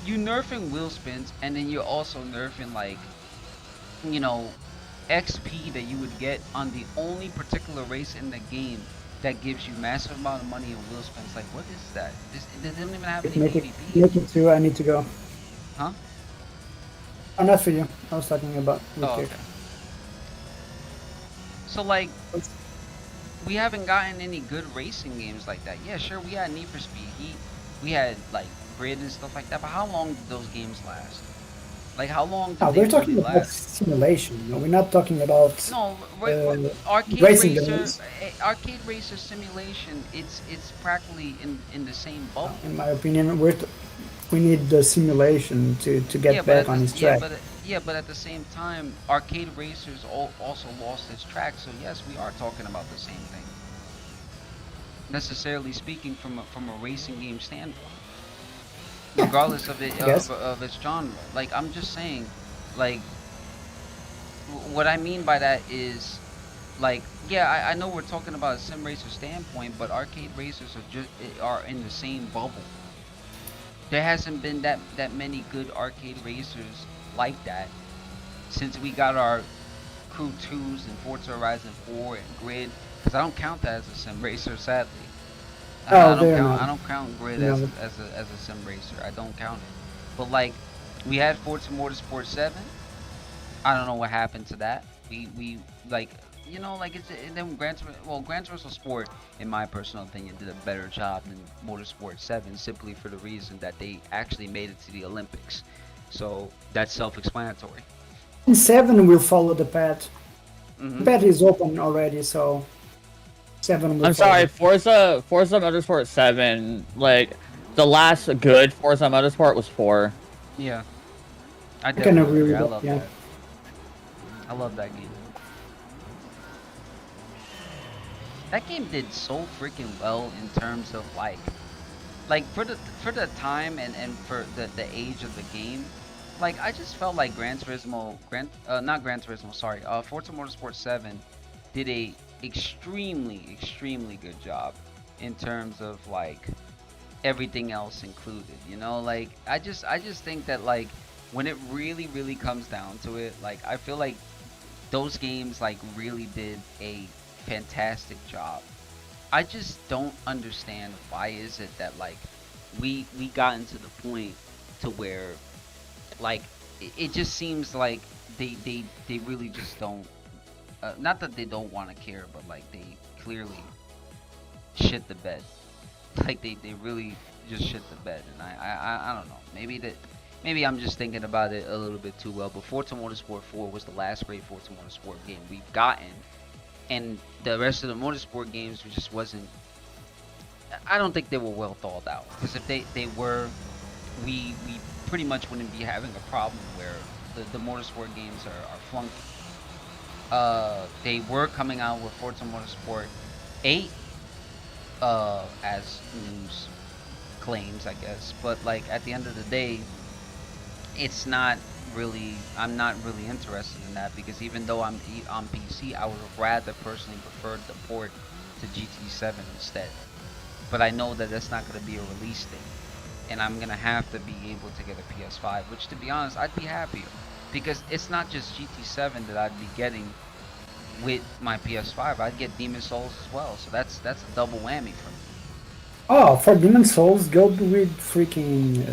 you nerfing wheel spins, and then you're also nerfing like, you know, XP that you would get on the only particular race in the game that gives you massive amount of money in wheel spins. Like, what is that? It doesn't even have any PvP. Make it too. I need to go. Huh? Oh, not for you. I was talking about. Oh, okay. So like, we haven't gotten any good racing games like that. Yeah, sure, we had Need for Speed Heat. We had like Grid and stuff like that. But how long did those games last? Like how long did they we're talking really about last? simulation. No, we're not talking about Arcade racing racer, games. Arcade racer simulation. It's practically in the same bubble. In my opinion, we need the simulation to get back on his track. But at the same time, arcade racers also lost its track. So yes, we are talking about the same thing. Necessarily speaking, from a racing game standpoint, regardless of it of its genre. Like I'm just saying, like what I mean by that is, like, yeah, I know we're talking about a sim racer standpoint, but arcade racers are in the same bubble. There hasn't been that many good arcade racers like that since we got our Crew 2s and Forza Horizon 4 and Grid, because I don't count that as a sim racer, sadly. I don't count Grid as a sim racer. I don't count it. But like, we had Forza Motorsport 7. I don't know what happened to that. We like, you know, like it's and then Gran Turismo Sport, in my personal opinion, did a better job than Motorsport 7, simply for the reason that they actually made it to the Olympics. So that's self-explanatory. In 7 will follow the path. The path is open already, so 7 will I'm sorry, Forza Motorsport 7, like the last good Forza Motorsport was 4. Yeah. I can agree with that. I love that. I love that game. That game did so freaking well in terms of like for the time and for the age of the game. Like I just felt like Forza Motorsport 7 did a extremely good job in terms of like everything else included. You know, like I just think that like when it really comes down to it, like I feel like those games like really did a fantastic job. I just don't understand why is it that like we gotten to the point to where like it just seems like they really just don't not that they don't want to care, but like they clearly shit the bed. Like they really just shit the bed, and I don't know. Maybe I'm just thinking about it a little bit too well. But Forza Motorsport 4 was the last great Forza Motorsport game we've gotten, and the rest of the Motorsport games just wasn't. I don't think they were well thought out. Because if they were, we pretty much wouldn't be having a problem where the Motorsport games are flunky. They were coming out with Forza Motorsport 8 as news claims, I guess, but like at the end of the day, it's not really. I'm not really interested in that because even though I'm on PC, I would have rather personally preferred the port to GT7 instead. But I know that that's not going to be a release date, and I'm going to have to be able to get a PS5, which to be honest, I'd be happier because it's not just GT7 that I'd be getting with my PS5. I'd get Demon Souls as well, so that's a double whammy for me. Oh, for Demon Souls, go with freaking.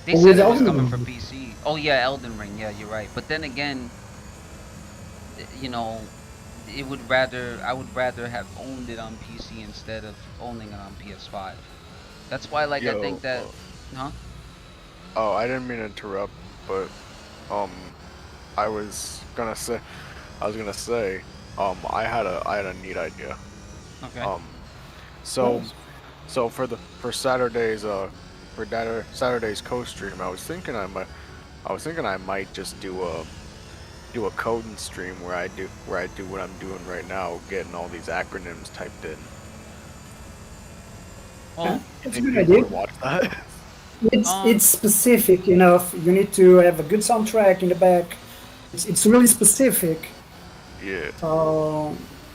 They said it was coming for PC. Oh yeah, Elden Ring. Yeah, you're right. But then again, you know, I would rather have owned it on PC instead of owning it on PS5. That's why, like, I think that, huh? Oh, I didn't mean to interrupt, but I was gonna say, I had a neat idea. Okay. So for Saturday's co-stream, I was thinking I might just do a coding stream where I do what I'm doing right now, getting all these acronyms typed in. Oh, it's a good idea. Watch that. It's specific enough. You need to have a good soundtrack in the back. It's really specific. Yeah.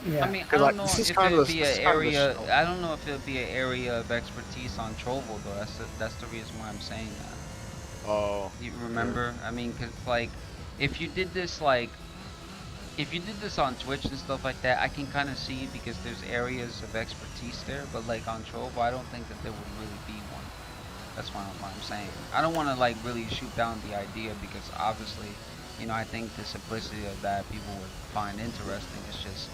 Yeah. I mean, I don't know if it'd be an area. I don't know if it'd be an area of expertise on Trovo though. That's the reason why I'm saying that. Oh. You remember? Yeah. I mean, cause like, if you did this on Twitch and stuff like that, I can kind of see because there's areas of expertise there. But like on Trovo, I don't think that there would really be one. That's why I'm saying. I don't want to like really shoot down the idea because obviously, you know, I think the simplicity of that people would find interesting. It's just,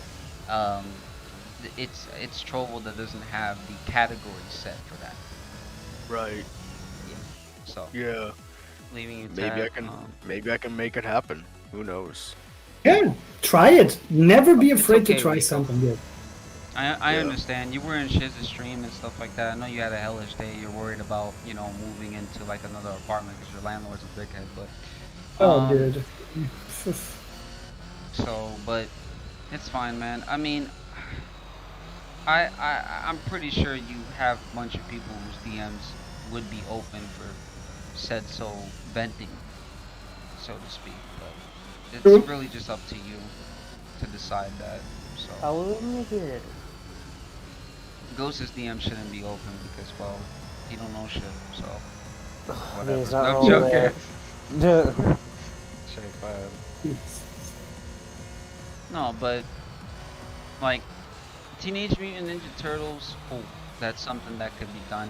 it's Trovo that doesn't have the category set for that. Right. Yeah. So. Yeah. Leaving you maybe I can make it happen. Who knows? Yeah, try it. Never be afraid to try something good. I understand. You were in Shiz's stream and stuff like that. I know you had a hellish day. You're worried about, you know, moving into like another apartment because your landlord's a dickhead. But dude. So, but it's fine, man. I mean, I'm pretty sure you have a bunch of people whose DMs would be open for said so venting, so to speak. But it's really just up to you to decide that. So. I will make it. Ghost's DM shouldn't be open because, well, he don't know shit, so whatever. He's not I'm joking. Shake No, but like Teenage Mutant Ninja Turtles, that's something that could be done.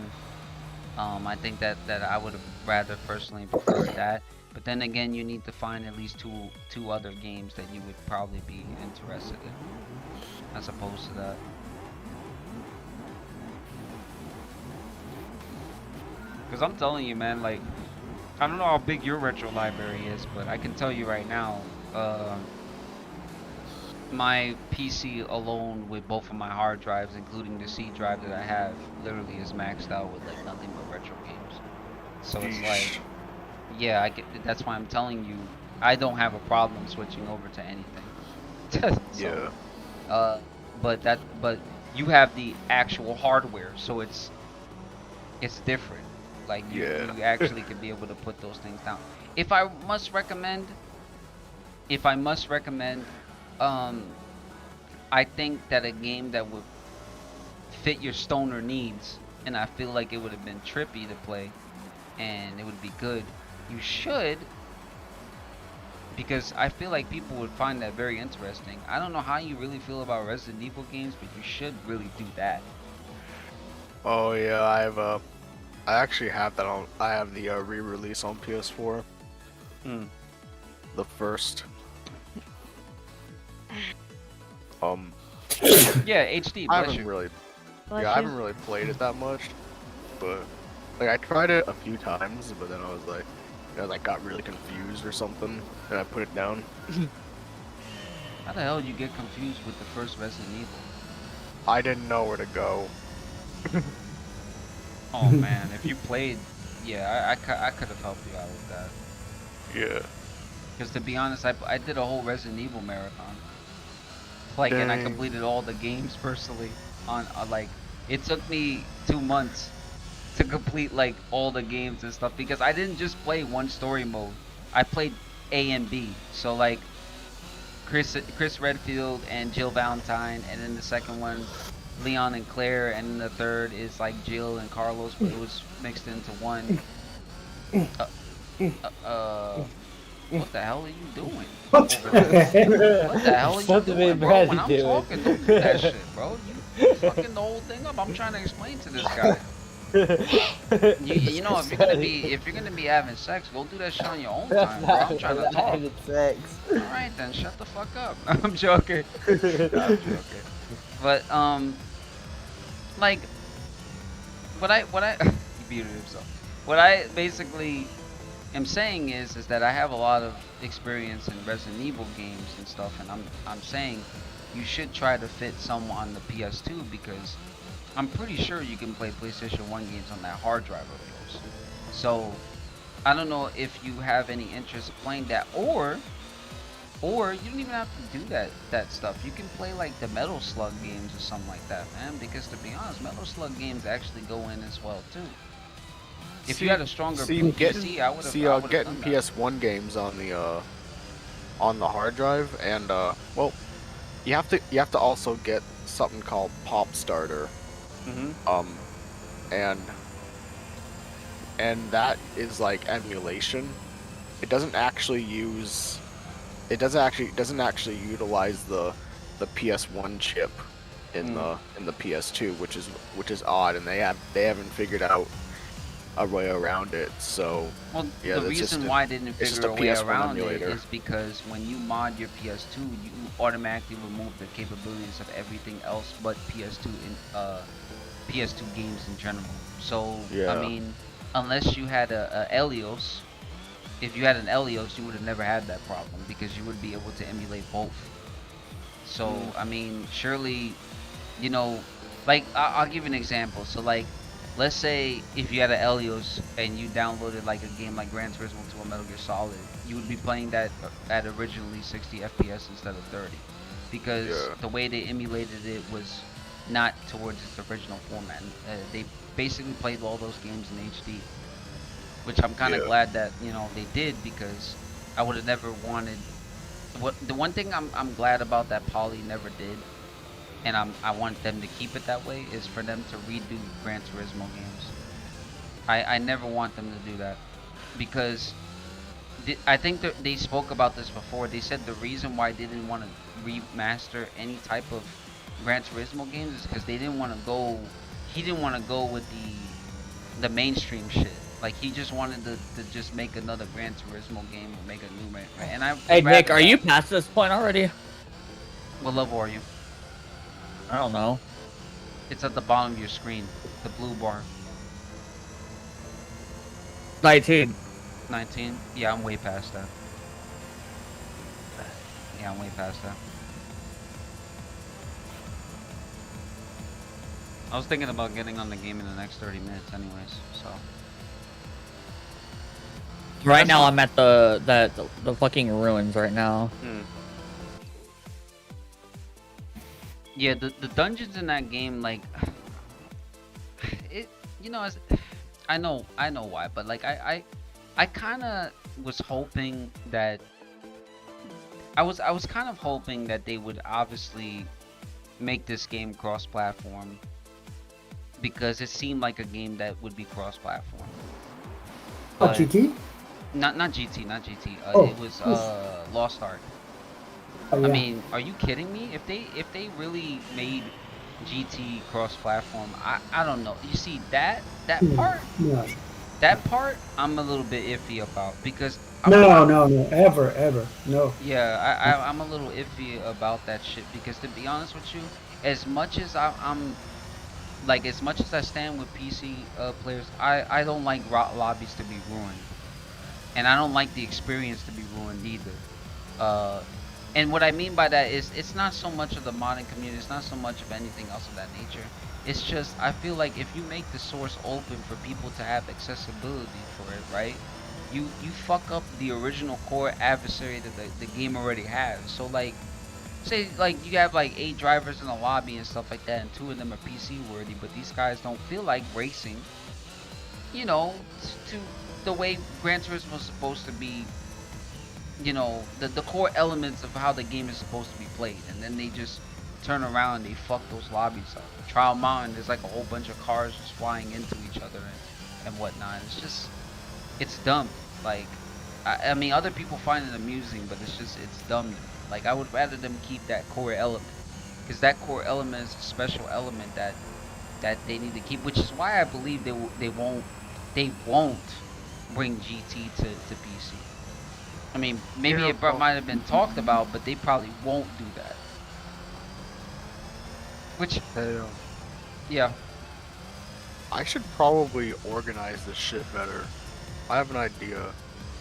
I think that I would have rather personally preferred that. But then again, you need to find at least two other games that you would probably be interested in, as opposed to that. Because I'm telling you, man, like, I don't know how big your retro library is, but I can tell you right now, my PC alone with both of my hard drives, including the C drive that I have, literally is maxed out with like nothing but retro games. So it's like, yeah, that's why I'm telling you, I don't have a problem switching over to anything. So, yeah. But you have the actual hardware, so it's different. Like you actually could be able to put those things down. If I must recommend, I I think that a game that would fit your stoner needs, and I feel like it would have been trippy to play, and it would be good. You should, because I feel like people would find that very interesting. I don't know how you really feel about Resident Evil games, but you should really do that. Oh yeah, I actually have that on. I have the re-release on PS4. The first. Yeah, HD. I Bless haven't you. really. Bless Yeah, I you. haven't really played it that much, but like I tried it a few times, but then I was like, like got really confused or something, and I put it down. How the hell did you get confused with the first Resident Evil? I didn't know where to go. Oh man, if you played, yeah, I could have helped you out with that. Yeah. Because to be honest, I did a whole Resident Evil marathon. Like, and I Dang. completed all the games personally. On like, it took me 2 months to complete like all the games and stuff because I didn't just play one story mode. I played A and B. So like, Chris Redfield and Jill Valentine, and then the second one, Leon and Claire, and then the third is like Jill and Carlos, but it was mixed into one. What the hell are you doing? What the hell? What the hell are you Something doing, ain't bro? bad When to I'm do it. talking, don't do that shit, bro. You fucking the whole thing up. I'm trying to explain to this guy. You know, if you're gonna be having sex, go do that shit on your own time, bro. I'm trying to talk. Having sex. All right then, shut the fuck up. I'm joking. I'm joking. But like, what I he muted himself. What I basically am saying is that I have a lot of experience in Resident Evil games and stuff, and I'm saying you should try to fit some on the PS2 because I'm pretty sure you can play PlayStation 1 games on that hard drive of yours. So I don't know if you have any interest in playing that, or you don't even have to do that stuff. You can play like the Metal Slug games or something like that, man. Because to be honest, Metal Slug games actually go in as well too. If you had a stronger PC, I would have Getting done that. PS1 games on the hard drive, and well, you have to also get something called Pop Starter. And that is like emulation. It doesn't actually utilize the PS1 chip in the PS2, which is odd, and they haven't figured out a way around it. So well, yeah, the reason why I didn't figure a way around it is because when you mod your PS2, you automatically remove the capabilities of everything else but PS2 games in general. So I mean, unless you had a Elios, if you had an Elios, you would have never had that problem because you would be able to emulate both. So I mean, surely, you know, like I'll give you an example. So like, let's say if you had an Elios and you downloaded like a game like Gran Turismo to a Metal Gear Solid, you would be playing that at originally 60 FPS instead of 30, because the way they emulated it was not towards its original format. They basically played all those games in HD, which I'm kind of glad that they did, because I would have never wanted. The one thing I'm glad about that Poly never did, and I want them to keep it that way, is for them to redo Gran Turismo games. I never want them to do that, because I think that they spoke about this before. They said the reason why they didn't want to remaster any type of Gran Turismo games is because they didn't want to go. He didn't want to go with the mainstream shit. Like, he just wanted to just make another Gran Turismo game or make a new and I. Hey Nick, are you past this point already? What level are you? I don't know. It's at the bottom of your screen, the blue bar. 19. 19? Yeah, I'm way past that. Yeah, I'm way past that. I was thinking about getting on the game in the next 30 minutes anyways, so. Right now I'm at the fucking ruins right now. Yeah, the dungeons in that game, like, it, I know why, but like I kind of was hoping that I was kind of hoping that they would obviously make this game cross-platform because it seemed like a game that would be cross-platform. Oh, But GT? not GT, not GT. Oh, It was oof. Lost Ark. Oh, yeah. I mean, are you kidding me? If they really made GT cross-platform, I don't know. You see that part, No. that part, I'm a little bit iffy about because No, ever, no. yeah, I'm a little iffy about that shit because to be honest with you, as much as I'm like as much as I stand with PC players, I don't like lobbies to be ruined, and I don't like the experience to be ruined either. And what I mean by that is it's not so much of the modding community, it's not so much of anything else of that nature. It's just I feel like if you make the source open for people to have accessibility for it, right? You fuck up the original core adversary that the game already has. So like say like you have like 8 drivers in a lobby and stuff like that and 2 of them are PC worthy, but these guys don't feel like racing, you know, to the way Gran Turismo was supposed to be, you know, the core elements of how the game is supposed to be played, and then they just turn around and they fuck those lobbies up. Trial Mountain, there's like a whole bunch of cars just flying into each other and whatnot. It's just, it's dumb. Like, I mean, other people find it amusing, but it's dumb. Like, I would rather them keep that core element, because that core element is a special element that they need to keep, which is why I believe they won't bring GT to PC. I mean, maybe it might have been talked about, but they probably won't do that. Which, yeah. I should probably organize this shit better. I have an idea.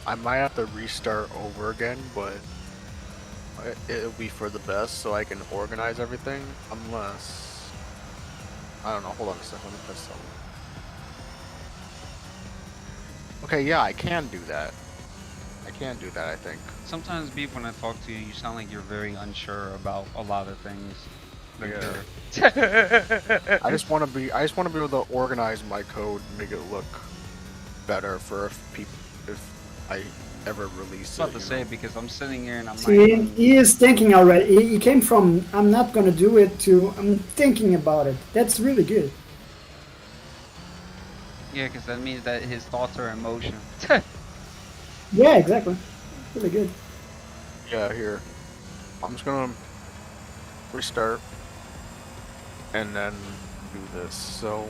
I might have to restart over again, but it'll be for the best so I can organize everything. Unless, I don't know. Hold on a second. Let me press something. Okay, yeah, I can do that. I can do that, I think. Sometimes, Beef, when I talk to you, you sound like you're very unsure about a lot of things. Like I just want to be able to organize my code and make it look better for if I ever release it. I was about to say, because I'm sitting here and I'm See, like, he is thinking already. He came from, I'm not gonna do it, to, I'm thinking about it. That's really good. yeah, because that means that his thoughts are in motion. Yeah, exactly. Really good. Yeah, here. I'm just gonna restart and then do this. So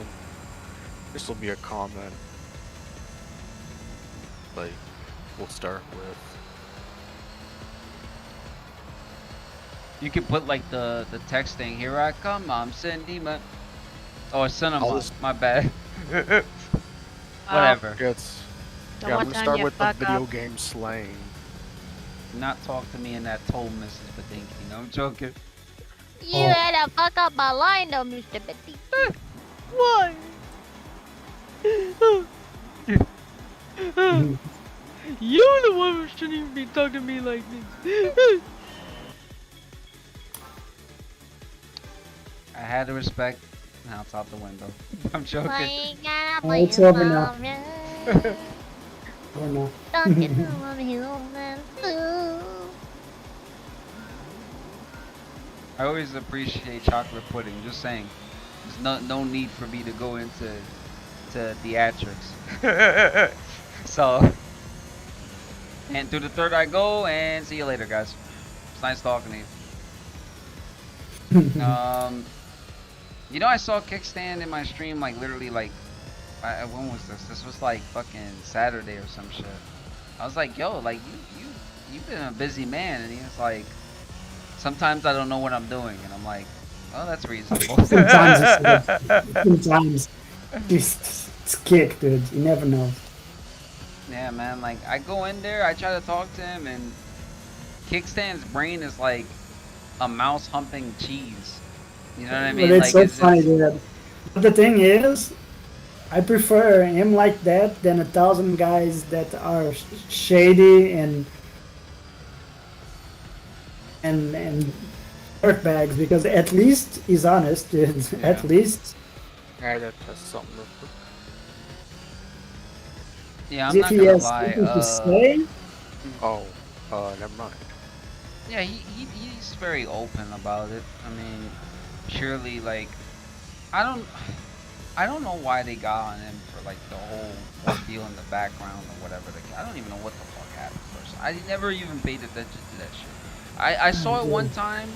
this will be a comment. Like, we'll start with. You can put like the text thing. Here I come, I'm Cinema. Oh, Cinema. My bad. Whatever. Yeah, I'm gonna start with the video game slang. Not talk to me in that toll, Mrs. Badinky. No, I'm joking. You had to fuck up my line though, Mr. Betty. Why? You're the one who shouldn't even be talking to me like this. I had to respect. Now it's out the window. I'm joking. It's over now. Oh no. I always appreciate chocolate pudding. Just saying, there's no need for me to go into theatrics. So, and through the third I go, and see you later, guys. It's nice talking to you. You know, I saw Kickstand in my stream, like literally, like, when was this? This was like fucking Saturday or some shit. I was like, yo, like you've been a busy man, and he was like, sometimes I don't know what I'm doing, and I'm like, oh, that's reasonable. Sometimes it's kick, dude. You never know. Yeah, man. Like I go in there, I try to talk to him, and Kickstand's brain is like a mouse humping cheese. You know what I mean? But it's like, so funny, dude. But the thing is, I prefer him like that than 1,000 guys that are shady and dirtbags, because at least he's honest, dude. Yeah. At least. I gotta test something real quick. Yeah, I'm if not he gonna has lie. something to say, Never mind. Yeah, he's very open about it. I mean, purely like I don't know why they got on him for like the whole ordeal in the background or whatever. I don't even know what the fuck happened first. I never even paid attention to that shit. I saw it one time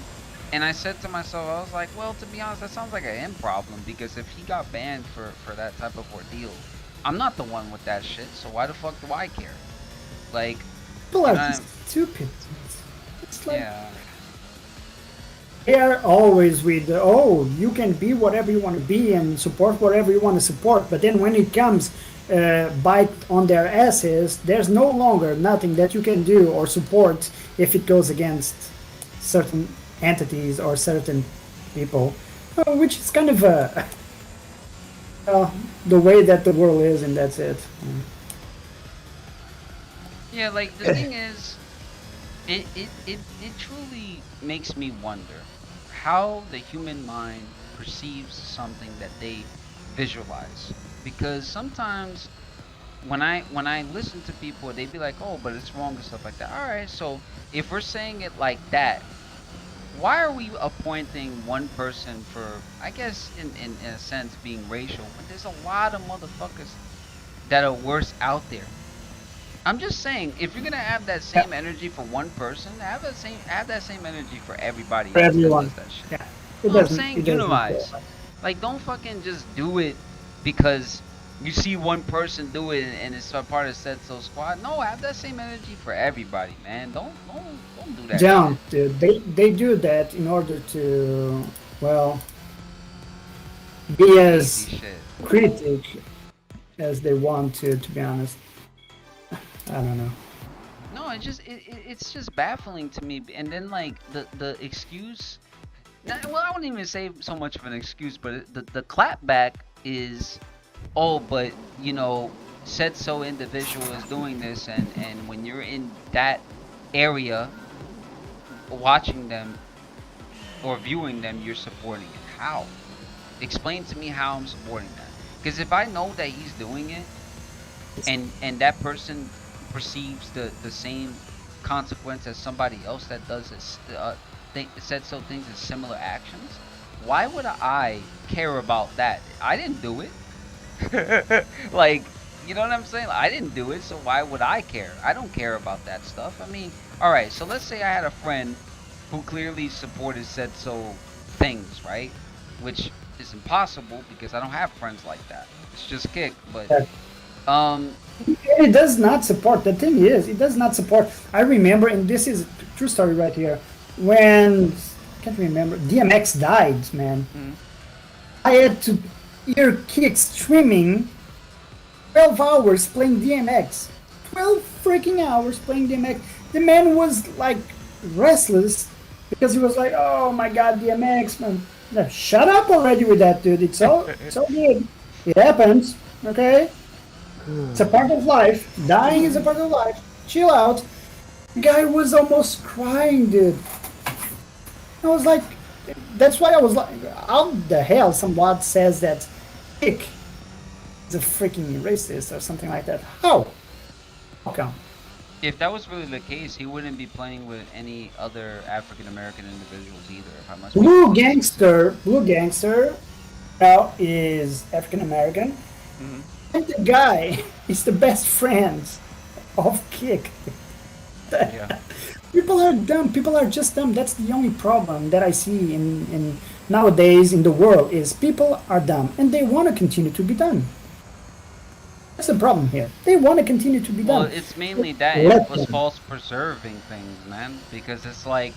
and I said to myself, I was like, well, to be honest, that sounds like a him problem because if he got banned for that type of ordeal, I'm not the one with that shit, so why the fuck do I care? Like, people are just stupid. It's like, yeah. they are always with, oh, you can be whatever you want to be and support whatever you want to support. But then when it comes bite on their asses, there's no longer nothing that you can do or support if it goes against certain entities or certain people, which is kind of the way that the world is, and that's it. Yeah, like the thing is, it truly makes me wonder how the human mind perceives something that they visualize. Because sometimes when I listen to people, they be like, oh, but it's wrong and stuff like that. All right, so if we're saying it like that, why are we appointing one person for, I guess in a sense, being racial, when there's a lot of motherfuckers that are worse out there? I'm just saying, if you're gonna have that same energy for one person, have that same energy for everybody For else everyone. that does that shit. Yeah. You know what I'm saying? Utilize. Like, don't fucking just do it because you see one person do it and it's a part of Setso squad. No, have that same energy for everybody, man. Don't do that. Don't, shit. dude. They do that in order to, well, be as critic as they want to be honest. I don't know. No, it's just baffling to me. And then like the excuse, well, I wouldn't even say so much of an excuse, but the clapback is, oh, but you know, said so individual is doing this, and when you're in that area watching them or viewing them, you're supporting it. How? Explain to me how I'm supporting that. Because if I know that he's doing it and that person perceives the same consequence as somebody else that does this, said so things as similar actions, why would I care about that? I didn't do it. Like, you know what I'm saying? I didn't do it, so why would I care? I don't care about that stuff. I mean, alright, so let's say I had a friend who clearly supported said so things, right? Which is impossible because I don't have friends like that. It's just Kick, but it does not support. The thing is, it does not support. I remember, and this is a true story right here, when I can't remember, DMX died, man. I had to hear Kick streaming 12 hours playing DMX. 12 freaking hours playing DMX. The man was like restless because he was like, oh my god, DMX, man. No, shut up already with that, dude. It's so good. It happens, okay? It's a part of life. Dying is a part of life. Chill out. The guy was almost crying, dude. I was like, that's why I was like, how the hell someone says that Kick is a freaking racist or something like that? How? How come? if that was really the case, he wouldn't be playing with any other African American individuals either. If I must be Blue Gangster now is African American. And the guy is the best friend of Kick. Yeah. People are dumb. People are just dumb. That's the only problem that I see in nowadays in the world is people are dumb and they want to continue to be dumb. That's the problem here. They want to continue to be dumb. Well, it's mainly that it was false preserving things, man. Because it's like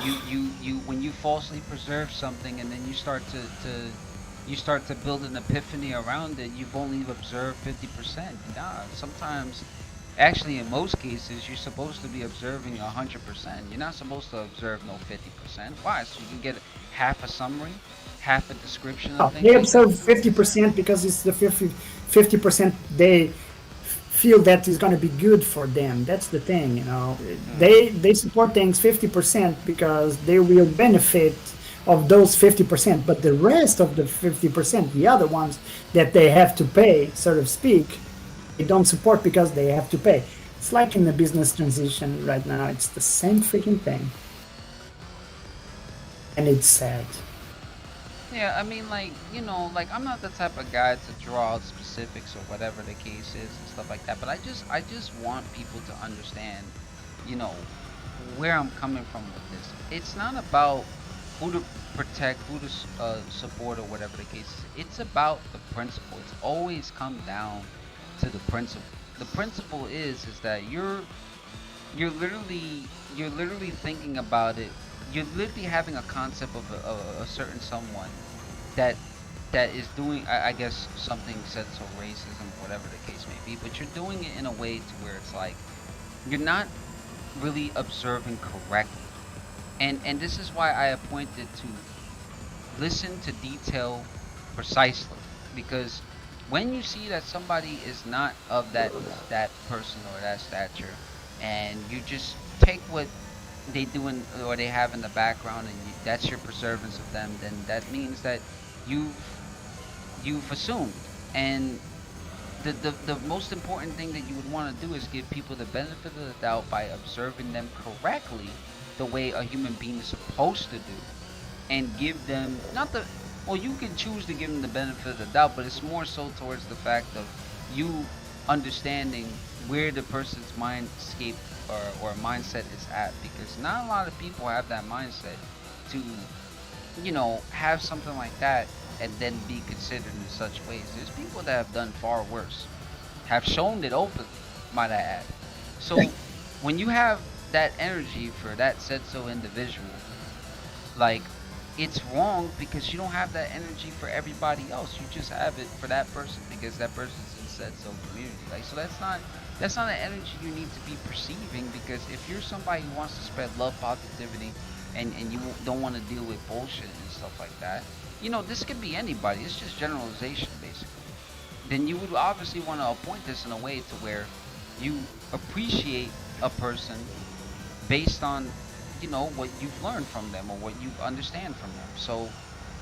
you when you falsely preserve something and then you start to build an epiphany around it, you've only observed 50%. Nah, sometimes, actually in most cases, you're supposed to be observing 100%. You're not supposed to observe no 50%. Why? So you can get half a summary, half a description of things. They observe 50% because it's the 50% they feel that is going to be good for them. That's the thing, you know. They support things 50% because they will benefit of those 50%, but the rest of the 50%, the other ones that they have to pay, so to speak, they don't support because they have to pay. It's like in the business transition right now. It's the same freaking thing. And it's sad. Yeah, I mean, like, you know, like I'm not the type of guy to draw out specifics or whatever the case is and stuff like that. But I just want people to understand, you know, where I'm coming from with this. It's not about who to protect, who to support, or whatever the case is. It's about the principle. It's always come down to the principle. The principle is that you're literally you're literally thinking about it. You're literally having a concept of a certain someone that is doing, I guess, something said so racism, whatever the case may be. But you're doing it in a way to where it's like you're not really observing correctly. And this is why I appointed to listen to detail precisely, because when you see that somebody is not of that person or that stature, and you just take what they do or they have in the background, and that's your preservance of them, then that means that you've you've assumed. And the most important thing that you would want to do is give people the benefit of the doubt by observing them correctly, the way a human being is supposed to do, and give them not the well, you can choose to give them the benefit of the doubt, but it's more so towards the fact of you understanding where the person's mindscape or mindset is at, because not a lot of people have that mindset to, you know, have something like that and then be considered in such ways. There's people that have done far worse, have shown it openly, might I add. So when you have that energy for that said so individual, like, it's wrong because you don't have that energy for everybody else. You just have it for that person because that person's in said so community. Like, so that's not an energy you need to be perceiving, because if you're somebody who wants to spread love, positivity, and you don't want to deal with bullshit and stuff like that, you know, this could be anybody. It's just generalization, basically. Then you would obviously want to appoint this in a way to where you appreciate a person based on, you know, what you've learned from them or what you understand from them. So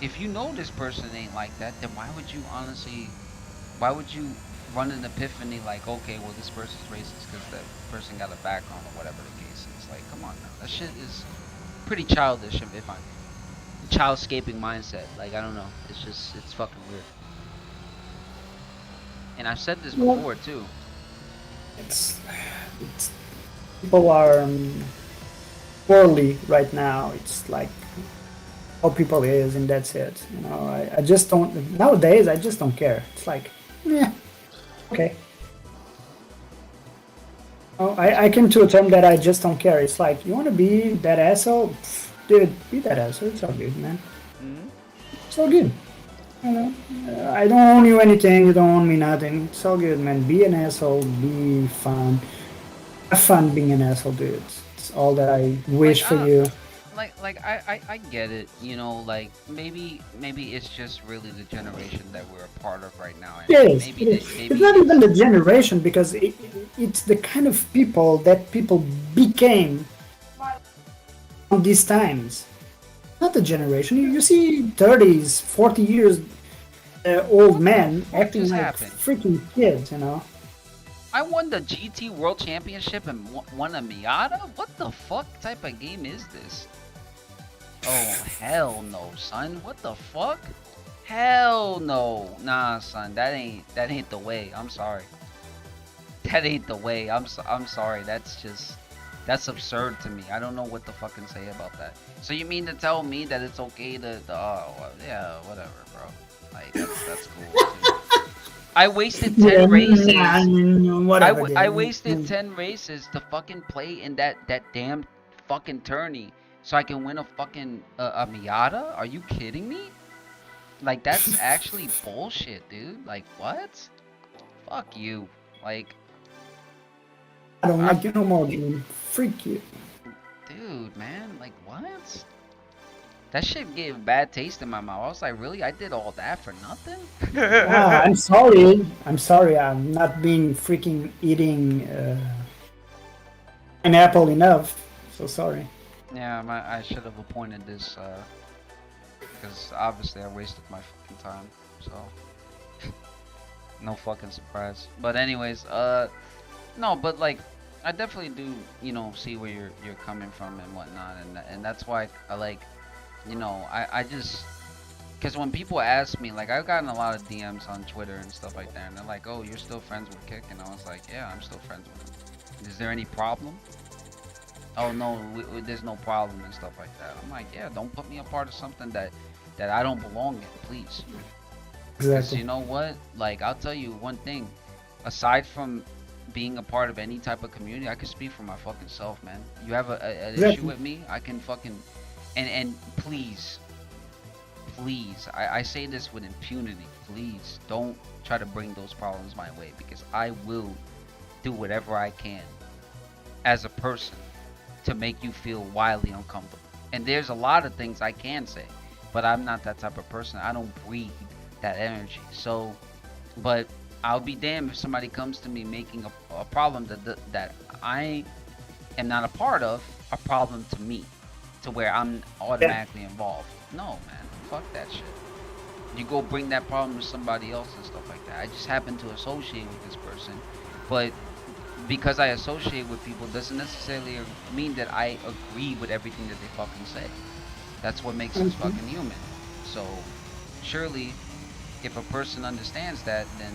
if you know this person ain't like that, then why would you run an epiphany like, okay, well, this person's racist because that person got a background or whatever the case is? Like, come on now, that shit is pretty childish, if I'm childscaping mindset. Like, I don't know, it's fucking weird. And I've said this Well, before too. it's people are poorly right now. It's like how people is, and that's it. You know, I just don't nowadays. I just don't care. It's like, yeah, okay. Oh, I came to a term that I just don't care. It's like, you want to be that asshole, pff, dude, be that asshole. It's all good, man. Mm-hmm. It's all good. You know, I don't own you anything. You don't own me nothing. It's all good, man. Be an asshole. Be fun. Have fun being an asshole, dude. It's all that I wish for you. I get it, you know, like maybe it's just really the generation that we're a part of right now, and It is. maybe It is. maybe It's not even the generation, because it's the kind of people that people became on these times. Not the generation. You see 30s, 40 years old men acting just like happened? freaking kids, you know? I won the GT World Championship and won a Miata? What the fuck type of game is this? Oh, hell no, son. What the fuck? Hell no. Nah, son. That ain't the way. I'm sorry. That ain't the way. I'm sorry. That's absurd to me. I don't know what to fucking say about that. So you mean to tell me that it's okay to yeah, whatever, bro. Like, that's cool. I wasted 10 races. Whatever, I dude. wasted 10 races to fucking play in that damn fucking tourney so I can win a fucking a Miata? Are you kidding me? Like, that's actually bullshit, dude. Like, what? Fuck you. Like, I don't like you no more, dude. Freak you. dude, man. Like, what? That shit gave a bad taste in my mouth. I was like, really? I did all that for nothing? I'm sorry. I'm sorry. I'm not being freaking eating an apple enough. So sorry. Yeah, I should have appointed this, because obviously I wasted my fucking time, so no fucking surprise. But anyways, no, but like, I definitely do, you know, see where you're coming from and whatnot, and that's why I like, you know, I just because when people ask me, like, I've gotten a lot of DMs on Twitter and stuff like that, and they're like, "Oh, you're still friends with Kick?" And I was like, "Yeah, I'm still friends with him. Is there any problem?" "Oh no, there's no problem," and stuff like that. I'm like, "Yeah, don't put me a part of something that I don't belong in, please." Because Exactly. you know what? Like, I'll tell you one thing. Aside from being a part of any type of community, I can speak for my fucking self, man. You have an issue Exactly. with me, I can fucking... And please, I say this with impunity. Please, don't try to bring those problems my way, because I will do whatever I can as a person to make you feel wildly uncomfortable. And there's a lot of things I can say, but I'm not that type of person. I don't breathe that energy. So, but I'll be damned if somebody comes to me making a problem that I am not a part of, a problem to me, to where I'm automatically involved. No, man, fuck that shit. You go bring that problem to somebody else and stuff like that. I just happen to associate with this person, but because I associate with people doesn't necessarily mean that I agree with everything that they fucking say. That's what makes us fucking human. So, surely, if a person understands that, then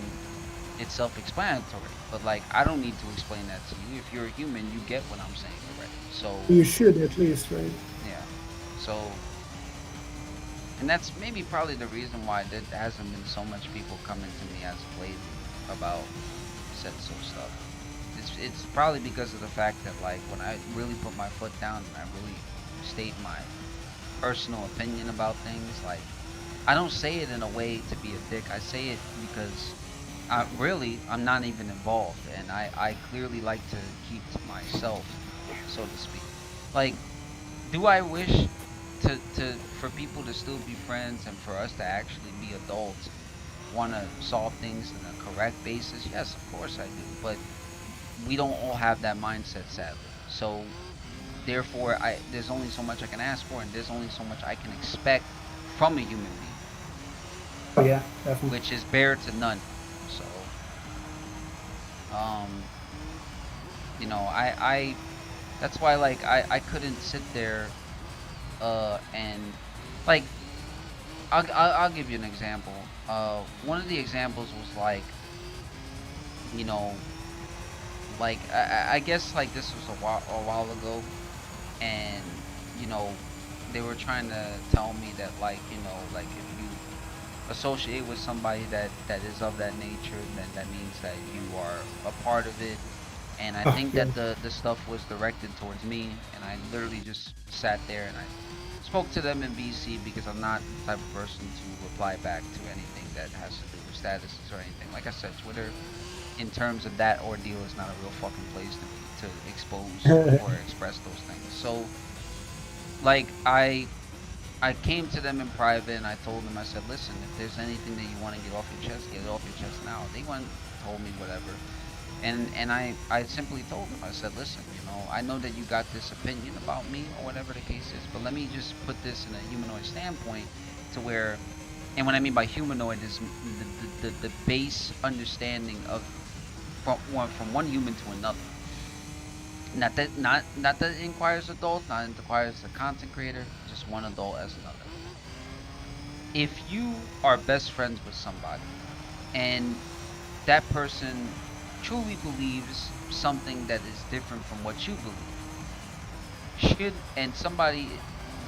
it's self-explanatory. But like, I don't need to explain that to you. If you're a human, you get what I'm saying already. So You should at least, right? yeah. So, and that's maybe probably the reason why there hasn't been so much people coming to me as of late about Setso stuff. It's probably because of the fact that, like, when I really put my foot down and I really state my personal opinion about things, like, I don't say it in a way to be a dick. I say it because I'm not even involved, and I clearly like to keep to myself, so to speak. Like, do I wish for people to still be friends and for us to actually be adults, want to solve things in a correct basis? Yes, of course I do, but we don't all have that mindset, sadly. So therefore, there's only so much I can ask for, and there's only so much I can expect from a human being. Oh yeah, definitely. Which is bare to none. So, you know, I that's why, like, I couldn't sit there, and, like, I'll give you an example. One of the examples was, like, you know, like, I guess, like, this was a while ago, and, you know, they were trying to tell me that, like, you know, like, if you associate with somebody that is of that nature, then that means that you are a part of it. And I think that the stuff was directed towards me, and I literally just sat there and I spoke to them in BC, because I'm not the type of person to reply back to anything that has to do with statuses or anything. Like I said, Twitter, in terms of that ordeal, is not a real fucking place to expose or express those things. So, like, I came to them in private and I told them, I said, listen, if there's anything that you want to get off your chest, get it off your chest now. They went and told me whatever. And I simply told them, I said, listen, you know, I know that you got this opinion about me or whatever the case is, but let me just put this in a humanoid standpoint to where, and what I mean by humanoid is the base understanding of from one human to another. Not that it inquires adult, not that it inquires a content creator, just one adult as another. If you are best friends with somebody and that person truly believes something that is different from what you believe, and somebody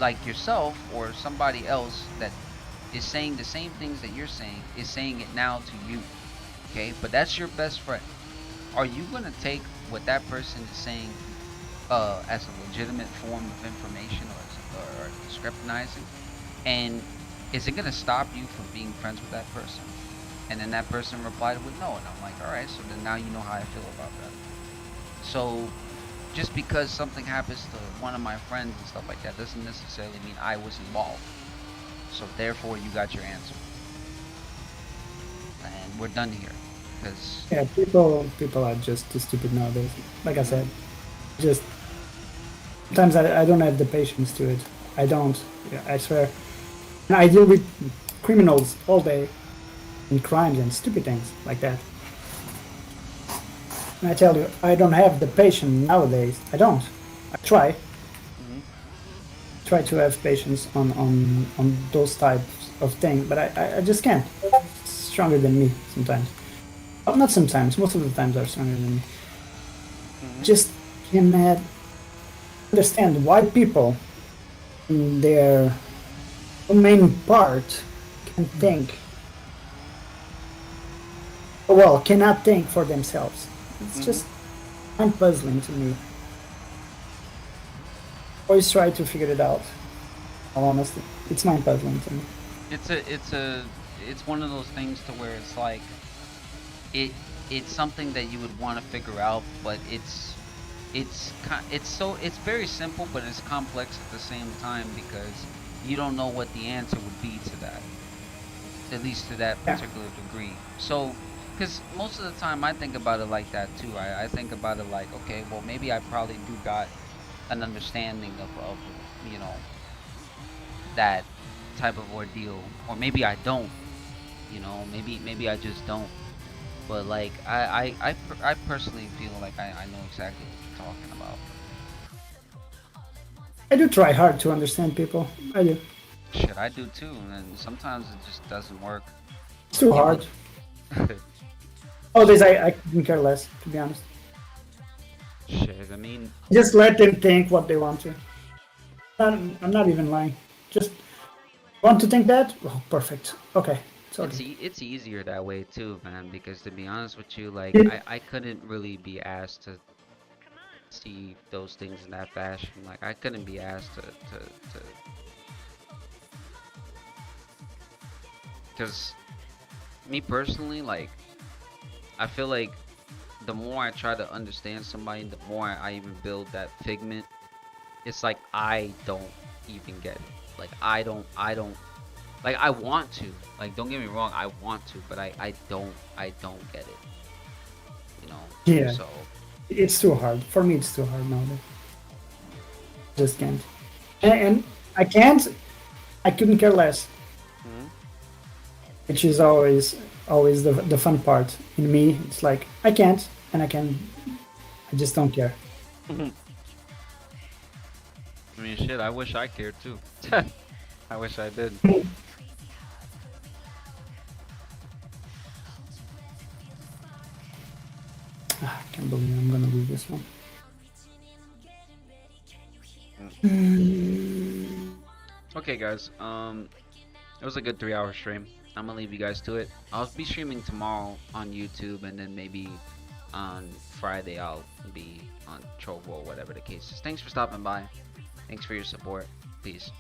like yourself or somebody else that is saying the same things that you're saying is saying it now to you, okay, but that's your best friend, are you going to take what that person is saying as a legitimate form of information or discrepanizing? And is it going to stop you from being friends with that person? And then that person replied with no, and I'm like, alright, so then now you know how I feel about that. So just because something happens to one of my friends and stuff like that doesn't necessarily mean I was involved. So therefore you got your answer. And we're done here. Because yeah, people are just too stupid nowadays. Like I said, just sometimes I don't have the patience to it. I don't. Yeah, I swear. And I deal with criminals all day, and crimes and stupid things like that. And I tell you, I don't have the patience nowadays. I don't. I try. Try to have patience on those types of thing, but I just can't. It's stronger than me sometimes. Well, not sometimes. Most of the times are stronger than me. Just cannot understand why people in their main part can think. Well, cannot think for themselves. It's just mind puzzling to me. Always try to figure it out. Honestly, it's mind puzzling to me. It's one of those things to where it's like it's something that you would want to figure out, but it's very simple, but it's complex at the same time because you don't know what the answer would be to that, at least to that particular degree. So, because most of the time I think about it like that too. I think about it like, okay, well maybe I probably do got an understanding of you know that type of ordeal, or maybe I don't. You know, maybe I just don't. But like I personally feel like I know exactly what you're talking about. I do try hard to understand people. I do. Shit, I do too, and sometimes it just doesn't work. It's too hard. Nowadays, I couldn't care less, to be honest. Shit, I mean, just let them think what they want to. I'm not even lying. Just want to think that? Oh, perfect. Okay. it's easier that way too, man. Because to be honest with you, like I couldn't really be asked to see those things in that fashion. Like I couldn't be asked to because me personally, like I feel like the more I try to understand somebody, the more I even build that figment. It's like I don't even get it. Like I don't like I want to. Like don't get me wrong, I want to, but I don't get it. You know? Yeah. So it's too hard. For me it's too hard nowadays. Just can't. And I can't I couldn't care less. Which is always the fun part. In me, it's like I can't and I just don't care. I mean, shit, I wish I cared too. I wish I did. I can't believe I'm gonna lose this one. Okay, guys. It was a good 3-hour stream. I'm gonna leave you guys to it. I'll be streaming tomorrow on YouTube, and then maybe on Friday I'll be on Trovo or whatever the case is. Thanks for stopping by. Thanks for your support. Peace.